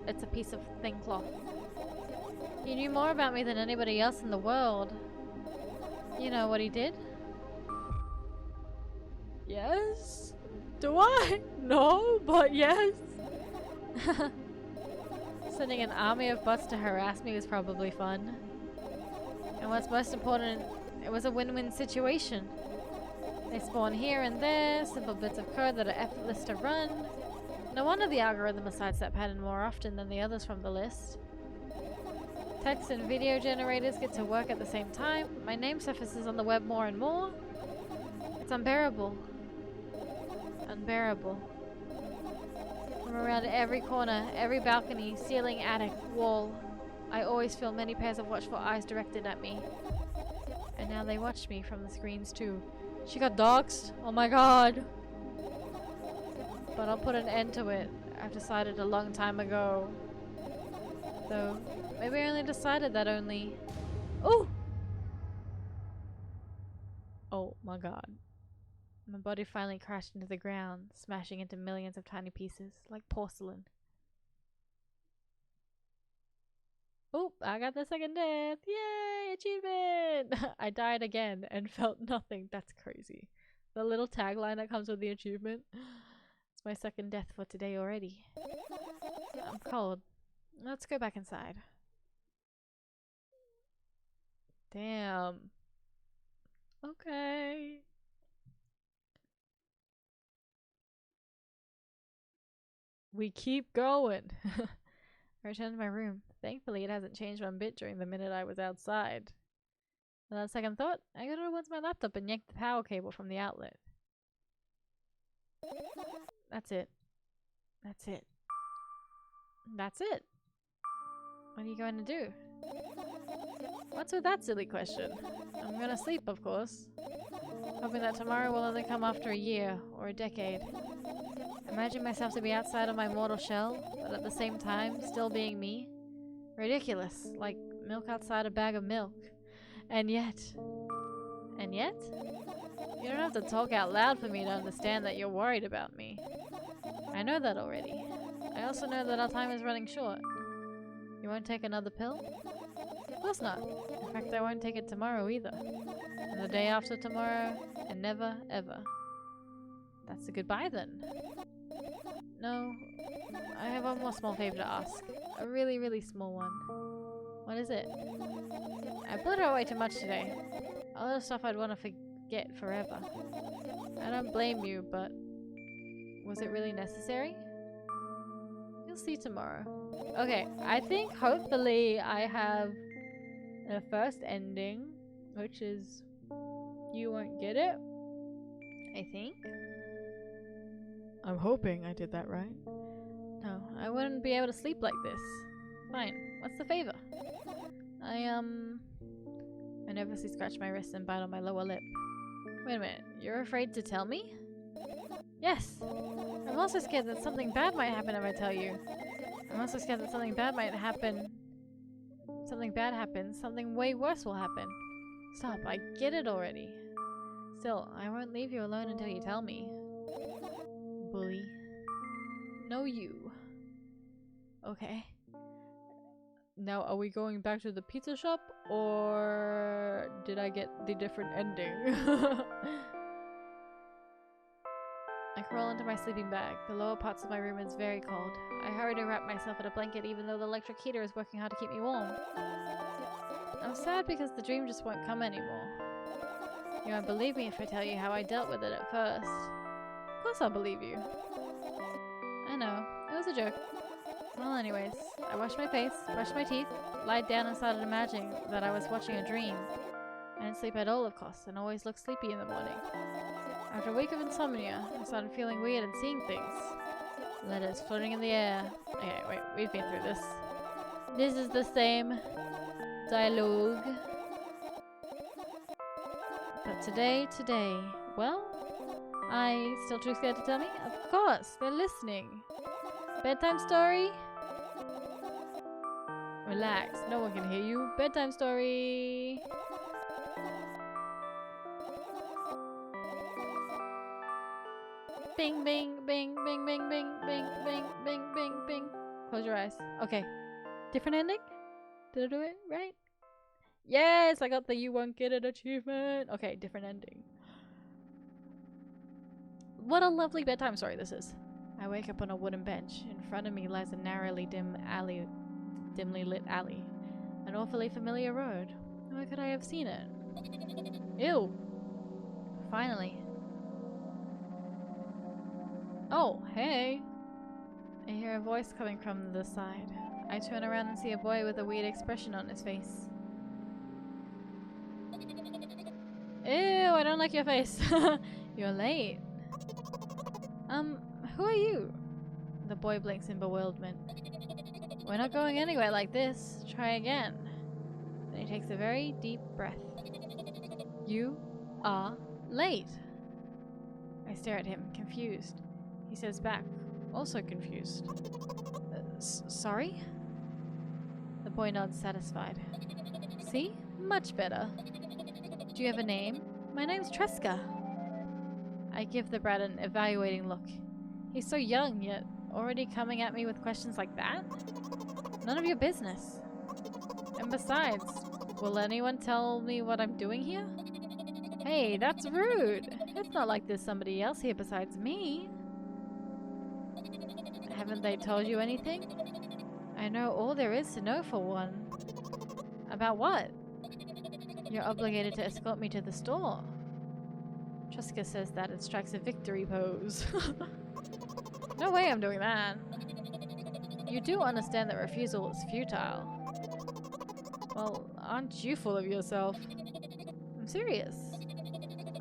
it's a piece of thin cloth. He knew more about me than anybody else in the world. You know what he did? Yes? Do I? No, but yes. Sending an army of bots to harass me was probably fun. And what's most important, it was a win-win situation. They spawn here and there, simple bits of code that are effortless to run. No wonder the algorithm assigns that pattern more often than the others from the list. Text and video generators get to work at the same time. My name surfaces on the web more and more. It's unbearable. Unbearable. From around every corner, every balcony, ceiling, attic, wall, I always feel many pairs of watchful eyes directed at me. And now they watch me from the screens too. She got doxxed? Oh my god. But I'll put an end to it. I've decided a long time ago. Though, maybe I only decided that only... Ooh! Oh my god. My body finally crashed into the ground, smashing into millions of tiny pieces, like porcelain. Oop, I got the second death! Yay! Achievement! I died again and felt nothing. That's crazy. The little tagline that comes with the achievement. It's my second death for today already. I'm cold. Let's go back inside. Damn. Okay. We keep going. I returned to my room. Thankfully, it hasn't changed one bit during the minute I was outside. Without second thought, I got towards my laptop and yanked the power cable from the outlet. That's it. That's it. That's it. What are you going to do? What's with that silly question? I'm gonna sleep, of course. Hoping that tomorrow will only come after a year or a decade. Imagine myself to be outside of my mortal shell, but at the same time, still being me. Ridiculous, like milk outside a bag of milk. And yet, you don't have to talk out loud for me to understand that you're worried about me. I know that already. I also know that our time is running short. You won't take another pill? Of course not. In fact, I won't take it tomorrow either. And the day after tomorrow, and never, ever. That's a goodbye then. No, I have one more small favor to ask. A really, really small one. What is it? I put her away too much today. All the stuff I'd want to forget forever. I don't blame you, but was it really necessary? You'll see tomorrow. Okay, I think hopefully I have the first ending, which is you won't get it. I think. I'm hoping I did that right. No, I wouldn't be able to sleep like this. Fine, what's the favor? I nervously scratch my wrist and bite on my lower lip. Wait a minute, You're afraid to tell me? Yes. I'm also scared that something bad might happen if I tell you. I'm also scared that something bad might happen. Something bad happens. Something way worse will happen. Stop, I get it already. Still, I won't leave you alone until you tell me. Bully. No, you. Okay. Now, are we going back to the pizza shop, or did I get the different ending? I crawl into my sleeping bag. The lower parts of my room is very cold. I hurry to wrap myself in a blanket even though the electric heater is working hard to keep me warm. I'm sad because the dream just won't come anymore. You won't believe me if I tell you how I dealt with it at first. Of course I'll believe you. I know. It was a joke. Well, anyways, I washed my face, brushed my teeth, lied down and started imagining that I was watching a dream. I didn't sleep at all, of course, and always looked sleepy in the morning. After a week of insomnia, I started feeling weird and seeing things. Letters floating in the air. Okay, wait, we've been through this. This is the same dialogue. But today, well, I still too scared to tell me? Of course, they're listening. Bedtime story? Relax, no one can hear you. Bedtime story. Bing, bing, bing, bing, bing, bing, bing, bing, bing, bing, bing. Close your eyes. Okay. Different ending? Did I do it right? Yes, I got the you won't get it achievement. Okay, different ending. What a lovely bedtime story this is. I wake up on a wooden bench. In front of me lies a narrowly dimly lit alley. An awfully familiar road. Where could I have seen it? Ew. Finally. Oh, hey. I hear a voice coming from the side. I turn around and see a boy with a weird expression on his face. Ew, I don't like your face. You're late. Who are you? The boy blinks in bewilderment. We're not going anywhere like this. Try again. Then he takes a very deep breath. You are late. I stare at him, confused. He says back, also confused. Sorry? The boy nods, satisfied. See? Much better. Do you have a name? My name's Tresca. I give the brat an evaluating look. He's so young, yet already coming at me with questions like that? None of your business. And besides, will anyone tell me what I'm doing here? Hey, that's rude. It's not like there's somebody else here besides me. Haven't they told you anything? I know all there is to know for one. About what? You're obligated to escort me to the store. Tresca says that and strikes a victory pose. No way I'm doing that. You do understand that refusal is futile. Well, aren't you full of yourself? I'm serious.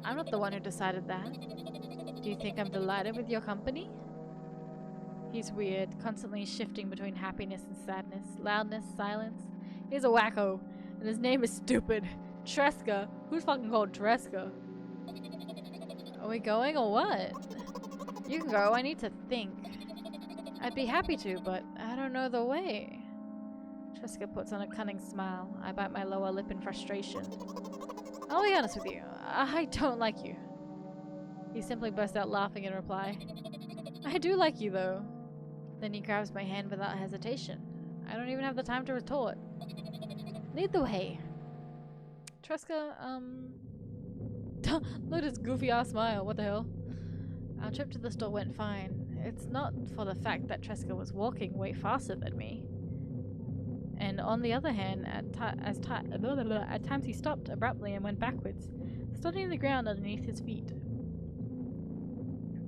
I'm not the one who decided that. Do you think I'm delighted with your company? He's weird, constantly shifting between happiness and sadness, loudness, silence. He's a wacko, and his name is stupid. Tresca? Who's fucking called Tresca? Are we going or what? You can go, I need to think. I'd be happy to, but I don't know the way. Tresca puts on a cunning smile. I bite my lower lip in frustration. I'll be honest with you, I don't like you. He simply bursts out laughing in reply. I do like you though. Then he grabs my hand without hesitation. I don't even have the time to retort. Lead the way. Tresca, look at his goofy ass smile, what the hell? Our trip to the store went fine. It's not for the fact that Tresca was walking way faster than me. And on the other hand, at times he stopped abruptly and went backwards, studying the ground underneath his feet.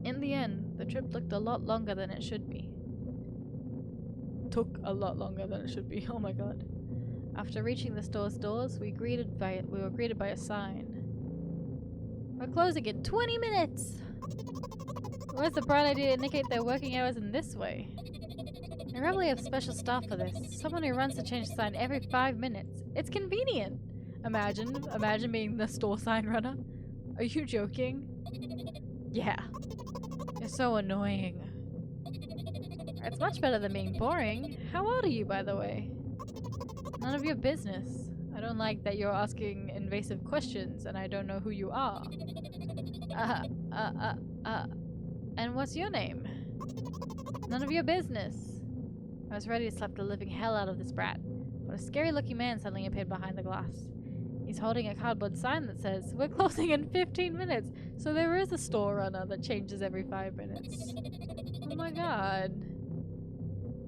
In the end, the trip took a lot longer than it should be. Oh my god. After reaching the store's doors, we were greeted by a sign. We're closing in 20 minutes! Where's the bright idea to indicate their working hours in this way? I probably have special staff for this. Someone who runs the change sign every 5 minutes. It's convenient! Imagine being the store sign runner. Are you joking? Yeah. You're so annoying. It's much better than being boring. How old are you, by the way? None of your business. I don't like that you're asking invasive questions and I don't know who you are. Uh, uh, uh, and what's your name? None of your business. I was ready to slap the living hell out of this brat, but a scary looking man suddenly appeared behind the glass. He's holding a cardboard sign that says, "We're closing in 15 minutes, so there is a store runner that changes every 5 minutes. Oh my god.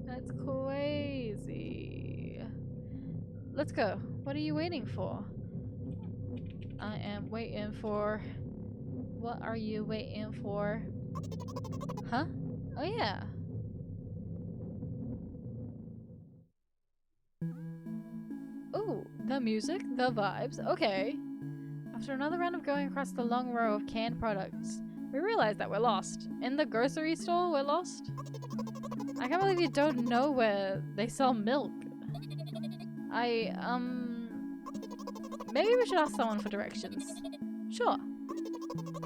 That's crazy. Let's go. What are you waiting for? I am waiting for... What are you waiting for? Huh? Oh yeah. Ooh, the music, the vibes, okay. After another round of going across the long row of canned products, we realize that we're lost. In the grocery store, we're lost? I can't believe you don't know where they sell milk. Maybe we should ask someone for directions. Sure.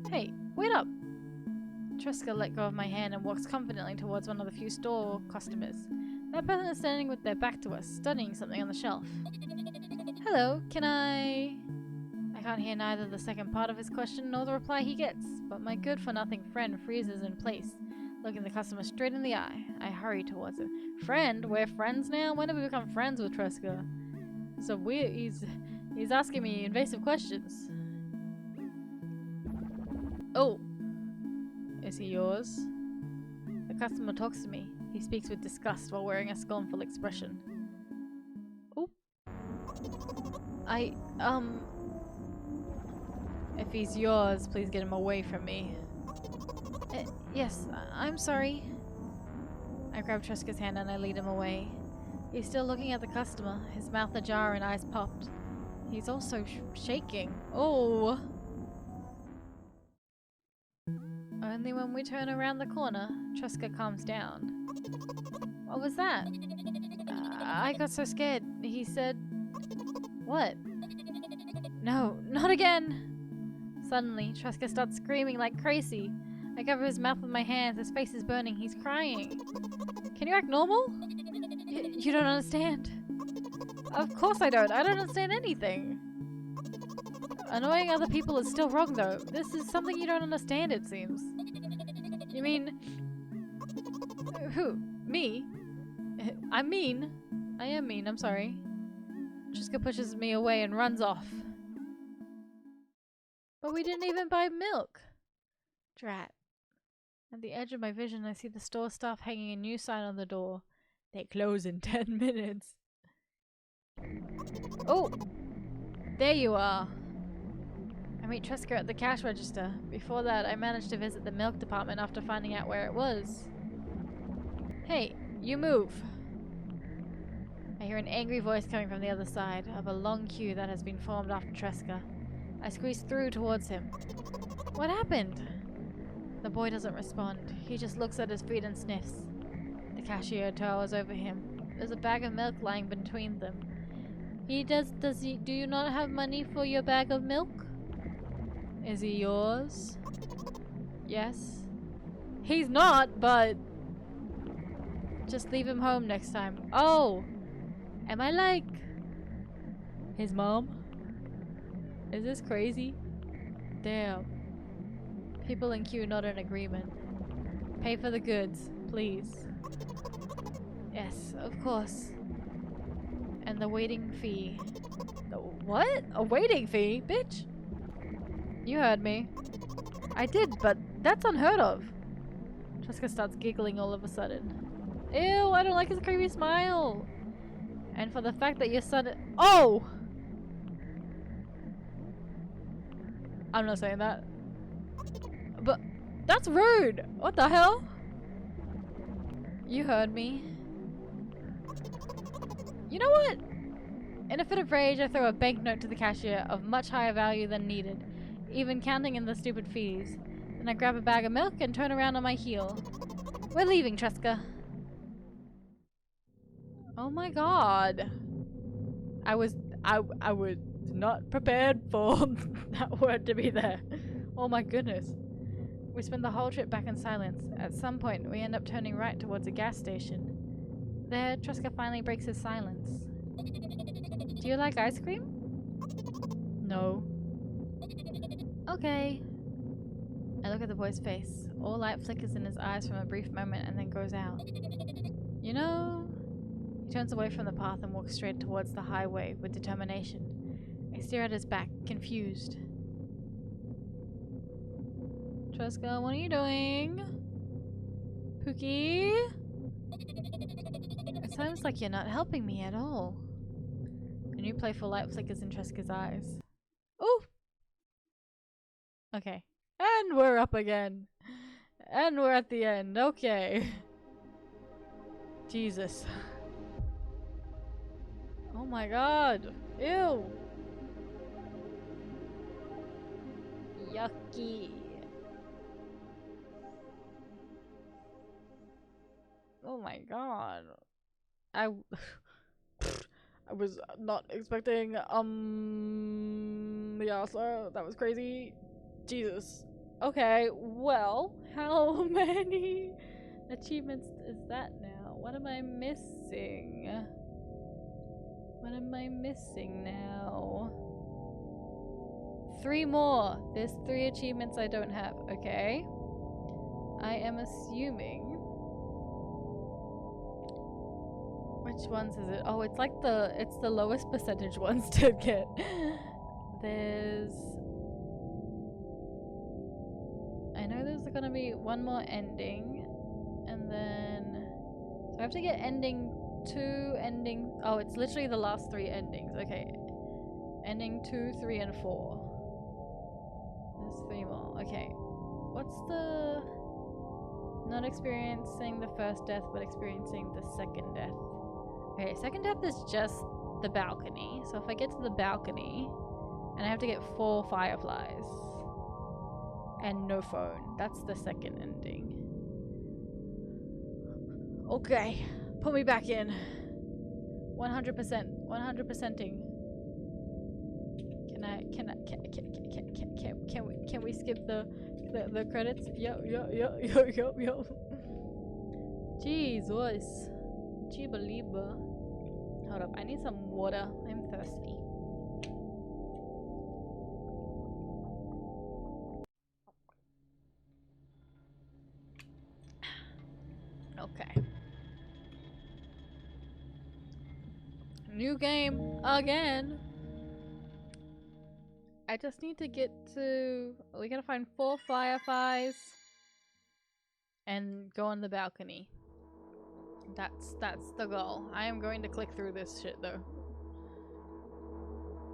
Hey, wait up. Triska let go of my hand and walks confidently towards one of the few store customers. That person is standing with their back to us, studying something on the shelf. Hello, can I can't hear neither the second part of his question nor the reply he gets, but my good-for-nothing friend freezes in place, looking the customer straight in the eye. I hurry towards him. Friend? We're friends now? When did we become friends with Triska? So he's asking me invasive questions. Oh. Is he yours? The customer talks to me. He speaks with disgust while wearing a scornful expression. Oh. If he's yours, please get him away from me. Yes, I'm sorry. I grab Triska's hand and I lead him away. He's still looking at the customer, his mouth ajar and eyes popped. He's also shaking. Oh! Only when we turn around the corner, Triska calms down. What was that? I got so scared. He said... What? No, not again! Suddenly, Triska starts screaming like crazy. I cover his mouth with my hands. His face is burning. He's crying. Can you act normal? You don't understand. Of course I don't. I don't understand anything. Annoying other people is still wrong, though. This is something you don't understand, it seems. You mean... Who? Me? I'm mean. I am mean, I'm sorry. Triska pushes me away and runs off. But we didn't even buy milk. Drat. At the edge of my vision, I see the store staff hanging a new sign on the door. They close in 10 minutes. Oh! There you are. I meet Triska at the cash register. Before that, I managed to visit the milk department after finding out where it was. Hey, you move. I hear an angry voice coming from the other side of a long queue that has been formed after Triska. I squeeze through towards him. What happened? The boy doesn't respond. He just looks at his feet and sniffs. The cashier towers over him. There's a bag of milk lying between them. Do you not have money for your bag of milk? Is he yours? Yes. He's not, but... Just leave him home next time. Oh! Am I like... his mom? Is this crazy? Damn. People in queue not in agreement. Pay for the goods, please. Yes, of course. And the waiting fee. What? A waiting fee? Bitch! You heard me. I did, but that's unheard of. Triska starts giggling all of a sudden. Ew, I don't like his creepy smile. And for the fact that your son... Oh! I'm not saying that. But that's rude! What the hell? You heard me. You know what? In a fit of rage, I throw a banknote to the cashier of much higher value than needed, even counting in the stupid fees. Then I grab a bag of milk and turn around on my heel. We're leaving, Triska. Oh my god. I was not prepared for that word to be there. Oh my goodness. We spend the whole trip back in silence. At some point, we end up turning right towards a gas station. There, Tresca finally breaks his silence. Do you like ice cream? No. Okay. I look at the boy's face. All light flickers in his eyes from a brief moment and then goes out. You know... He turns away from the path and walks straight towards the highway with determination. I stare at his back, confused. Tresca, what are you doing? Pookie? It sounds like you're not helping me at all. A new playful light flickers in Tresca's eyes. Oh! Okay. And we're up again. And we're at the end. Okay. Jesus. Oh my god. Ew. Yucky. Oh my god. I was not expecting yeah, so that was crazy. Jesus. Okay, well, how many achievements is that now? What am I missing? What am I missing now? 3 more. There's 3 achievements I don't have. Okay. I am assuming. Which ones is it? Oh, it's like it's the lowest percentage ones to get. There's... I know there's gonna be one more ending. And then... So I have to get ending 2, ending... Oh, it's literally the last 3 endings. Okay. Ending 2, 3, and 4. There's 3 more. Okay. What's the... Not experiencing the first death, but experiencing the second death. Okay, second death is just the balcony. So if I get to the balcony, and I have to get 4 fireflies. And no phone. That's the second ending. Okay. Put me back in. 100%. 100%ing. Can we skip the credits? Yo. Jesus. Chiba-liba. Hold up, I need some water. I'm thirsty. Okay. New game again. I just need to get to... We gotta find 4 fireflies and go on the balcony. That's the goal. I am going to click through this shit though.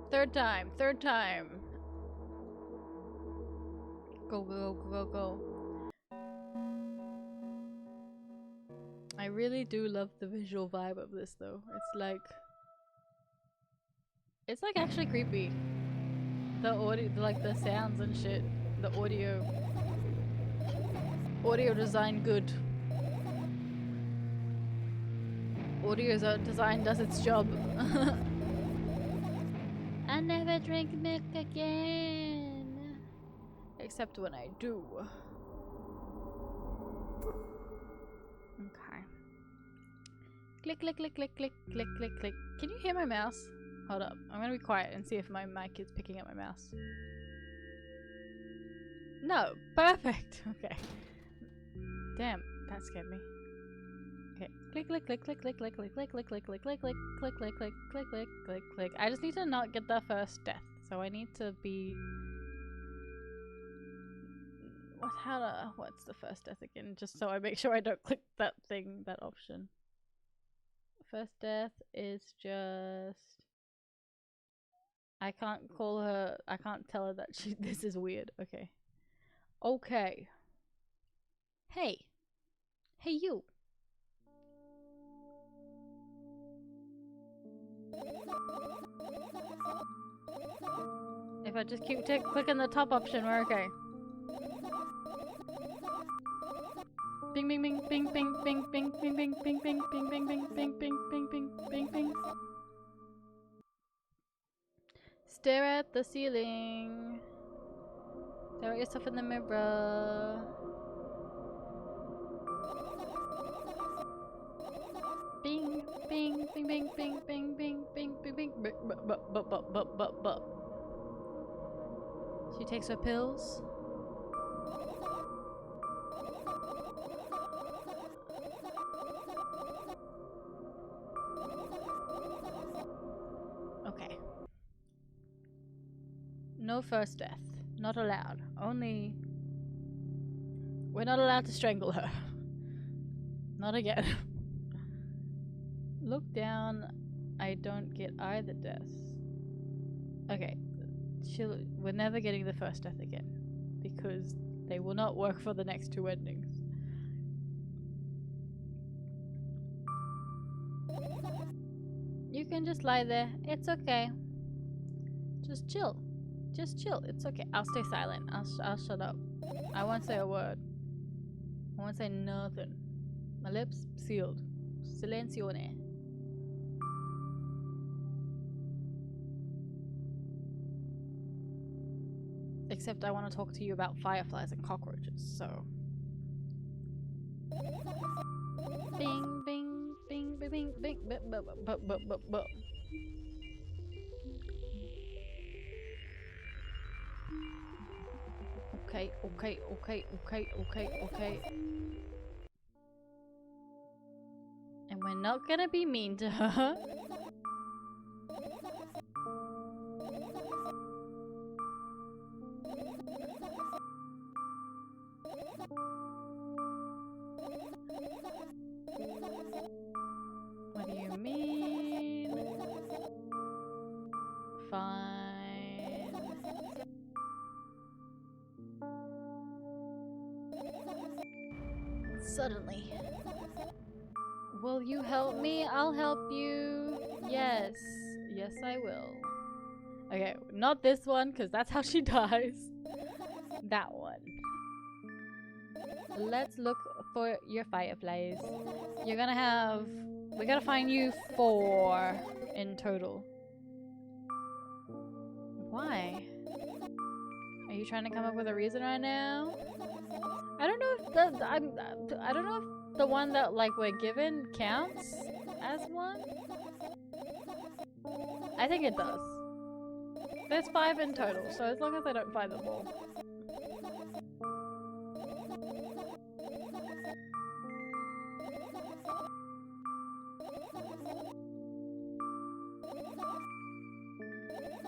Third time. Go. I really do love the visual vibe of this though. It's like actually creepy. The audio, like the sounds and shit. The audio design good. Audio design does its job. I never drink milk again. Except when I do. Okay. Click. Can you hear my mouse? Hold up. I'm gonna be quiet and see if my mic is picking up my mouse. No. Perfect. Okay. Damn. That scared me. Okay. Click. I just need to not get the first death. So I need to be... What's the first death again? Just so I make sure I don't click that thing, that option. First death is just... I can't call her... I can't tell her that this is weird. Okay. Okay. Hey. Hey you. If I just keep clicking the top option, we're okay. Bing bing bing bing bing bing bing bing bing bing bing bing bing bing bing bing bing bing bing bing. Stare at the ceiling. Stare at yourself in the mirror. Bing, bing, bing, bing, bing, bing, bing, bing, bing, bing, bing, She takes her pills. Okay. No first death. Not allowed. Only... We're not allowed to strangle her. Not again. Look down. I don't get either deaths. Okay. We're never getting the first death again. Because they will not work for the next two endings. You can just lie there. It's okay. Just chill. Just chill. It's okay. I'll stay silent. I'll shut up. I won't say a word. I won't say nothing. My lips sealed. Silenzione. Except I want to talk to you about fireflies and cockroaches, so. Bing, bing, bing, bing, bing, bing, bing, Okay, okay, okay, okay, okay, okay. And we're not gonna be mean to her. What do you mean? Fine. Suddenly. Will you help me? I'll help you. Yes. Yes, I will. Okay, not this one, because that's how she dies. That one. Let's look for your fireflies. You're gonna have... We gotta find you 4 in total. Why? Are you trying to come up with a reason right now? I don't know if the... I don't know if the one that, like, we're given counts as one. I think it does. There's 5 in total, so as long as I don't find them all.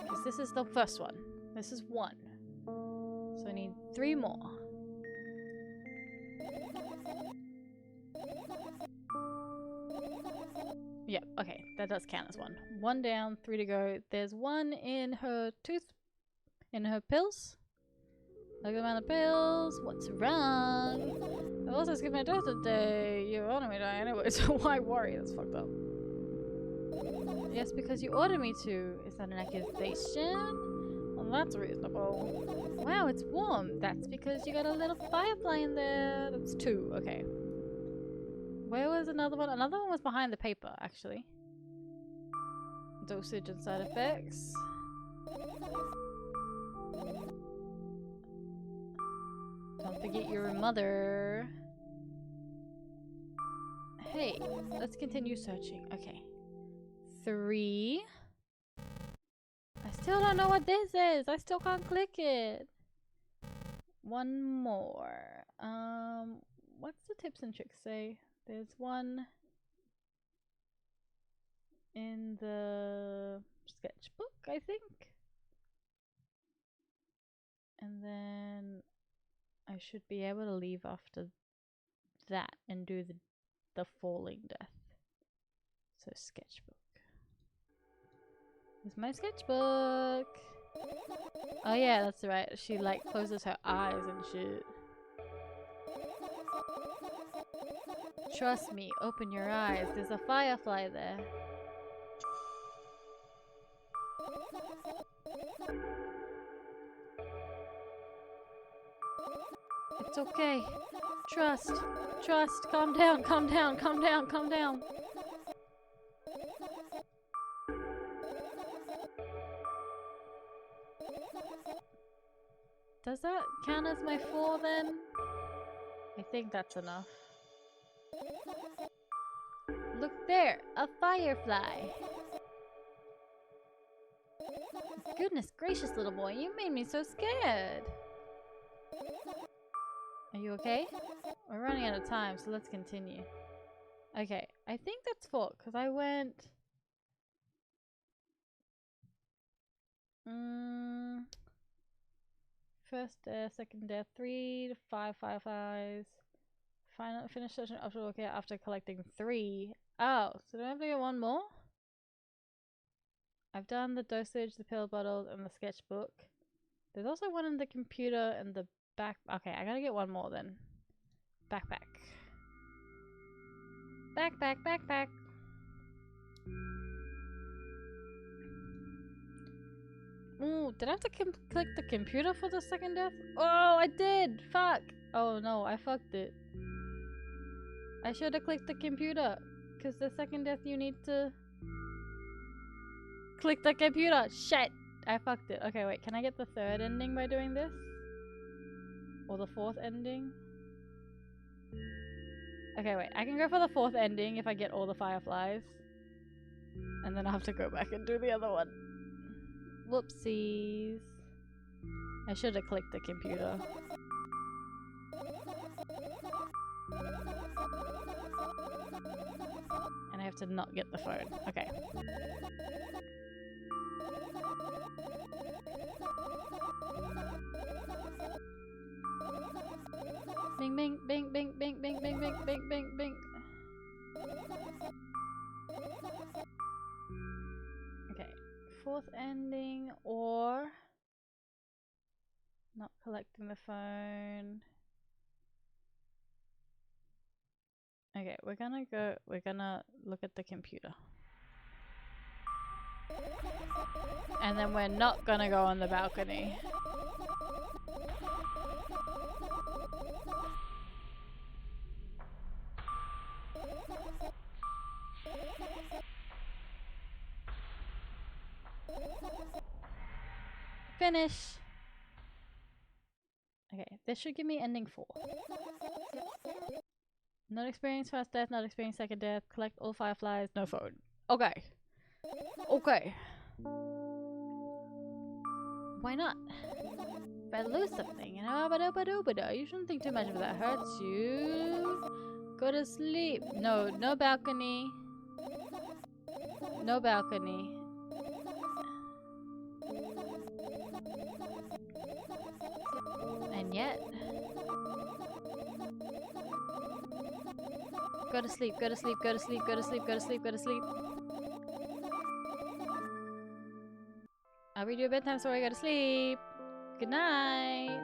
Because this is the first one. This is 1. So I need 3 more. Yep, okay, that does count as 1. 1 down, 3 to go. There's 1 in her tooth, in her pills. Look around the pills. What's wrong? I also skipped my dose today. You ordered me to anyway, so why worry? That's fucked up. Yes, because you ordered me to. Is that an accusation? Well, that's reasonable. Wow, it's warm. That's because you got a little firefly in there. That's 2. Okay. Where was another one? Another one was behind the paper, actually. Dosage and side effects. Don't forget your mother. Hey, let's continue searching. Okay. 3. I still don't know what this is. I still can't click it. 1 more. What's the tips and tricks say? There's 1 in the sketchbook, I think. And then I should be able to leave after that and do the falling death. So sketchbook. Here's my sketchbook. Oh yeah, that's right. She like closes her eyes and shit. Trust me, open your eyes. There's a firefly there. It's okay. Trust. Trust. Calm down, calm down, calm down, calm down. Does that count as my 4 then? I think that's enough. Look there, a firefly. Goodness gracious, little boy, you made me so scared. Are you okay? We're running out of time, so let's continue. Okay, I think that's 4, because I went... First death, second death, 3 to 5 fireflies. Finish session after collecting 3. Oh, so do I have to get 1 more? I've done the dosage, the pill bottles, and the sketchbook. There's also one in the computer and the back. Okay, I gotta get 1 more then. Backpack. Backpack, backpack. Ooh, did I have to click the computer for the second death? Oh, I did! Fuck! Oh no, I fucked it. I should have clicked the computer. Because the second death you need to... click the computer! Shit! I fucked it. Okay, wait, can I get the 3rd ending by doing this? Or the 4th ending? Okay, wait, I can go for the 4th ending if I get all the fireflies. And then I'll have to go back and do the other one. Whoopsies. I should have clicked the computer. And I have to not get the phone. Okay. Bing, bing, bing, bing, bing, bing, bing, bing, bing, bing, bing. Okay. 4th ending or not collecting the phone. Okay, we're gonna look at the computer. And then we're not gonna go on the balcony. Finish! Okay, this should give me ending 4. Not experience first death, not experience second death, collect all fireflies, no phone. Okay. Okay. Why not? If I lose something, you shouldn't think too much of that hurts you. Go to sleep. No, no balcony. No balcony. And yet... Go to sleep, go to sleep, go to sleep, go to sleep, go to sleep, go to sleep. I'll read you a bedtime story, go to sleep. Good night.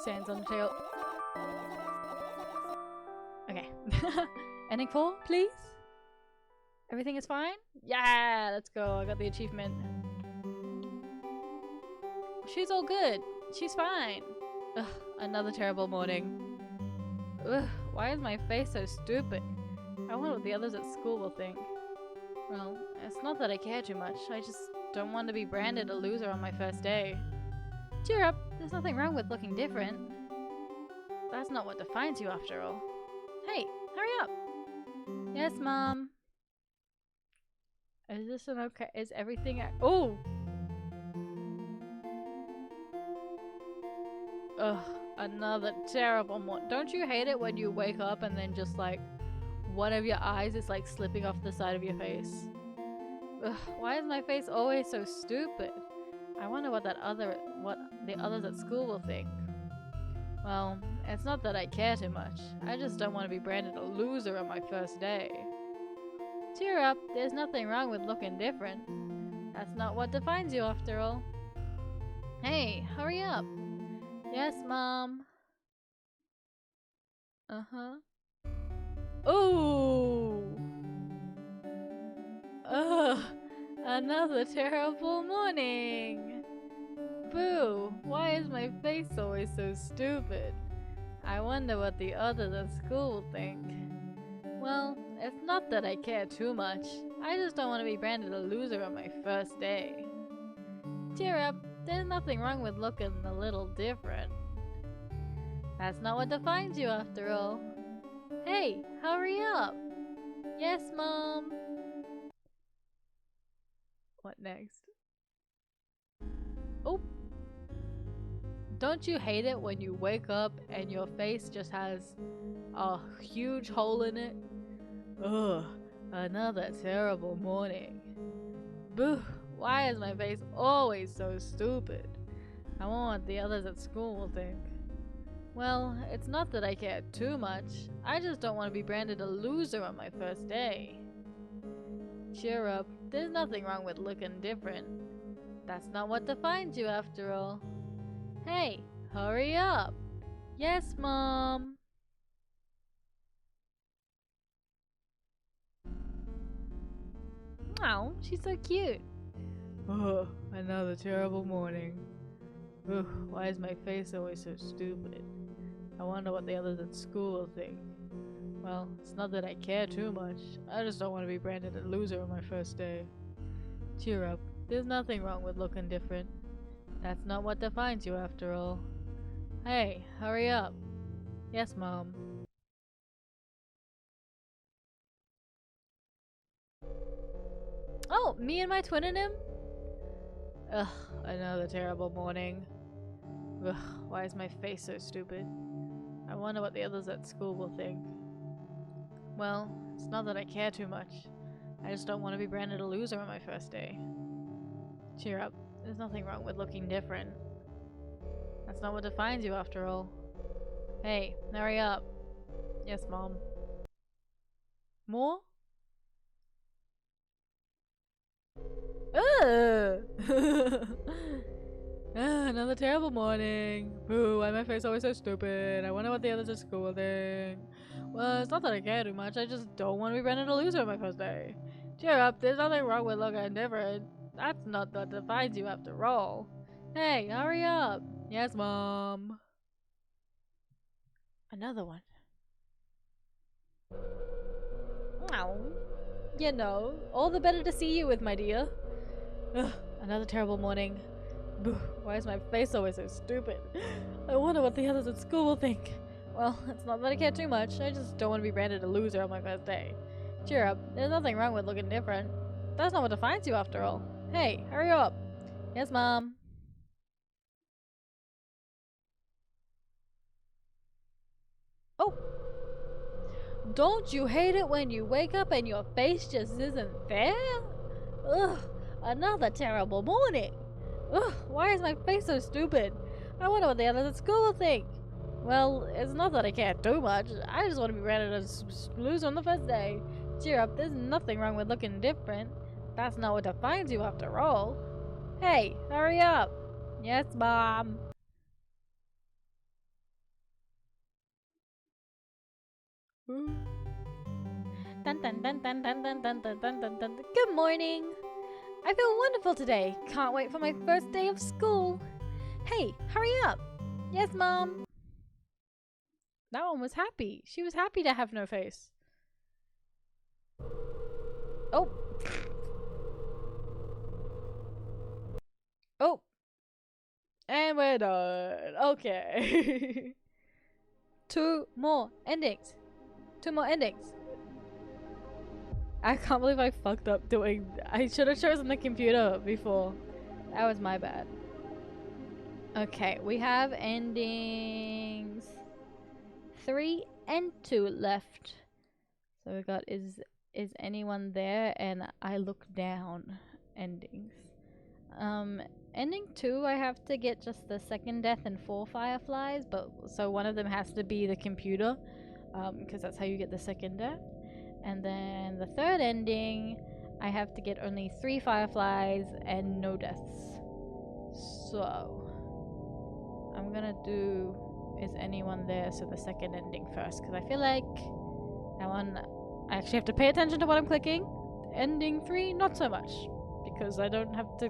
Sands on the tail. Okay. Ending 4, please? Everything is fine? Yeah, let's go. I got the achievement. She's all good. She's fine. Ugh, another terrible morning. Ugh, why is my face so stupid? I wonder what the others at school will think. Well, it's not that I care too much. I just don't want to be branded a loser on my first day. Cheer up. There's nothing wrong with looking different. That's not what defines you after all. Hey, hurry up! Yes, Mom. Is this an okay? Is everything? Oh! Ugh, another terrible morning. Don't you hate it when you wake up and then just like one of your eyes is like slipping off the side of your face? Ugh, why is my face always so stupid? I wonder what the others at school will think. Well, it's not that I care too much. I just don't want to be branded a loser on my first day. Cheer up, there's nothing wrong with looking different. That's not what defines you after all. Hey, hurry up. Yes, Mom. Uh-huh. Ooh! Ugh, another terrible morning. Boo! Why is my face always so stupid? I wonder what the others at school will think. Well, it's not that I care too much. I just don't want to be branded a loser on my first day. Cheer up, there's nothing wrong with looking a little different. That's not what defines you after all. Hey, hurry up! Yes, Mom! What next? Oh! Don't you hate it when you wake up and your face just has a huge hole in it? Ugh, another terrible morning. Boo, why is my face always so stupid? I wonder what the others at school will think. Well, it's not that I care too much. I just don't want to be branded a loser on my first day. Cheer up, there's nothing wrong with looking different. That's not what defines you after all. Hey, hurry up! Yes, Mom! Oh, she's so cute. Oh, another terrible morning. Ugh, why is my face always so stupid? I wonder what the others at school will think. Well, it's not that I care too much. I just don't want to be branded a loser on my first day. Cheer up. There's nothing wrong with looking different. That's not what defines you after all. Hey, hurry up. Yes, Mom. Oh, me and my twin and him? Ugh, another terrible morning. Ugh, why is my face so stupid? I wonder what the others at school will think. Well, it's not that I care too much. I just don't want to be branded a loser on my first day. Cheer up. There's nothing wrong with looking different. That's not what defines you after all. Hey, hurry up. Yes, Mom. More? Another terrible morning. Boo, why my face always so stupid? I wonder what the others at school will think. Well, it's not that I care too much, I just don't want to be branded a loser on my first day. Cheer up, there's nothing wrong with looking different. That's not what defines you after all. Hey, hurry up. Yes, Mom. Another one. Ow. You know, all the better to see you with, my dear. Ugh, another terrible morning. Boo, why is my face always so stupid? I wonder what the others at school will think. Well, it's not that I care too much, I just don't want to be branded a loser on my first day. Cheer up, there's nothing wrong with looking different. That's not what defines you after all. Hey, hurry up. Yes, Mom. Oh! Don't you hate it when you wake up and your face just isn't there? Ugh, another terrible morning. Ugh, why is my face so stupid? I wonder what the others at school will think. Well, it's not that I care too much. I just want to be branded as loser on the first day. Cheer up, there's nothing wrong with looking different. That's not what defines you after all. Hey, hurry up. Yes, Mom. Dun dun dun dun dun dun dun dun dun dun dun. Good morning. I feel wonderful today. Can't wait for my first day of school. Hey, hurry up. Yes, Mom. That one was happy. She was happy to have no face. Oh. Oh. And we're done. Okay. Two more endings. I can't believe I fucked up doing... I should have chosen the computer before. That was my bad. Okay, we have endings 3 and 2 left. So we got is anyone there, and I look down endings. Ending 2 I have to get just the second death and 4 fireflies, but so one of them has to be the computer, because that's how you get the second death. And then the third ending, I have to get only 3 fireflies and no deaths. So I'm gonna do is anyone there, so the second ending first, because I feel like that one I actually have to pay attention to what I'm clicking. Ending 3, not so much, because I don't have to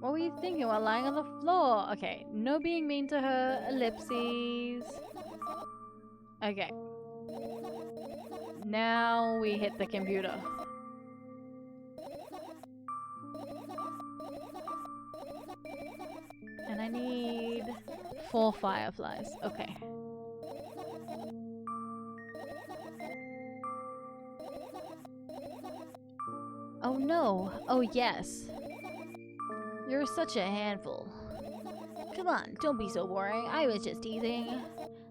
What were you thinking while lying on the floor? Okay, no being mean to her. Ellipses. Okay. Now we hit the computer. And I need 4 fireflies. Okay. Oh no. Oh yes. You're such a handful. Come on, don't be so boring. I was just teasing.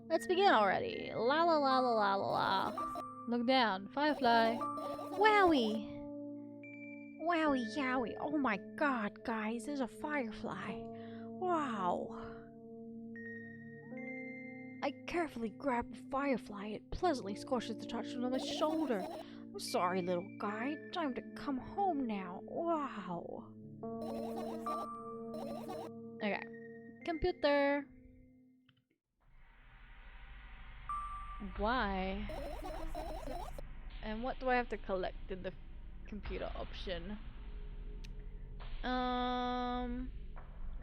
Let's begin already. La la la la la la la. Look down. Firefly. Wowie! Wowie yowie. Oh my god, guys. There's a firefly. Wow. I carefully grab the firefly. It pleasantly scorches the touch on my shoulder. I'm sorry, little guy. Time to come home now. Wow. Okay. Computer. Why? And what do I have to collect in the computer option?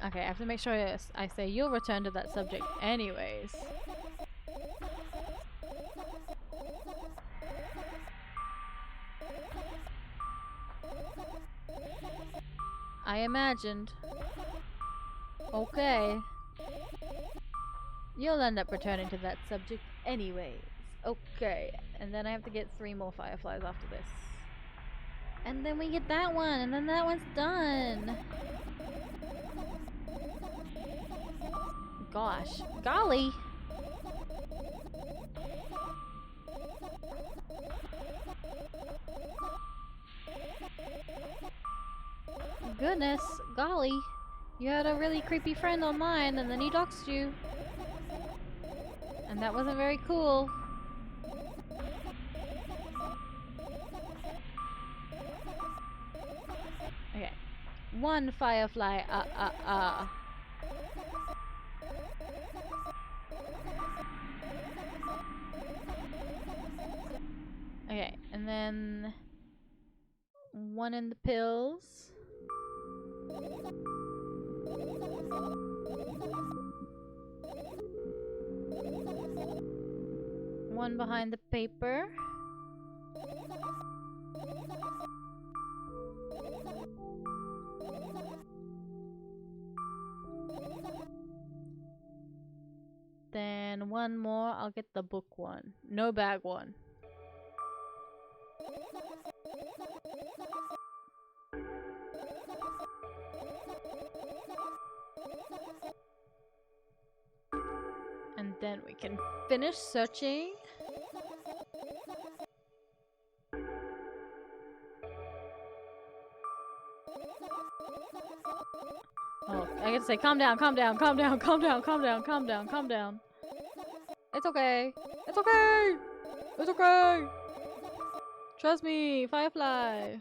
Okay, I have to make sure I say you'll return to that subject anyways. I imagined. Okay. You'll end up returning to that subject anyways. Okay. And then I have to get 3 more fireflies after this. And then we get that one, and then that one's done. Gosh. Golly! Goodness. Golly. You had a really creepy friend on mine, and then he doxed you. And that wasn't very cool. Okay. 1 firefly. Okay, and then 1 in the pills. One behind the paper. Then 1 more, I'll get the book one. No bag one. And then we can finish searching. Oh, I gotta say, calm down, calm down, calm down, calm down, calm down, calm down, calm down. It's okay. It's okay! It's okay! Trust me, Firefly.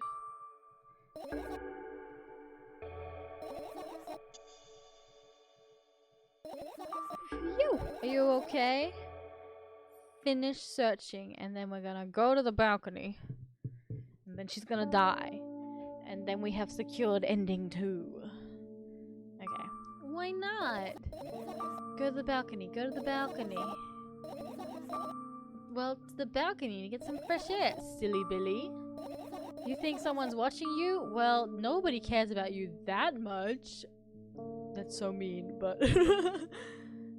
Phew! Are you okay? Finish searching, and then we're gonna go to the balcony. And then she's gonna die. And then we have secured ending 2. Okay. Why not? Go to the balcony, go to the balcony. Well, to the balcony to get some fresh air, silly Billy. You think someone's watching you? Well, nobody cares about you that much. That's so mean, but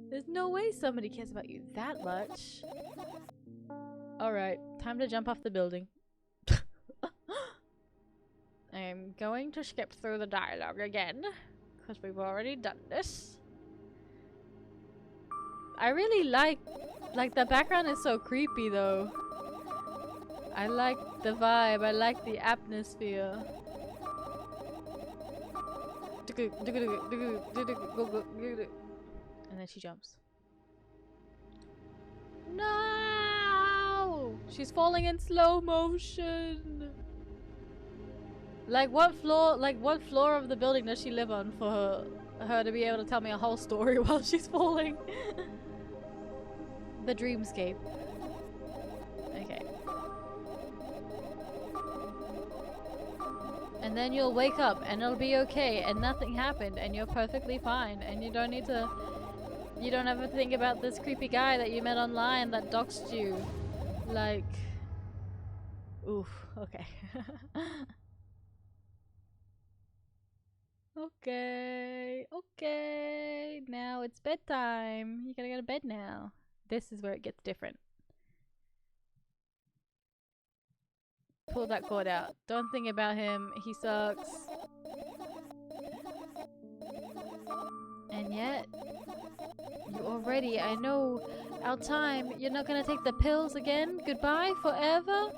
there's no way somebody cares about you that much. Alright, time to jump off the building. I'm going to skip through the dialogue again, because we've already done this. I really like the background is so creepy though. I like the vibe, I like the atmosphere. And then she jumps. No! She's falling in slow motion. Like what floor of the building does she live on for her to be able to tell me a whole story while she's falling? The dreamscape. Okay. And And then you'll wake up and it'll be okay and nothing happened and you're perfectly fine and you don't have to think about this creepy guy that you met online that doxed you. Like, oof, okay. Okay, now it's bedtime. You gotta go to bed now. This is where it gets different. Pull that cord out. Don't think about him. He sucks. And yet, you already, I know our time. You're not gonna take the pills again? Goodbye forever?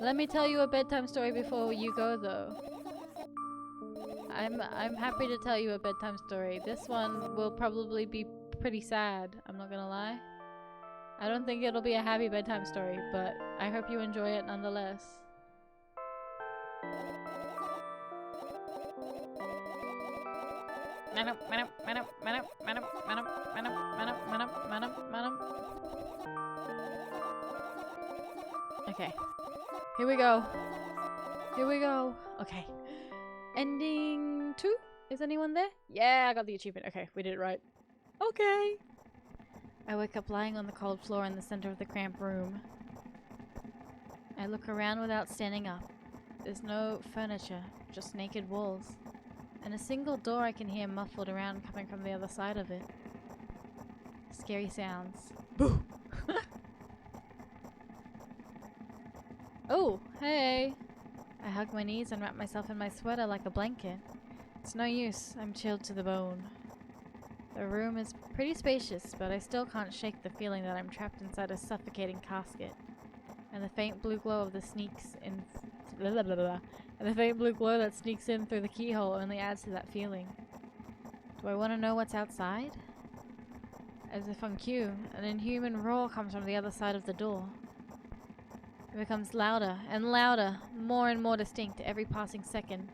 Let me tell you a bedtime story before you go though. I'm happy to tell you a bedtime story. This one will probably be pretty sad, I'm not gonna lie. I don't think it'll be a happy bedtime story, but I hope you enjoy it nonetheless. Okay. Here we go. Here we go. Okay. Ending 2? Is anyone there? Yeah, I got the achievement. Okay, we did it right. Okay. I wake up lying on the cold floor in the center of the cramped room. I look around without standing up. There's no furniture, just naked walls. And a single door I can hear muffled around coming from the other side of it. Scary sounds. Boo! Oh, hey! I hug my knees and wrap myself in my sweater like a blanket. It's no use, I'm chilled to the bone. The room is pretty spacious, but I still can't shake the feeling that I'm trapped inside a suffocating casket. And the faint blue glow of the sneaks in and the faint blue glow that sneaks in through the keyhole only adds to that feeling. Do I want to know what's outside? As if on cue, an inhuman roar comes from the other side of the door. It becomes louder and louder, more and more distinct every passing second.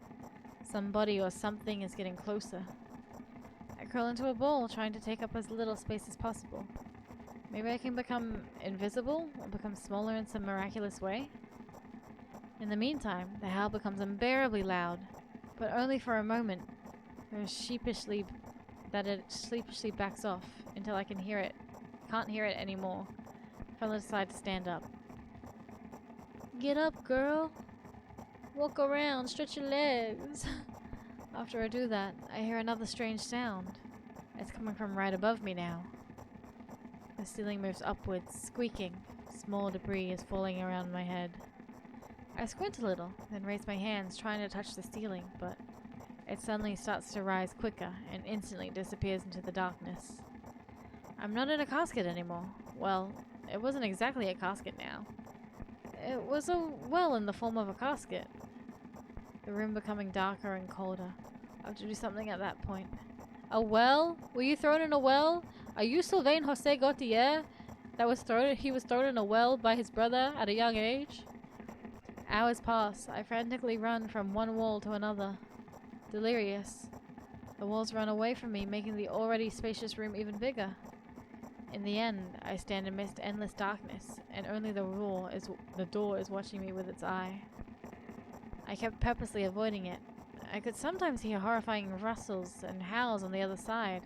Somebody or something is getting closer. I curl into a ball, trying to take up as little space as possible. Maybe I can become invisible or become smaller in some miraculous way? In the meantime, the howl becomes unbearably loud, but only for a moment. It sheepishly backs off until I can't hear it anymore. I decide to stand up. Get up, girl. Walk around, stretch your legs. After I do that, I hear another strange sound. It's coming from right above me now. The ceiling moves upwards, squeaking. Small debris is falling around my head. I squint a little, then raise my hands trying to touch the ceiling, but it suddenly starts to rise quicker and instantly disappears into the darkness. I'm not in a casket anymore. Well, it wasn't exactly a casket now. It was a well in the form of a casket. The room becoming darker and colder. I have to do something at that point. A well? Were you thrown in a well? Are you Sylvain Jose Gautier? He was thrown in a well by his brother at a young age? Hours pass. I frantically run from one wall to another. Delirious. The walls run away from me, making the already spacious room even bigger. In the end, I stand amidst endless darkness, and only the door is watching me with its eye. I kept purposely avoiding it. I could sometimes hear horrifying rustles and howls on the other side.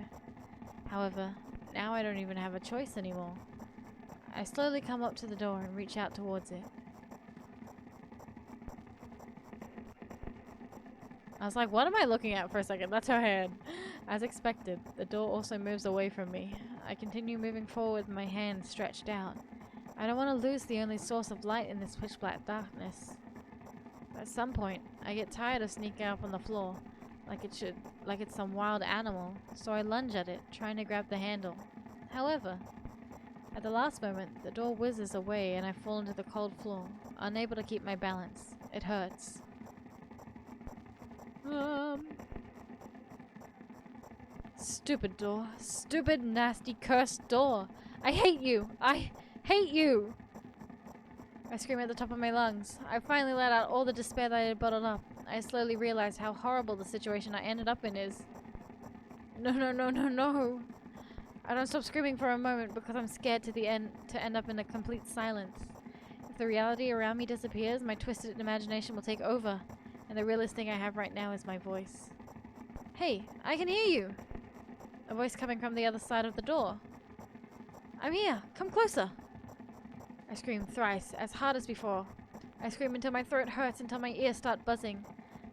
However, now I don't even have a choice anymore. I slowly come up to the door and reach out towards it. I was like, what am I looking at for a second? That's her hand. As expected, the door also moves away from me. I continue moving forward with my hands stretched out. I don't want to lose the only source of light in this pitch black darkness. At some point, I get tired of sneaking up on the floor, like it's some wild animal, so I lunge at it, trying to grab the handle. However, at the last moment, the door whizzes away and I fall into the cold floor, unable to keep my balance. It hurts. Stupid door. Stupid, nasty, cursed door. I hate you. I hate you. I scream at the top of my lungs. I finally let out all the despair that I had bottled up. I slowly realize how horrible the situation I ended up in is. No, no, no, no, no. I don't stop screaming for a moment because I'm scared to end up in a complete silence. If the reality around me disappears, my twisted imagination will take over. And the realest thing I have right now is my voice. Hey, I can hear you! A voice coming from the other side of the door. I'm here! Come closer! I scream thrice, as hard as before. I scream until my throat hurts, until my ears start buzzing.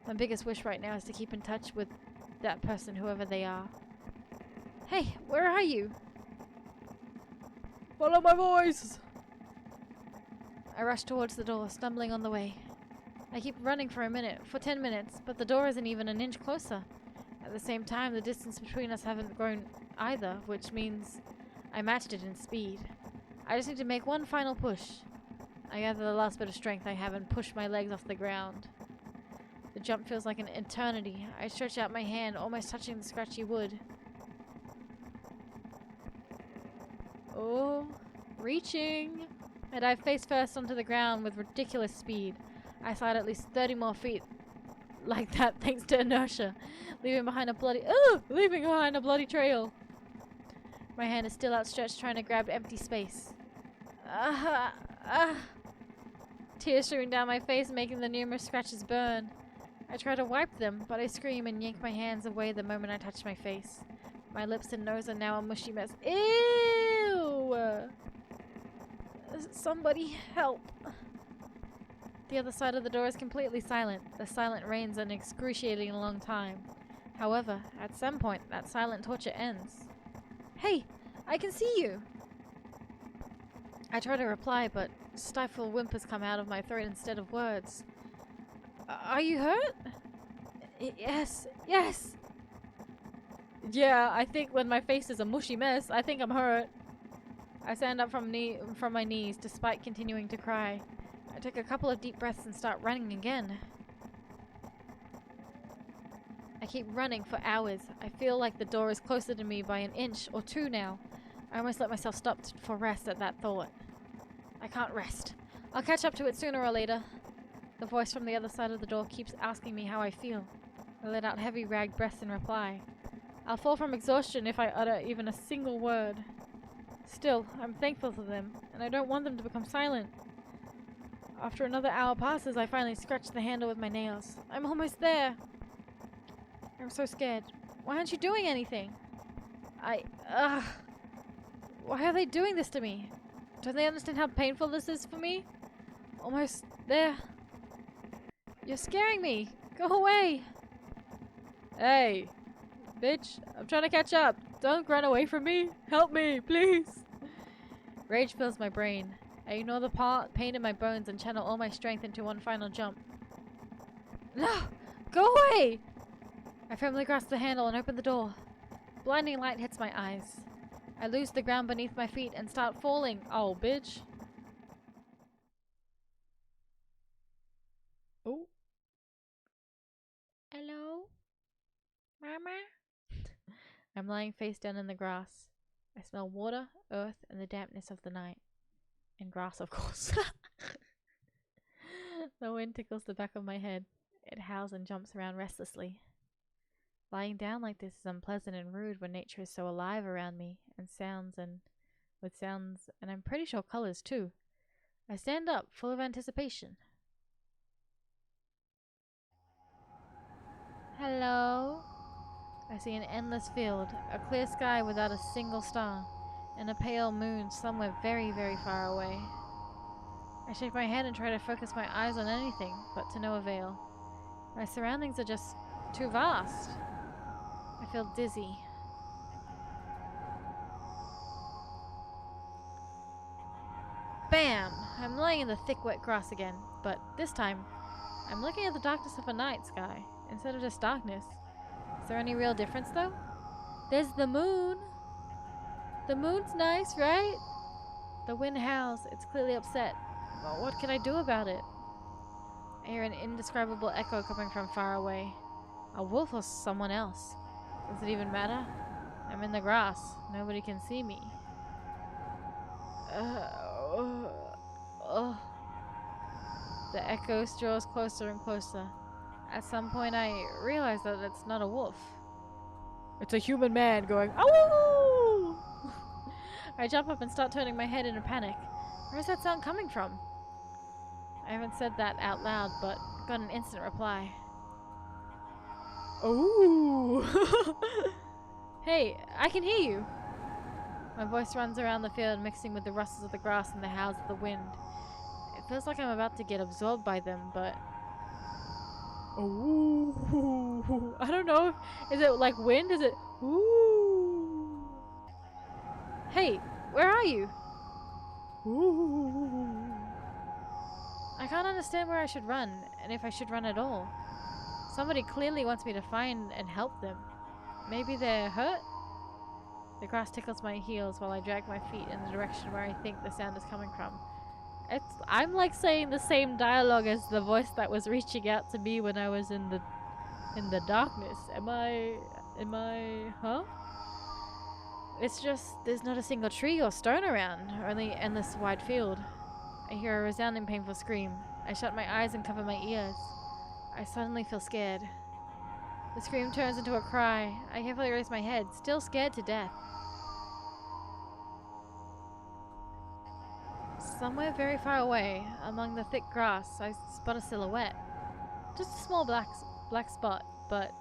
My biggest wish right now is to keep in touch with that person, whoever they are. Hey, where are you? Follow my voice! I rush towards the door, stumbling on the way. I keep running for 10 minutes, but the door isn't even an inch closer. At the same time, the distance between us haven't grown either, which means I matched it in speed. I just need to make one final push. I gather the last bit of strength I have and push my legs off the ground. The jump feels like an eternity. I stretch out my hand, almost touching the scratchy wood. Oh, reaching! I dive face first onto the ground with ridiculous speed. I slide at least 30 more feet like that thanks to inertia, leaving behind a bloody trail. My hand is still outstretched, trying to grab empty space. Tears streaming down my face, making the numerous scratches burn. I try to wipe them, but I scream and yank my hands away the moment I touch my face. My lips and nose are now a mushy mess. Ew! Somebody help. The other side of the door is completely silent. The silent reigns an excruciating long time. However, at some point, that silent torture ends. Hey, I can see you! I try to reply, but stifled whimpers come out of my throat instead of words. Are you hurt? Yes, yes! Yeah, I think when my face is a mushy mess, I think I'm hurt. I stand up from my knees, despite continuing to cry. I take a couple of deep breaths and start running again. I keep running for hours. I feel like the door is closer to me by an inch or two now. I almost let myself stop for rest at that thought. I can't rest. I'll catch up to it sooner or later. The voice from the other side of the door keeps asking me how I feel. I let out heavy ragged breaths in reply. I'll fall from exhaustion if I utter even a single word. Still, I'm thankful to them, and I don't want them to become silent. After another hour passes, I finally scratch the handle with my nails. I'm almost there. I'm so scared. Why aren't you doing anything? Why are they doing this to me? Don't they understand how painful this is for me? Almost there. You're scaring me. Go away. Hey, bitch, I'm trying to catch up. Don't run away from me. Help me, please. Rage fills my brain. I ignore the pain in my bones and channel all my strength into one final jump. No! Go away! I firmly grasp the handle and open the door. Blinding light hits my eyes. I lose the ground beneath my feet and start falling. Oh, bitch. Oh. Hello? Mama? I'm lying face down in the grass. I smell water, earth, and the dampness of the night. And grass, of course. The wind tickles the back of my head. It howls and jumps around restlessly. Lying down like this is unpleasant and rude when nature is so alive around me, and with sounds, and I'm pretty sure colors too. I stand up, full of anticipation. Hello? I see an endless field, a clear sky without a single star, and a pale moon somewhere very, very far away. I shake my head and try to focus my eyes on anything, but to no avail. My surroundings are just too vast. I feel dizzy. Bam! I'm lying in the thick, wet grass again, but this time, I'm looking at the darkness of a night sky, instead of just darkness. Is there any real difference, though? There's the moon! The moon's nice, right? The wind howls. It's clearly upset. But what can I do about it? I hear an indescribable echo coming from far away. A wolf or someone else. Does it even matter? I'm in the grass. Nobody can see me. The echo draws closer and closer. At some point I realize that it's not a wolf. It's a human man going, "Ow!" I jump up and start turning my head in a panic. Where's that sound coming from? I haven't said that out loud, but got an instant reply. Oh. Hey, I can hear you. My voice runs around the field, mixing with the rustles of the grass and the howls of the wind. It feels like I'm about to get absorbed by them, but... Oh. I don't know. Is it like wind? Is it... Ooh. Hey, where are you? Ooh. I can't understand where I should run, and if I should run at all. Somebody clearly wants me to find and help them. Maybe they're hurt? The grass tickles my heels while I drag my feet in the direction where I think the sound is coming from. I'm like saying the same dialogue as the voice that was reaching out to me when I was in the darkness. Am I huh? It's just there's not a single tree or stone around, only endless wide field. I hear a resounding painful scream. I shut my eyes and cover my ears. I suddenly feel scared. The scream turns into a cry. I carefully raise my head, still scared to death. Somewhere very far away, among the thick grass, I spot a silhouette. Just a small black spot, but...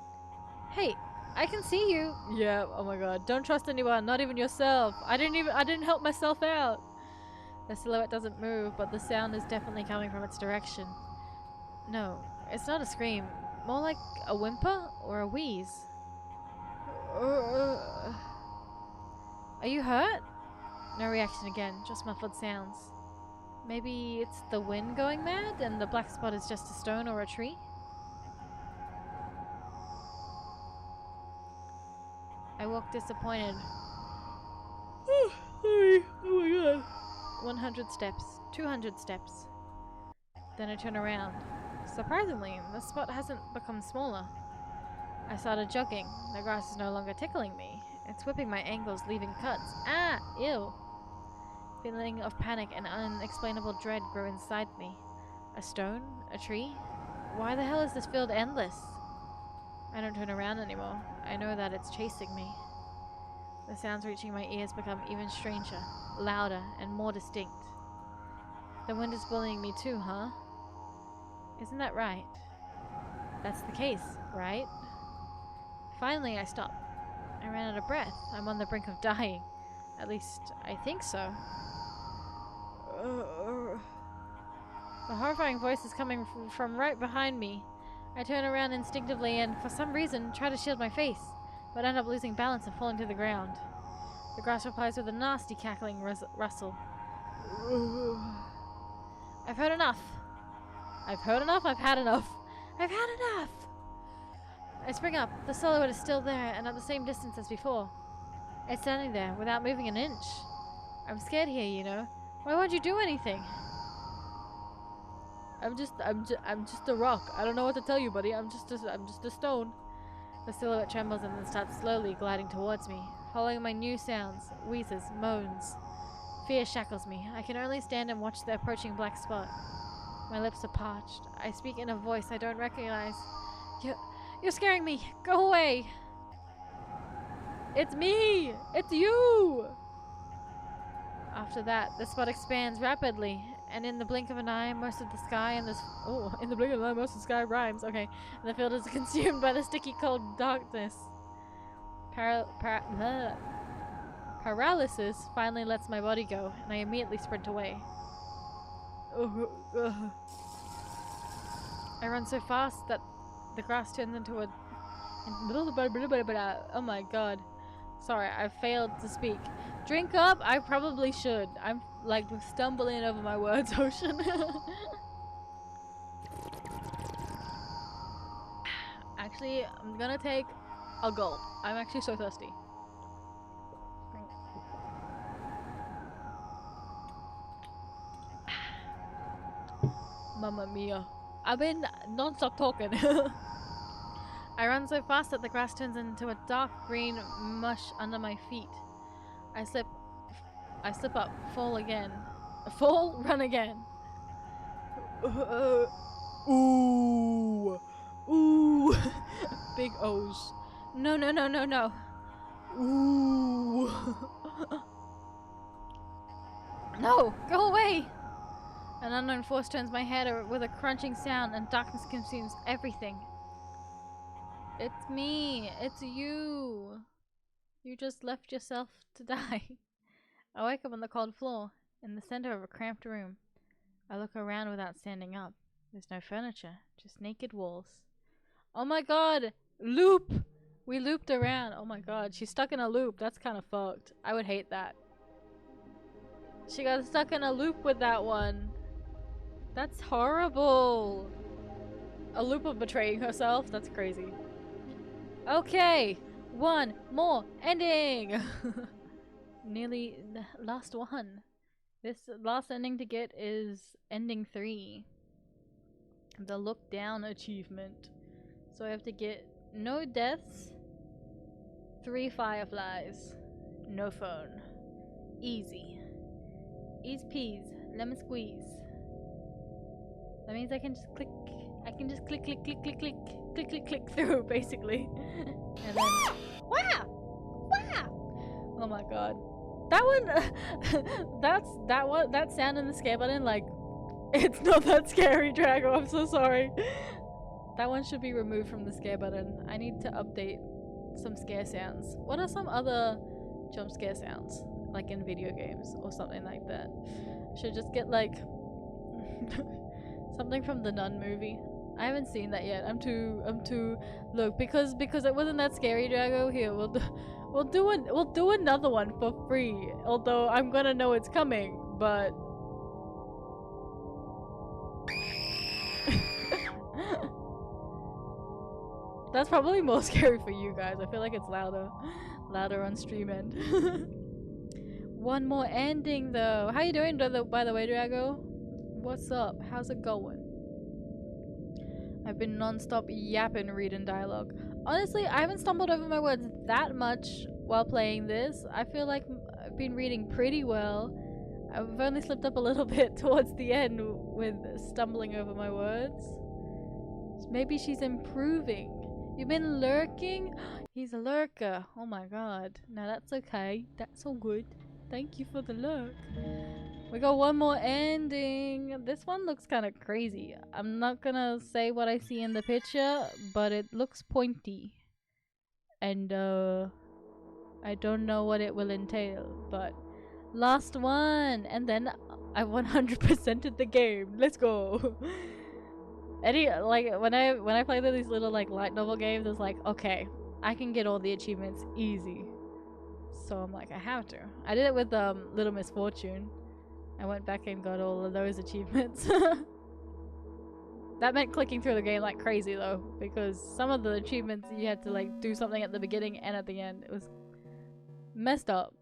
Hey, I can see you! Yeah, oh my god, don't trust anyone, not even yourself. I didn't help myself out. The silhouette doesn't move, but the sound is definitely coming from its direction. No, it's not a scream. More like a whimper or a wheeze. Are you hurt? No reaction again, just muffled sounds. Maybe it's the wind going mad and the black spot is just a stone or a tree? I walk disappointed. Sorry. Oh my god. 100 steps. 200 steps. Then I turn around. Surprisingly, the spot hasn't become smaller. I started jogging. The grass is no longer tickling me. It's whipping my ankles, leaving cuts. Ah! Ew! Feeling of panic and unexplainable dread grow inside me. A stone? A tree? Why the hell is this field endless? I don't turn around anymore. I know that it's chasing me. The sounds reaching my ears become even stranger, louder, and more distinct. The wind is bullying me too, huh? Isn't that right? That's the case, right? Finally, I stop. I ran out of breath. I'm on the brink of dying. At least, I think so. The horrifying voice is coming from right behind me. I turn around instinctively and, for some reason, try to shield my face, but end up losing balance and falling to the ground. The grass replies with a nasty cackling rustle. I've heard enough. I've heard enough? I've had enough. I've had enough! I spring up. The silhouette is still there and at the same distance as before. It's standing there without moving an inch. I'm scared here, you know. Why won't you do anything? I'm just a rock. I don't know what to tell you, buddy. I'm just a stone. The silhouette trembles and then starts slowly gliding towards me, following my new sounds, wheezes, moans. Fear shackles me. I can only stand and watch the approaching black spot. My lips are parched. I speak in a voice I don't recognize. You're scaring me. Go away. It's me. It's you. After that, the spot expands rapidly, and in the blink of an eye, most of the sky and in the blink of an eye, most of the sky rhymes. Okay, and the field is consumed by the sticky, cold darkness. Paralysis finally lets my body go, and I immediately sprint away. I run so fast that the grass turns into a... Oh my god. Sorry, I failed to speak. Drink up? I probably should. I'm like stumbling over my words, Ocean. Actually, I'm gonna take a gulp. I'm actually so thirsty. Mamma mia. I've been non-stop talking. I run so fast that the grass turns into a dark green mush under my feet. I slip up, fall again. Fall, run again. Ooh. Ooh. Big O's. No, no, no, no, no. Ooh. No, go away. An unknown force turns my head with a crunching sound and darkness consumes everything. It's me. It's you. You just left yourself to die. I wake up on the cold floor, in the center of a cramped room. I look around without standing up. There's no furniture, just naked walls. Oh my god! Loop! We looped around. Oh my god, she's stuck in a loop. That's kind of fucked. I would hate that. She got stuck in a loop with that one. That's horrible. A loop of betraying herself? That's crazy. Okay, one more ending! Nearly the last one. This last ending to get is ending 3. The look down achievement. So I have to get no deaths, 3 fireflies, no phone. Easy. Ease peas, lemon squeeze. That means I can just click, click, click, click, click, click, click, click, click through, basically. And then, wow! Wow! Oh my god. That one, that sound in the scare button, like, it's not that scary, Drago, I'm so sorry. That one should be removed from the scare button. I need to update some scare sounds. What are some other jump scare sounds? Like in video games or something like that. Should just get like something from the Nun movie. I haven't seen that yet. I'm too look because it wasn't that scary, Drago. Here, we'll do another one for free. Although I'm gonna know it's coming, but that's probably more scary for you guys. I feel like it's louder on stream end. One more ending though. How you doing, by the way, Drago? What's up? How's it going? I've been non-stop yapping reading dialogue. Honestly, I haven't stumbled over my words that much while playing this. I feel like I've been reading pretty well. I've only slipped up a little bit towards the end with stumbling over my words. Maybe she's improving. You've been lurking? He's a lurker. Oh my god. No, that's okay. That's all good. Thank you for the lurk. We got one more ending. This one looks kind of crazy. I'm not gonna say what I see in the picture, but it looks pointy. And I don't know what it will entail, but last one, and then I 100%ed the game. Let's go. Like when I play these little like light novel games, it's like, okay, I can get all the achievements easy. So I'm like, I have to. I did it with Little Misfortune. I went back and got all of those achievements. That meant clicking through the game like crazy though, because some of the achievements you had to like do something at the beginning and at the end. It was messed up.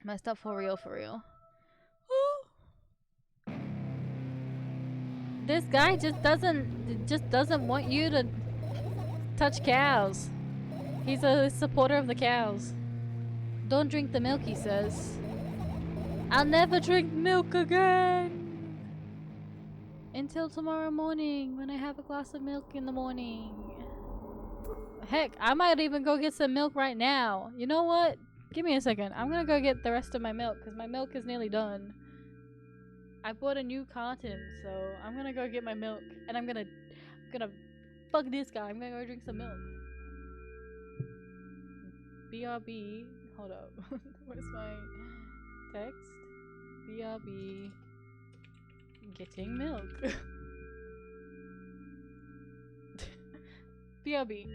Messed up for real, for real. This guy just doesn't want you to touch cows. He's a supporter of the cows. Don't drink the milk, he says. I'll never drink milk again! Until tomorrow morning, when I have a glass of milk in the morning. Heck, I might even go get some milk right now. You know what? Give me a second. I'm gonna go get the rest of my milk, because my milk is nearly done. I bought a new carton, so I'm gonna go get my milk. And I'm gonna fuck this guy. I'm gonna go drink some milk. BRB. Hold up. Where's my text? BRB. Getting milk. BRB.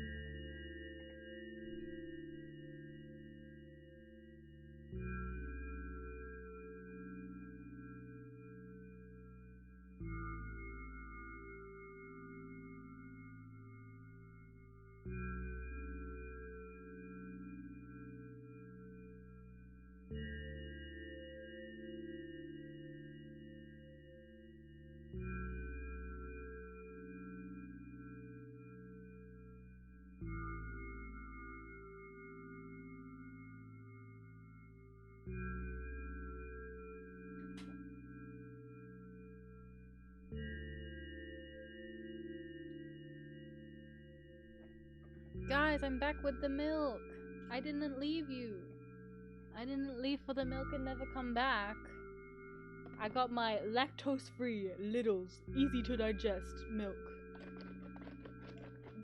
Guys, I'm back with the milk. I didn't leave you. I didn't leave for the milk and never come back. I got my lactose-free, Littles, easy to digest milk.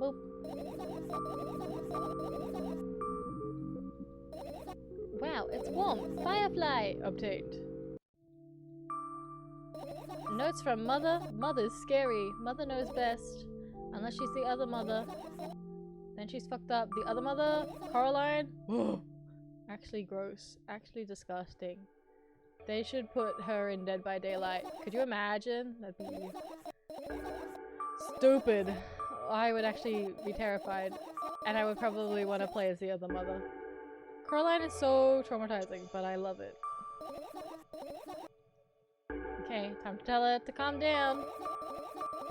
Boop. Wow, it's warm. Firefly obtained. Notes from Mother. Mother's scary. Mother knows best. Unless she's the other mother. Then she's fucked up. The other mother, Coraline. Actually gross. Actually disgusting. They should put her in Dead by Daylight. Could you imagine? That'd be stupid. I would actually be terrified. And I would probably want to play as the other mother. Coraline is so traumatizing, but I love it. Okay, time to tell her to calm down.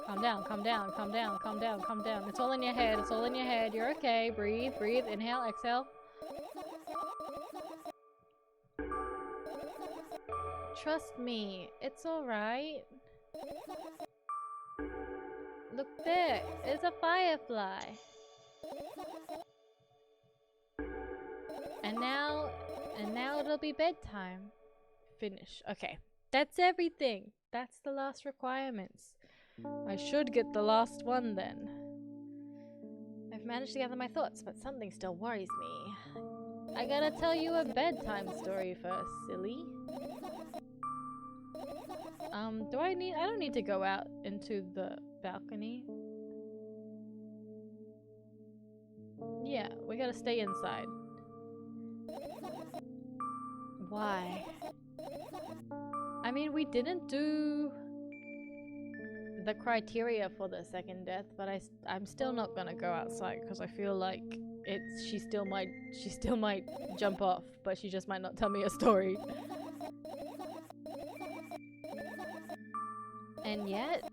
Calm down, calm down, calm down, calm down, calm down. It's all in your head, it's all in your head. You're okay. Breathe, breathe. Inhale, exhale. Trust me, it's alright. Look there, it's a firefly. And now it'll be bedtime. Finish. Okay, that's everything. That's the last requirements. I should get the last one then. I've managed to gather my thoughts, but something still worries me. I gotta tell you a bedtime story first, silly. I don't need to go out into the balcony. Yeah, we gotta stay inside. Why? I mean, we didn't do the criteria for the second death, but I'm still not gonna go outside because I feel like she still might jump off, but she just might not tell me a story. And yet,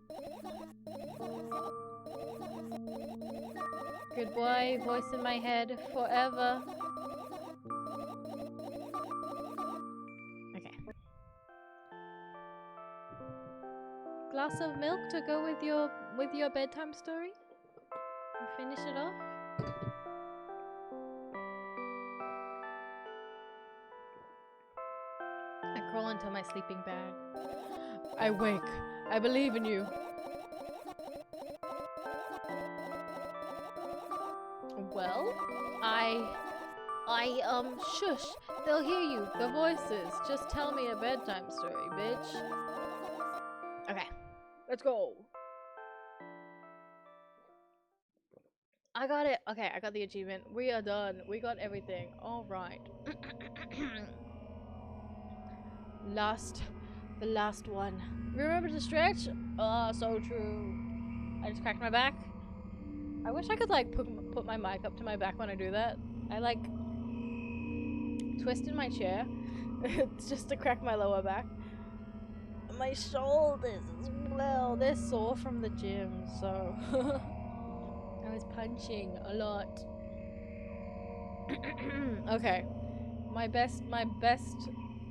good boy, voice in my head forever. Okay. Glass of milk to go with your bedtime story? And finish it off? I crawl into my sleeping bag. I wake. I believe in you. Well, shush. They'll hear you. The voices. Just tell me a bedtime story, bitch. Okay. Let's go. I got it. Okay, I got the achievement. We are done. We got everything. Alright. The last one. Remember to stretch? Oh, so true. I just cracked my back. I wish I could like put my mic up to my back when I do that. I like twisted my chair just to crack my lower back. My shoulders as well. They're sore from the gym, so I was punching a lot. Okay. My best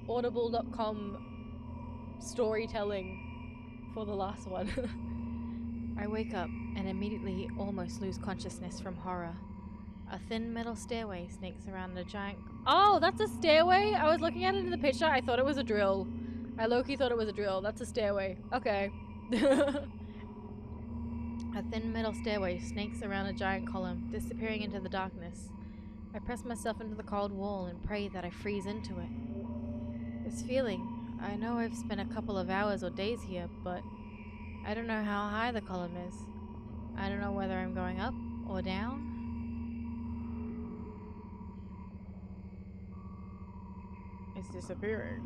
audible.com storytelling for the last one. I wake up and immediately almost lose consciousness from horror. A thin metal stairway snakes around a giant... Oh, that's a stairway? I was looking at it in the picture. I thought it was a drill. I low-key thought it was a drill. That's a stairway. Okay. A thin metal stairway snakes around a giant column, disappearing into the darkness. I press myself into the cold wall and pray that I freeze into it. This feeling, I know I've spent a couple of hours or days here, but I don't know how high the column is. I don't know whether I'm going up or down. It's disappearing.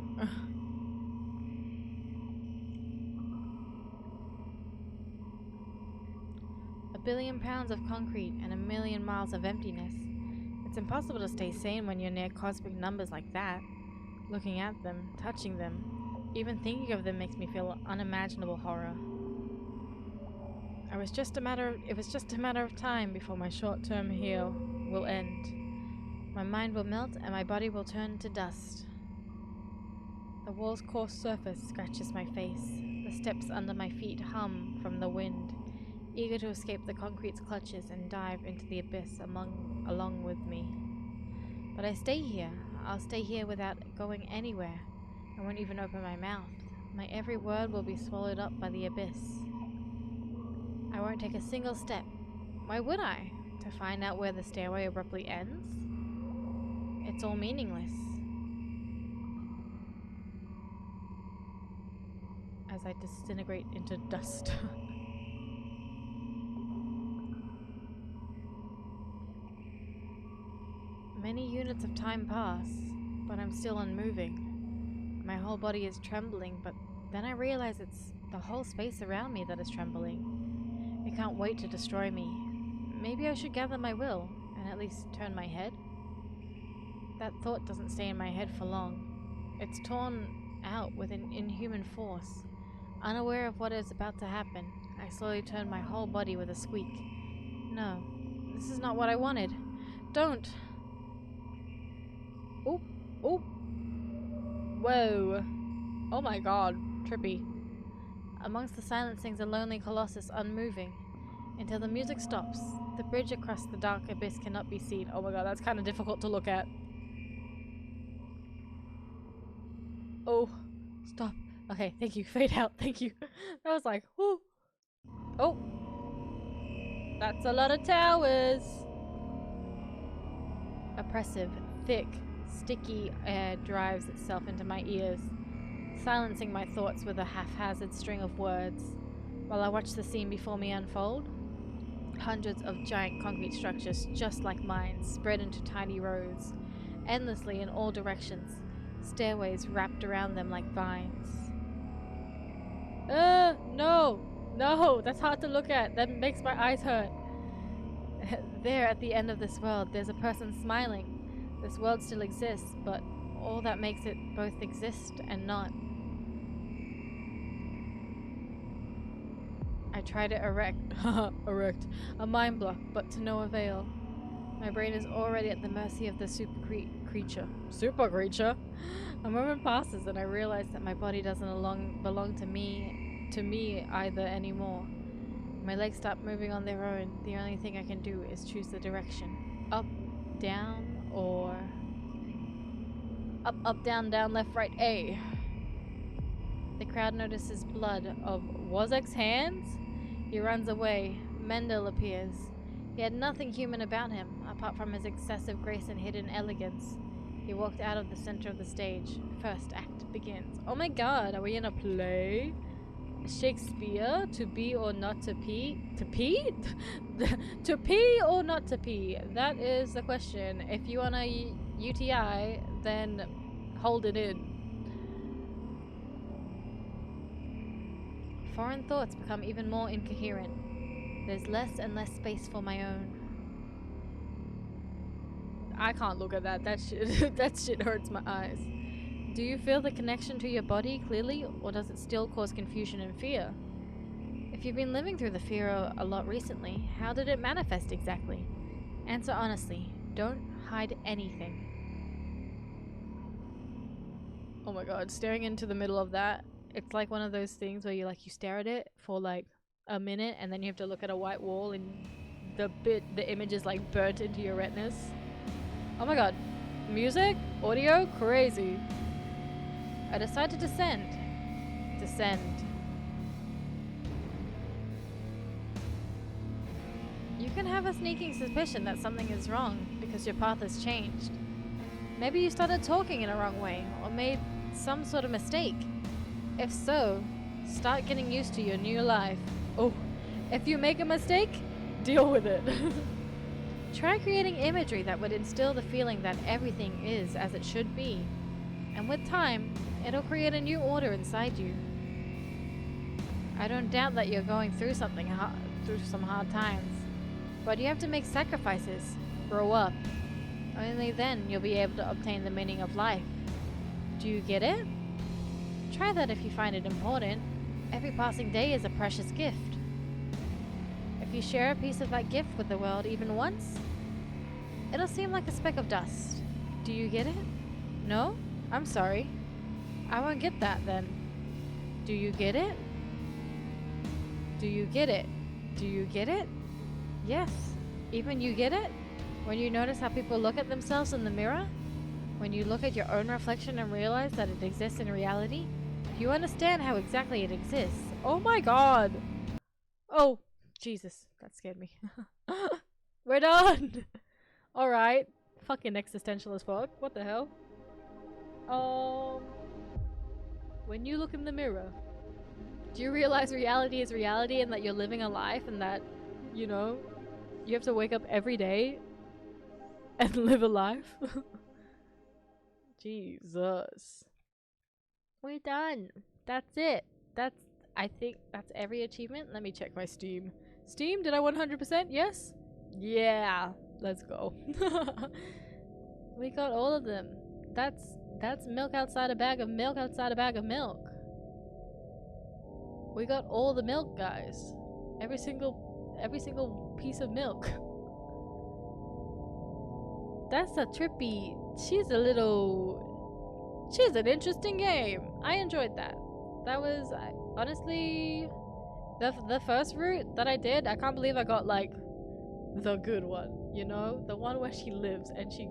A billion pounds of concrete and a million miles of emptiness. It's impossible to stay sane when you're near cosmic numbers like that. Looking at them, touching them, even thinking of them makes me feel unimaginable horror. It was just a matter of time before my short-term heal will end. My mind will melt and my body will turn to dust. The wall's coarse surface scratches my face. The steps under my feet hum from the wind, eager to escape the concrete's clutches and dive into the abyss along with me. But I stay here. I'll stay here without going anywhere. I won't even open my mouth. My every word will be swallowed up by the abyss. I won't take a single step. Why would I? To find out where the stairway abruptly ends? It's all meaningless. As I disintegrate into dust. Many units of time pass, but I'm still unmoving. My whole body is trembling, but then I realize it's the whole space around me that is trembling. It can't wait to destroy me. Maybe I should gather my will, and at least turn my head? That thought doesn't stay in my head for long. It's torn out with an inhuman force. Unaware of what is about to happen, I slowly turn my whole body with a squeak. No, this is not what I wanted. Don't! Oop, oop. Whoa. Oh my god, trippy. Amongst the silence sings a lonely colossus, unmoving. Until the music stops, the bridge across the dark abyss cannot be seen. Oh my god, that's kind of difficult to look at. Oh, stop. Okay, thank you. Fade out, thank you. That was like, whoo. Oh. That's a lot of towers. Oppressive, thick, sticky air drives itself into my ears, silencing my thoughts with a haphazard string of words. While I watch the scene before me unfold, hundreds of giant concrete structures just like mine spread into tiny rows, endlessly in all directions, stairways wrapped around them like vines. No! No! That's hard to look at. That makes my eyes hurt. There, at the end of this world, there's a person smiling. This world still exists, but all that makes it both exist and not. I try to erect a mind block, but to no avail. My brain is already at the mercy of the super creature. Super creature? A moment passes and I realize that my body doesn't belong to me either anymore. My legs stop moving on their own. The only thing I can do is choose the direction. Up, down, or... Up, up, down, down, left, right, A. The crowd notices blood of Wozek's hands. He runs away. Mendel appears. He had nothing human about him, apart from his excessive grace and hidden elegance. He walked out of the center of the stage. First act begins. Oh my god, are we in a play? Shakespeare, to be or not to pee? To pee? To pee or not to pee? That is the question. If you want a UTI, then hold it in. Foreign thoughts become even more incoherent. There's less and less space for my own. I can't look at that. That shit hurts my eyes. Do you feel the connection to your body clearly, or does it still cause confusion and fear? If you've been living through the fear a lot recently, how did it manifest exactly? Answer honestly. Don't hide anything. Oh my god, staring into the middle of that, it's like one of those things where you stare at it for like a minute and then you have to look at a white wall and the image is like burnt into your retinas. Oh my god. Music? Audio? Crazy. I decide to descend. Descend. You can have a sneaking suspicion that something is wrong because your path has changed. Maybe you started talking in a wrong way or made some sort of mistake. If so, start getting used to your new life. Oh, if you make a mistake, deal with it. Try creating imagery that would instill the feeling that everything is as it should be. And with time, it'll create a new order inside you. I don't doubt that you're going through some hard times. But you have to make sacrifices. Grow up. Only then you'll be able to obtain the meaning of life. Do you get it? Try that if you find it important. Every passing day is a precious gift. If you share a piece of that gift with the world even once, it'll seem like a speck of dust. Do you get it? No? I'm sorry. I won't get that then. Do you get it? Do you get it? Do you get it? Yes. Even you get it? When you notice how people look at themselves in the mirror? When you look at your own reflection and realize that it exists in reality? You understand how exactly it exists. Oh my god! Oh, Jesus, that scared me. We're done! Alright. Fucking existential as fuck. What the hell? When you look in the mirror, do you realize reality is reality and that you're living a life and that, you know, you have to wake up every day and live a life? Jesus. We're done. That's it. I think that's every achievement. Let me check my Steam. Steam, did I 100%? Yes? Yeah. Let's go. We got all of them. That's milk outside a bag of milk outside a bag of milk. We got all the milk, guys. Every single piece of milk. That's a trippy. She's an interesting game. I enjoyed that. That was honestly the first route that I did. I can't believe I got like the good one, you know, the one where she lives and she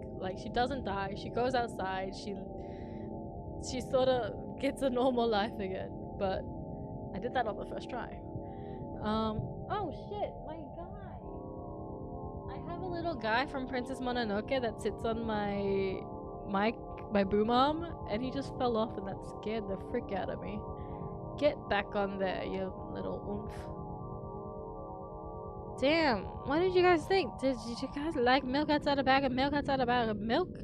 doesn't die. She goes outside. She sort of gets a normal life again. But I did that on the first try. Oh shit, my guy. I have a little guy from Princess Mononoke that sits on my boom arm, and he just fell off, and that scared the frick out of me. Get back on there, you little oomph. Damn, what did you guys think? Did you guys like milk outside a bag of milk outside a bag of milk?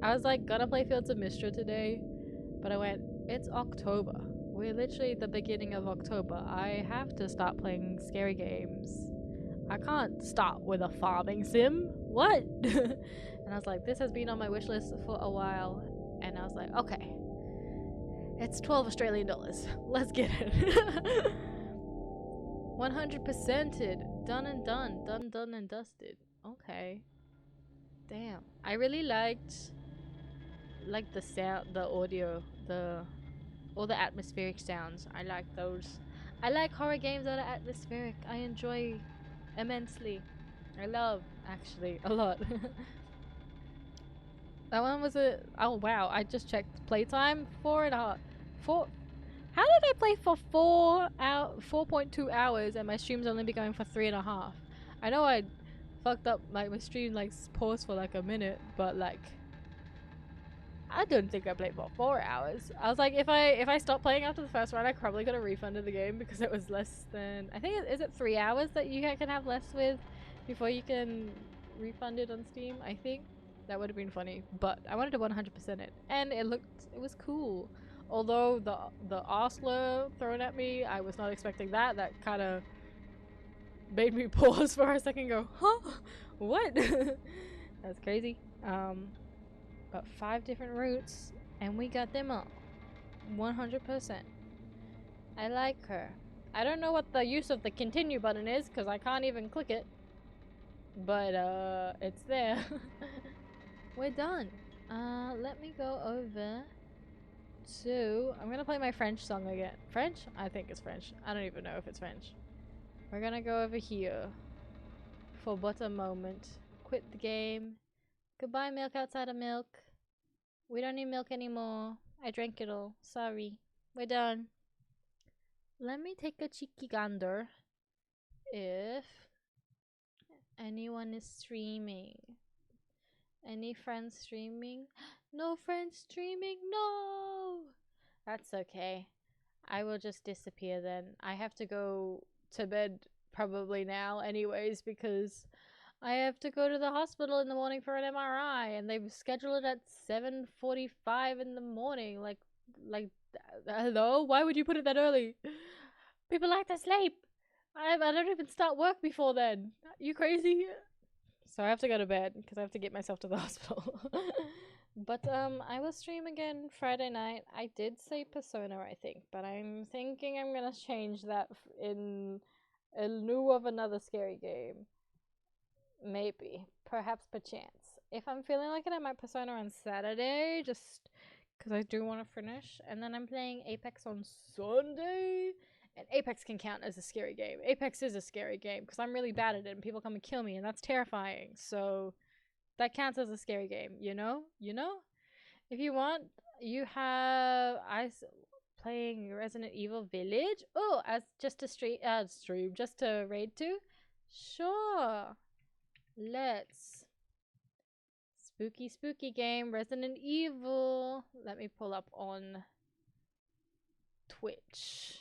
I was like gonna play Fields of Mistra today, but I went, it's October. We're literally at the beginning of October. I have to start playing scary games. I can't start with a farming sim. What? And I was like, this has been on my wish list for a while. And I was like, okay. It's 12 Australian dollars. Let's get it. 100%ed. Done and done. Done and dusted. Okay. Damn. I really liked the sound, the audio, all the atmospheric sounds. I like those. I like horror games that are atmospheric. I enjoy immensely. I love, actually, a lot. That one was oh wow, I just checked playtime. 4.5. How did I play for 4.2 hours and my stream's only be going for 3.5? I know I fucked up, like my stream like paused for like a minute, but like I don't think I played for 4 hours. I was like, if I stopped playing after the first round, I probably could have refunded the game because it was less than, I think is it 3 hours that you can have less with before you can refund it on Steam. I think that would have been funny, but I wanted to 100% it, and it was cool. Although the Osler thrown at me, I was not expecting that. That kind of made me pause for a second and go, huh? What? That's crazy. But 5 different routes, and we got them all. 100%. I like her. I don't know what the use of the continue button is, because I can't even click it. But, it's there. We're done. Let me go over to... I'm gonna play my French song again. French? I think it's French. I don't even know if it's French. We're gonna go over here for but a moment. Quit the game. Goodbye, milk outside of milk. We don't need milk anymore. I drank it all. Sorry. We're done. Let me take a cheeky gander if anyone is streaming. Any friends streaming? No friends streaming? No! That's okay. I will just disappear then. I have to go to bed probably now anyways because I have to go to the hospital in the morning for an MRI and they've scheduled it at 7:45 in the morning. Like, hello? Why would you put it that early? People like to sleep. I don't even start work before then. You crazy? So I have to go to bed because I have to get myself to the hospital. But I will stream again Friday night. I did say Persona, I think, but I'm thinking I'm gonna change that in lieu of another scary game. Maybe, perhaps, perchance. If I'm feeling like it, I might Persona on Saturday, just because I do want to finish. And then I'm playing Apex on Sunday. And Apex can count as a scary game. Apex is a scary game because I'm really bad at it and people come and kill me and that's terrifying. So that counts as a scary game, you know? You know? If you want, you have... playing Resident Evil Village. Oh, as just a stream, just to raid to. Sure. Let's. Spooky game, Resident Evil. Let me pull up on Twitch.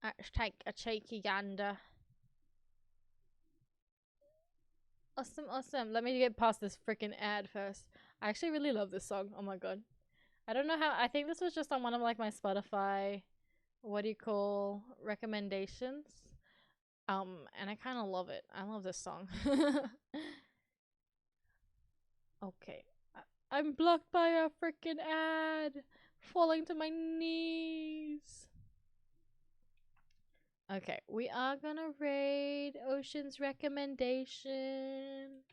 Let's take a cheeky gander. Awesome. Let me get past this freaking ad first. I actually really love this song. Oh my god. I don't know how. I think this was just on one of like my Spotify, recommendations. And I kind of love it. I love this song. Okay. I'm blocked by a freaking ad. Falling to my knees. Okay, we are gonna raid Ocean's recommendation.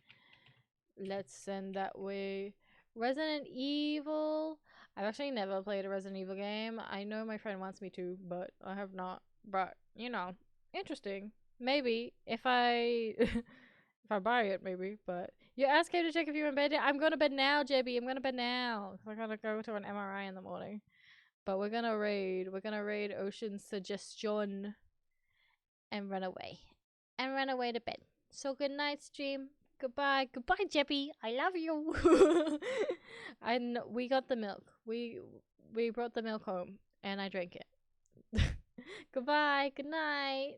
Let's send that way. Resident Evil. I've actually never played a Resident Evil game. I know my friend wants me to, but I have not. But, you know, interesting. Maybe if I if I buy it, maybe. But you asked him to check if you're in bed. I'm going to bed now, JB. I'm going to bed now. I gotta go to an MRI in the morning. But we're gonna raid. We're gonna raid Ocean's suggestion and run away. And run away to bed. So good night, stream. Goodbye, Jeppy. I love you. And we got the milk. We brought the milk home, and I drank it. Goodbye. Good night.